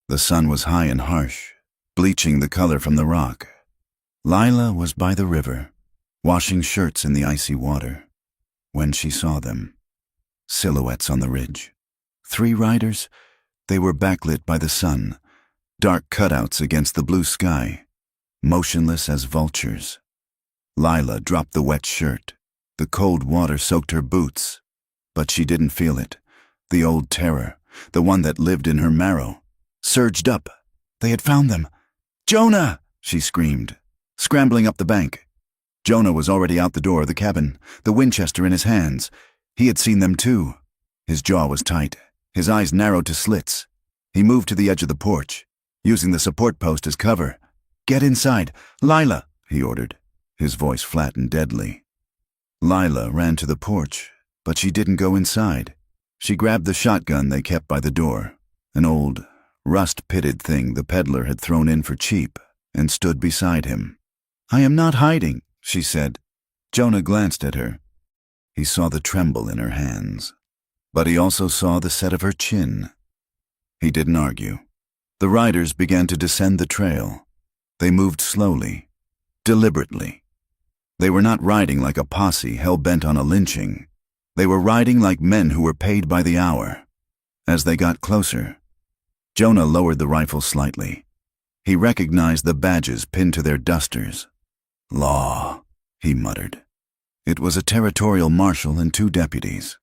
The sun was high and harsh, bleaching the color from the rock. Lila was by the river, washing shirts in the icy water, when she saw them. Silhouettes on the ridge. 3 riders. They were backlit by the sun, dark cutouts against the blue sky, motionless as vultures. Lila dropped the wet shirt. The cold water soaked her boots, but she didn't feel it. The old terror, the one that lived in her marrow, surged up. They had found them. "Jonah!" she screamed, scrambling up the bank. Jonah was already out the door of the cabin, the Winchester in his hands. He had seen them too. His jaw was tight, his eyes narrowed to slits. He moved to the edge of the porch, using the support post as cover. "Get inside. Lila," he ordered, his voice flat and deadly. Lila ran to the porch, but she didn't go inside. She grabbed the shotgun they kept by the door, an old, rust-pitted thing the peddler had thrown in for cheap, and stood beside him. "I am not hiding," she said. Jonah glanced at her. He saw the tremble in her hands, but he also saw the set of her chin. He didn't argue. The riders began to descend the trail. They moved slowly, deliberately. They were not riding like a posse hell-bent on a lynching. They were riding like men who were paid by the hour. As they got closer, Jonah lowered the rifle slightly. He recognized the badges pinned to their dusters. "Law," he muttered. It was a territorial marshal and 2 deputies.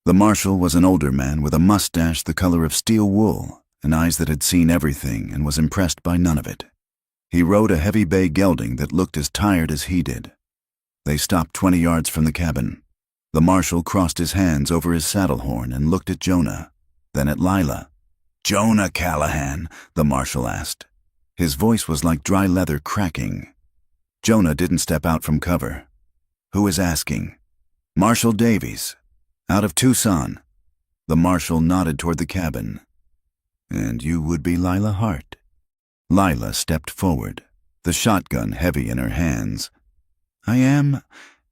The marshal was an older man with a mustache the color of steel wool and eyes that had seen everything and was impressed by none of it. He rode a heavy bay gelding that looked as tired as he did. They stopped 20 yards from the cabin. The marshal crossed his hands over his saddle horn and looked at Jonah, then at Lila. "Jonah Callahan?" the marshal asked. His voice was like dry leather cracking. Jonah didn't step out from cover. "Who is asking?" "Marshal Davies, out of Tucson." The marshal nodded toward the cabin. "And you would be Lila Hart?" Lila stepped forward, the shotgun heavy in her hands. "I am,"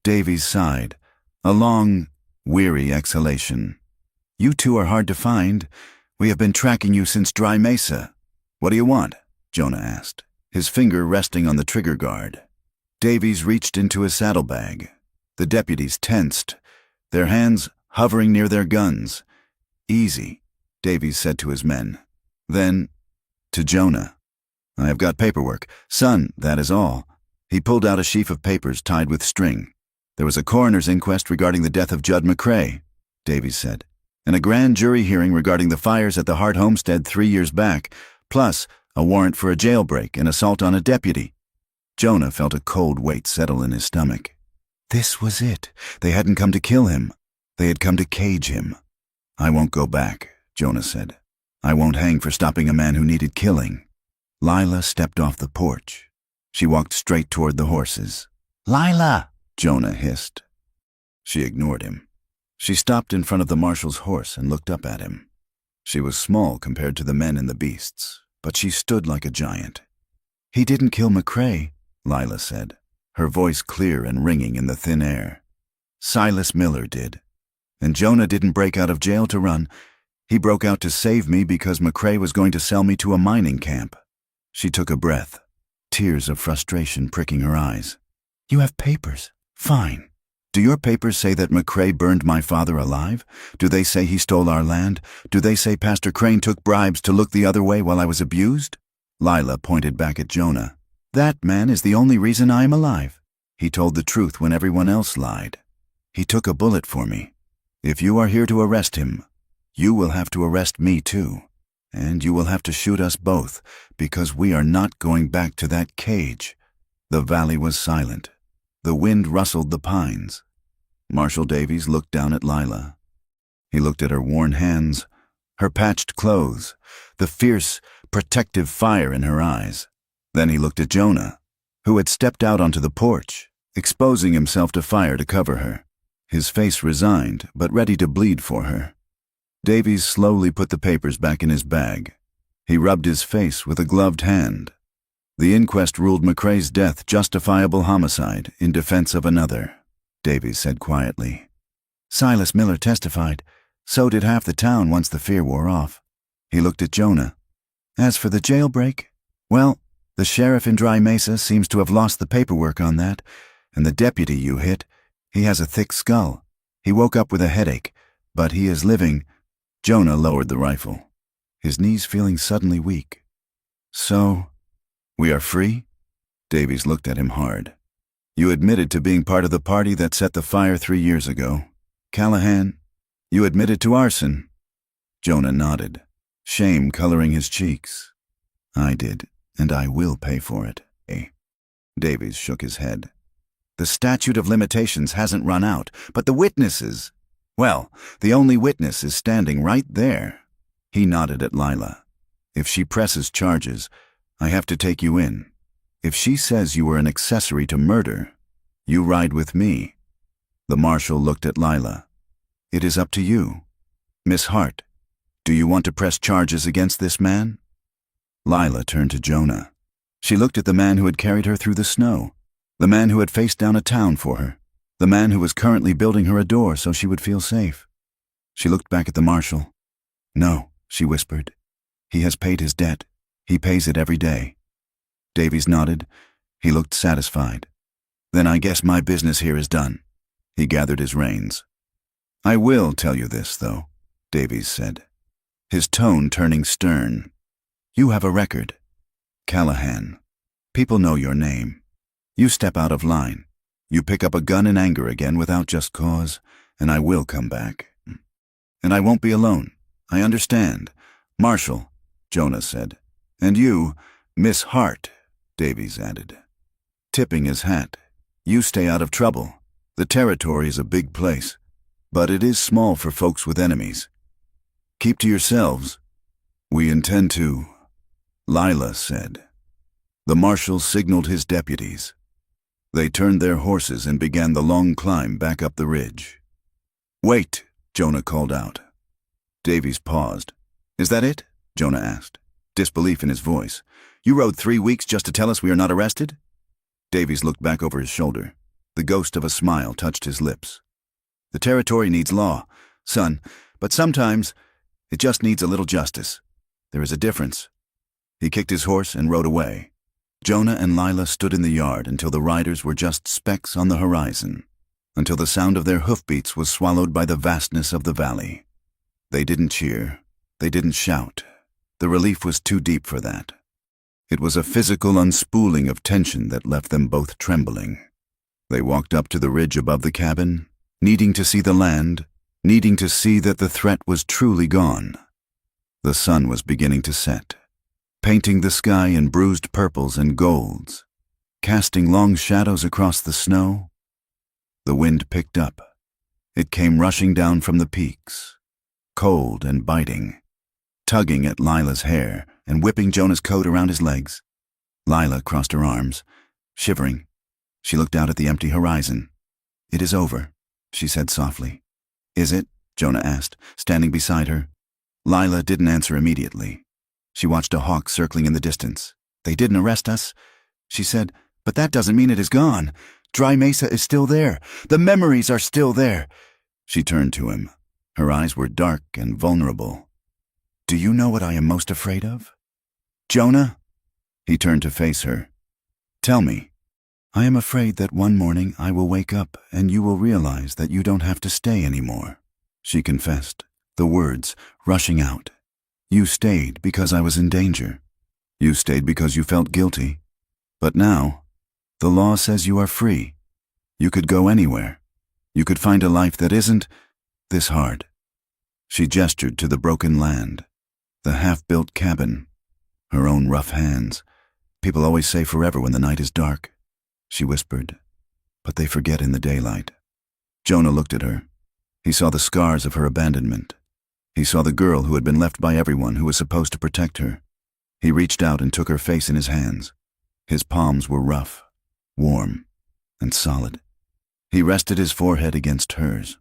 Davies sighed, a long, weary exhalation. "You 2 are hard to find. We have been tracking you since Dry Mesa." "What do you want?" Jonah asked, his finger resting on the trigger guard. Davies reached into his saddlebag. The deputies tensed, their hands hovering near their guns. "Easy," Davies said to his men. Then, to Jonah, "I have got paperwork. Son, that is all." He pulled out a sheaf of papers tied with string. "There was a coroner's inquest regarding the death of Judd McCrae," Davies said, "and a grand jury hearing regarding the fires at the Hart homestead 3 years back, plus a warrant for a jailbreak and assault on a deputy." Jonah felt a cold weight settle in his stomach. This was it. They hadn't come to kill him. They had come to cage him. "I won't go back," Jonah said. "I won't hang for stopping a man who needed killing." Lila stepped off the porch. She walked straight toward the horses. "Lila!" Jonah hissed. She ignored him. She stopped in front of the marshal's horse and looked up at him. She was small compared to the men and the beasts, but she stood like a giant. "He didn't kill McCrae," Lila said, her voice clear and ringing in the thin air. "Silas Miller did. And Jonah didn't break out of jail to run. He broke out to save me because McCrae was going to sell me to a mining camp." She took a breath, tears of frustration pricking her eyes. "You have papers. Fine. Do your papers say that McCrae burned my father alive? Do they say he stole our land? Do they say Pastor Crane took bribes to look the other way while I was abused?" Lila pointed back at Jonah. "That man is the only reason I am alive. He told the truth when everyone else lied. He took a bullet for me. If you are here to arrest him, you will have to arrest me too. And you will have to shoot us both, because we are not going back to that cage." The valley was silent. The wind rustled the pines. Marshal Davies looked down at Lila. He looked at her worn hands, her patched clothes, the fierce, protective fire in her eyes. Then he looked at Jonah, who had stepped out onto the porch, exposing himself to fire to cover her, his face resigned but ready to bleed for her. Davies slowly put the papers back in his bag. He rubbed his face with a gloved hand. "The inquest ruled McCrae's death justifiable homicide in defense of another," Davies said quietly. "Silas Miller testified. So did half the town once the fear wore off." He looked at Jonah. "As for the jailbreak, well, the sheriff in Dry Mesa seems to have lost the paperwork on that, and the deputy you hit, he has a thick skull. He woke up with a headache, but he is living." Jonah lowered the rifle, his knees feeling suddenly weak. "So, we are free?" Davies looked at him hard. "You admitted to being part of the party that set the fire 3 years ago. Callahan, you admitted to arson." Jonah nodded, shame coloring his cheeks. "I did, and I will pay for it, eh?" Davies shook his head. "The statute of limitations hasn't run out, but the witnesses... Well, the only witness is standing right there." He nodded at Lila. "If she presses charges, I have to take you in. If she says you were an accessory to murder, you ride with me." The marshal looked at Lila. "It is up to you. Miss Hart, do you want to press charges against this man?" Lila turned to Jonah. She looked at the man who had carried her through the snow, the man who had faced down a town for her, the man who was currently building her a door so she would feel safe. She looked back at the marshal. "No," she whispered. "He has paid his debt. He pays it every day." Davies nodded. He looked satisfied. "Then I guess my business here is done." He gathered his reins. "I will tell you this, though," Davies said, his tone turning stern. "You have a record. Callahan. People know your name. You step out of line. You pick up a gun in anger again without just cause, and I will come back. And I won't be alone. I understand. Marshal," Jonah said. "And you, Miss Hart," Davies added, tipping his hat. "You stay out of trouble. The territory is a big place, but it is small for folks with enemies. Keep to yourselves." "We intend to," Lila said. The marshal signaled his deputies. They turned their horses and began the long climb back up the ridge. "Wait," Jonah called out. Davies paused. "Is that it?" Jonah asked, disbelief in his voice. "You rode 3 weeks just to tell us we are not arrested?" Davies looked back over his shoulder. The ghost of a smile touched his lips. "The territory needs law, son, but sometimes it just needs a little justice. There is a difference." He kicked his horse and rode away. Jonah and Lila stood in the yard until the riders were just specks on the horizon, until the sound of their hoofbeats was swallowed by the vastness of the valley. They didn't cheer. They didn't shout. The relief was too deep for that. It was a physical unspooling of tension that left them both trembling. They walked up to the ridge above the cabin, needing to see the land, needing to see that the threat was truly gone. The sun was beginning to set, painting the sky in bruised purples and golds, casting long shadows across the snow. The wind picked up. It came rushing down from the peaks, cold and biting, tugging at Lila's hair and whipping Jonah's coat around his legs. Lila crossed her arms, shivering. She looked out at the empty horizon. "It is over," she said softly. "Is it?" Jonah asked, standing beside her. Lila didn't answer immediately. She watched a hawk circling in the distance. "They didn't arrest us," she said, "but that doesn't mean it is gone. Dry Mesa is still there. The memories are still there." She turned to him. Her eyes were dark and vulnerable. Do you know what I am most afraid of? Jonah? He turned to face her. Tell me. I am afraid that one morning I will wake up and you will realize that you don't have to stay anymore, she confessed, the words rushing out. You stayed because I was in danger. You stayed because you felt guilty. But now, the law says you are free. You could go anywhere. You could find a life that isn't this hard. She gestured to the broken land, the half-built cabin, her own rough hands. People always say forever when the night is dark, she whispered, but they forget in the daylight. Jonah looked at her. He saw the scars of her abandonment. He saw the girl who had been left by everyone who was supposed to protect her. He reached out and took her face in his hands. His palms were rough, warm, and solid. He rested his forehead against hers,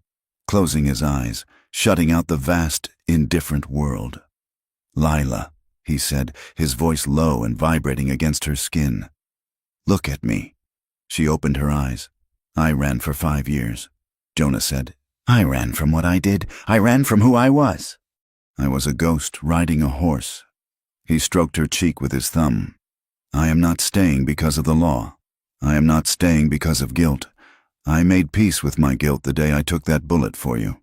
closing his eyes, shutting out the vast, indifferent world. Lila, he said, his voice low and vibrating against her skin. Look at me. She opened her eyes. I ran for 5 years. Jonah said, I ran from what I did. I ran from who I was. I was a ghost riding a horse. He stroked her cheek with his thumb. I am not staying because of the law. I am not staying because of guilt. I made peace with my guilt the day I took that bullet for you.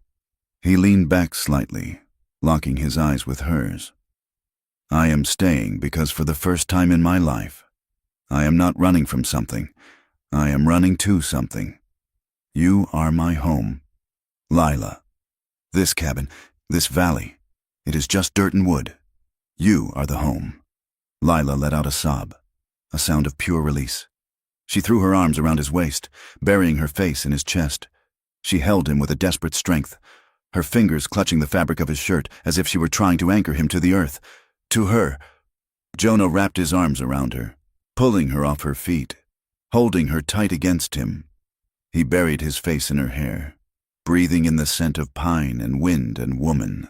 He leaned back slightly, locking his eyes with hers. I am staying because for the first time in my life, I am not running from something. I am running to something. You are my home. Lila. This cabin, this valley, it is just dirt and wood. You are the home. Lila let out a sob, a sound of pure release. She threw her arms around his waist, burying her face in his chest. She held him with a desperate strength, her fingers clutching the fabric of his shirt as if she were trying to anchor him to the earth. To her. Jonah wrapped his arms around her, pulling her off her feet, holding her tight against him. He buried his face in her hair, breathing in the scent of pine and wind and woman.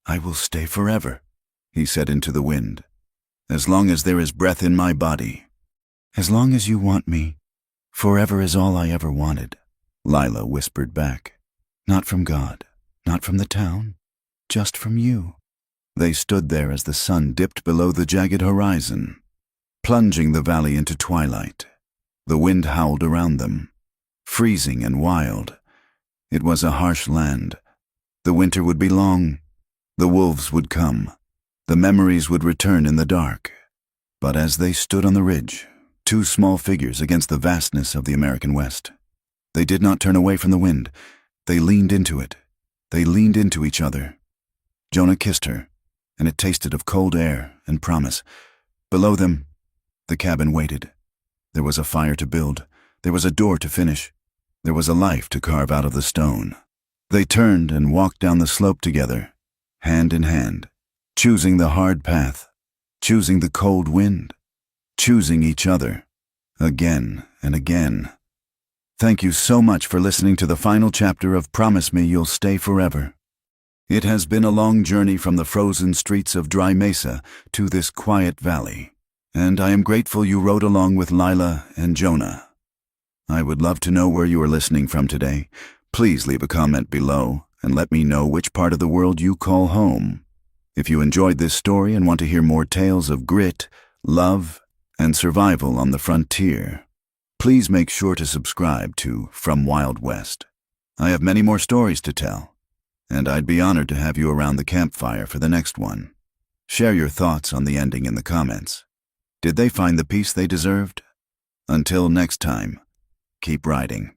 I will stay forever, he said into the wind, as long as there is breath in my body. As long as you want me, forever is all I ever wanted, Lila whispered back. Not from God, not from the town, just from you. They stood there as the sun dipped below the jagged horizon, plunging the valley into twilight. The wind howled around them, freezing and wild. It was a harsh land. The winter would be long. The wolves would come. The memories would return in the dark. But as they stood on the ridge, 2 small figures against the vastness of the American West, they did not turn away from the wind. They leaned into it. They leaned into each other. Jonah kissed her, and it tasted of cold air and promise. Below them, the cabin waited. There was a fire to build. There was a door to finish. There was a life to carve out of the stone. They turned and walked down the slope together, hand in hand, choosing the hard path, choosing the cold wind, choosing each other, again and again. Thank you so much for listening to the final chapter of Promise Me You'll Stay Forever. It has been a long journey from the frozen streets of Dry Mesa to this quiet valley, and I am grateful you rode along with Lila and Jonah. I would love to know where you are listening from today. Please leave a comment below and let me know which part of the world you call home. If you enjoyed this story and want to hear more tales of grit, love, and survival on the frontier, please make sure to subscribe to From Wild West. I have many more stories to tell, and I'd be honored to have you around the campfire for the next one. Share your thoughts on the ending in the comments. Did they find the peace they deserved? Until next time, keep riding.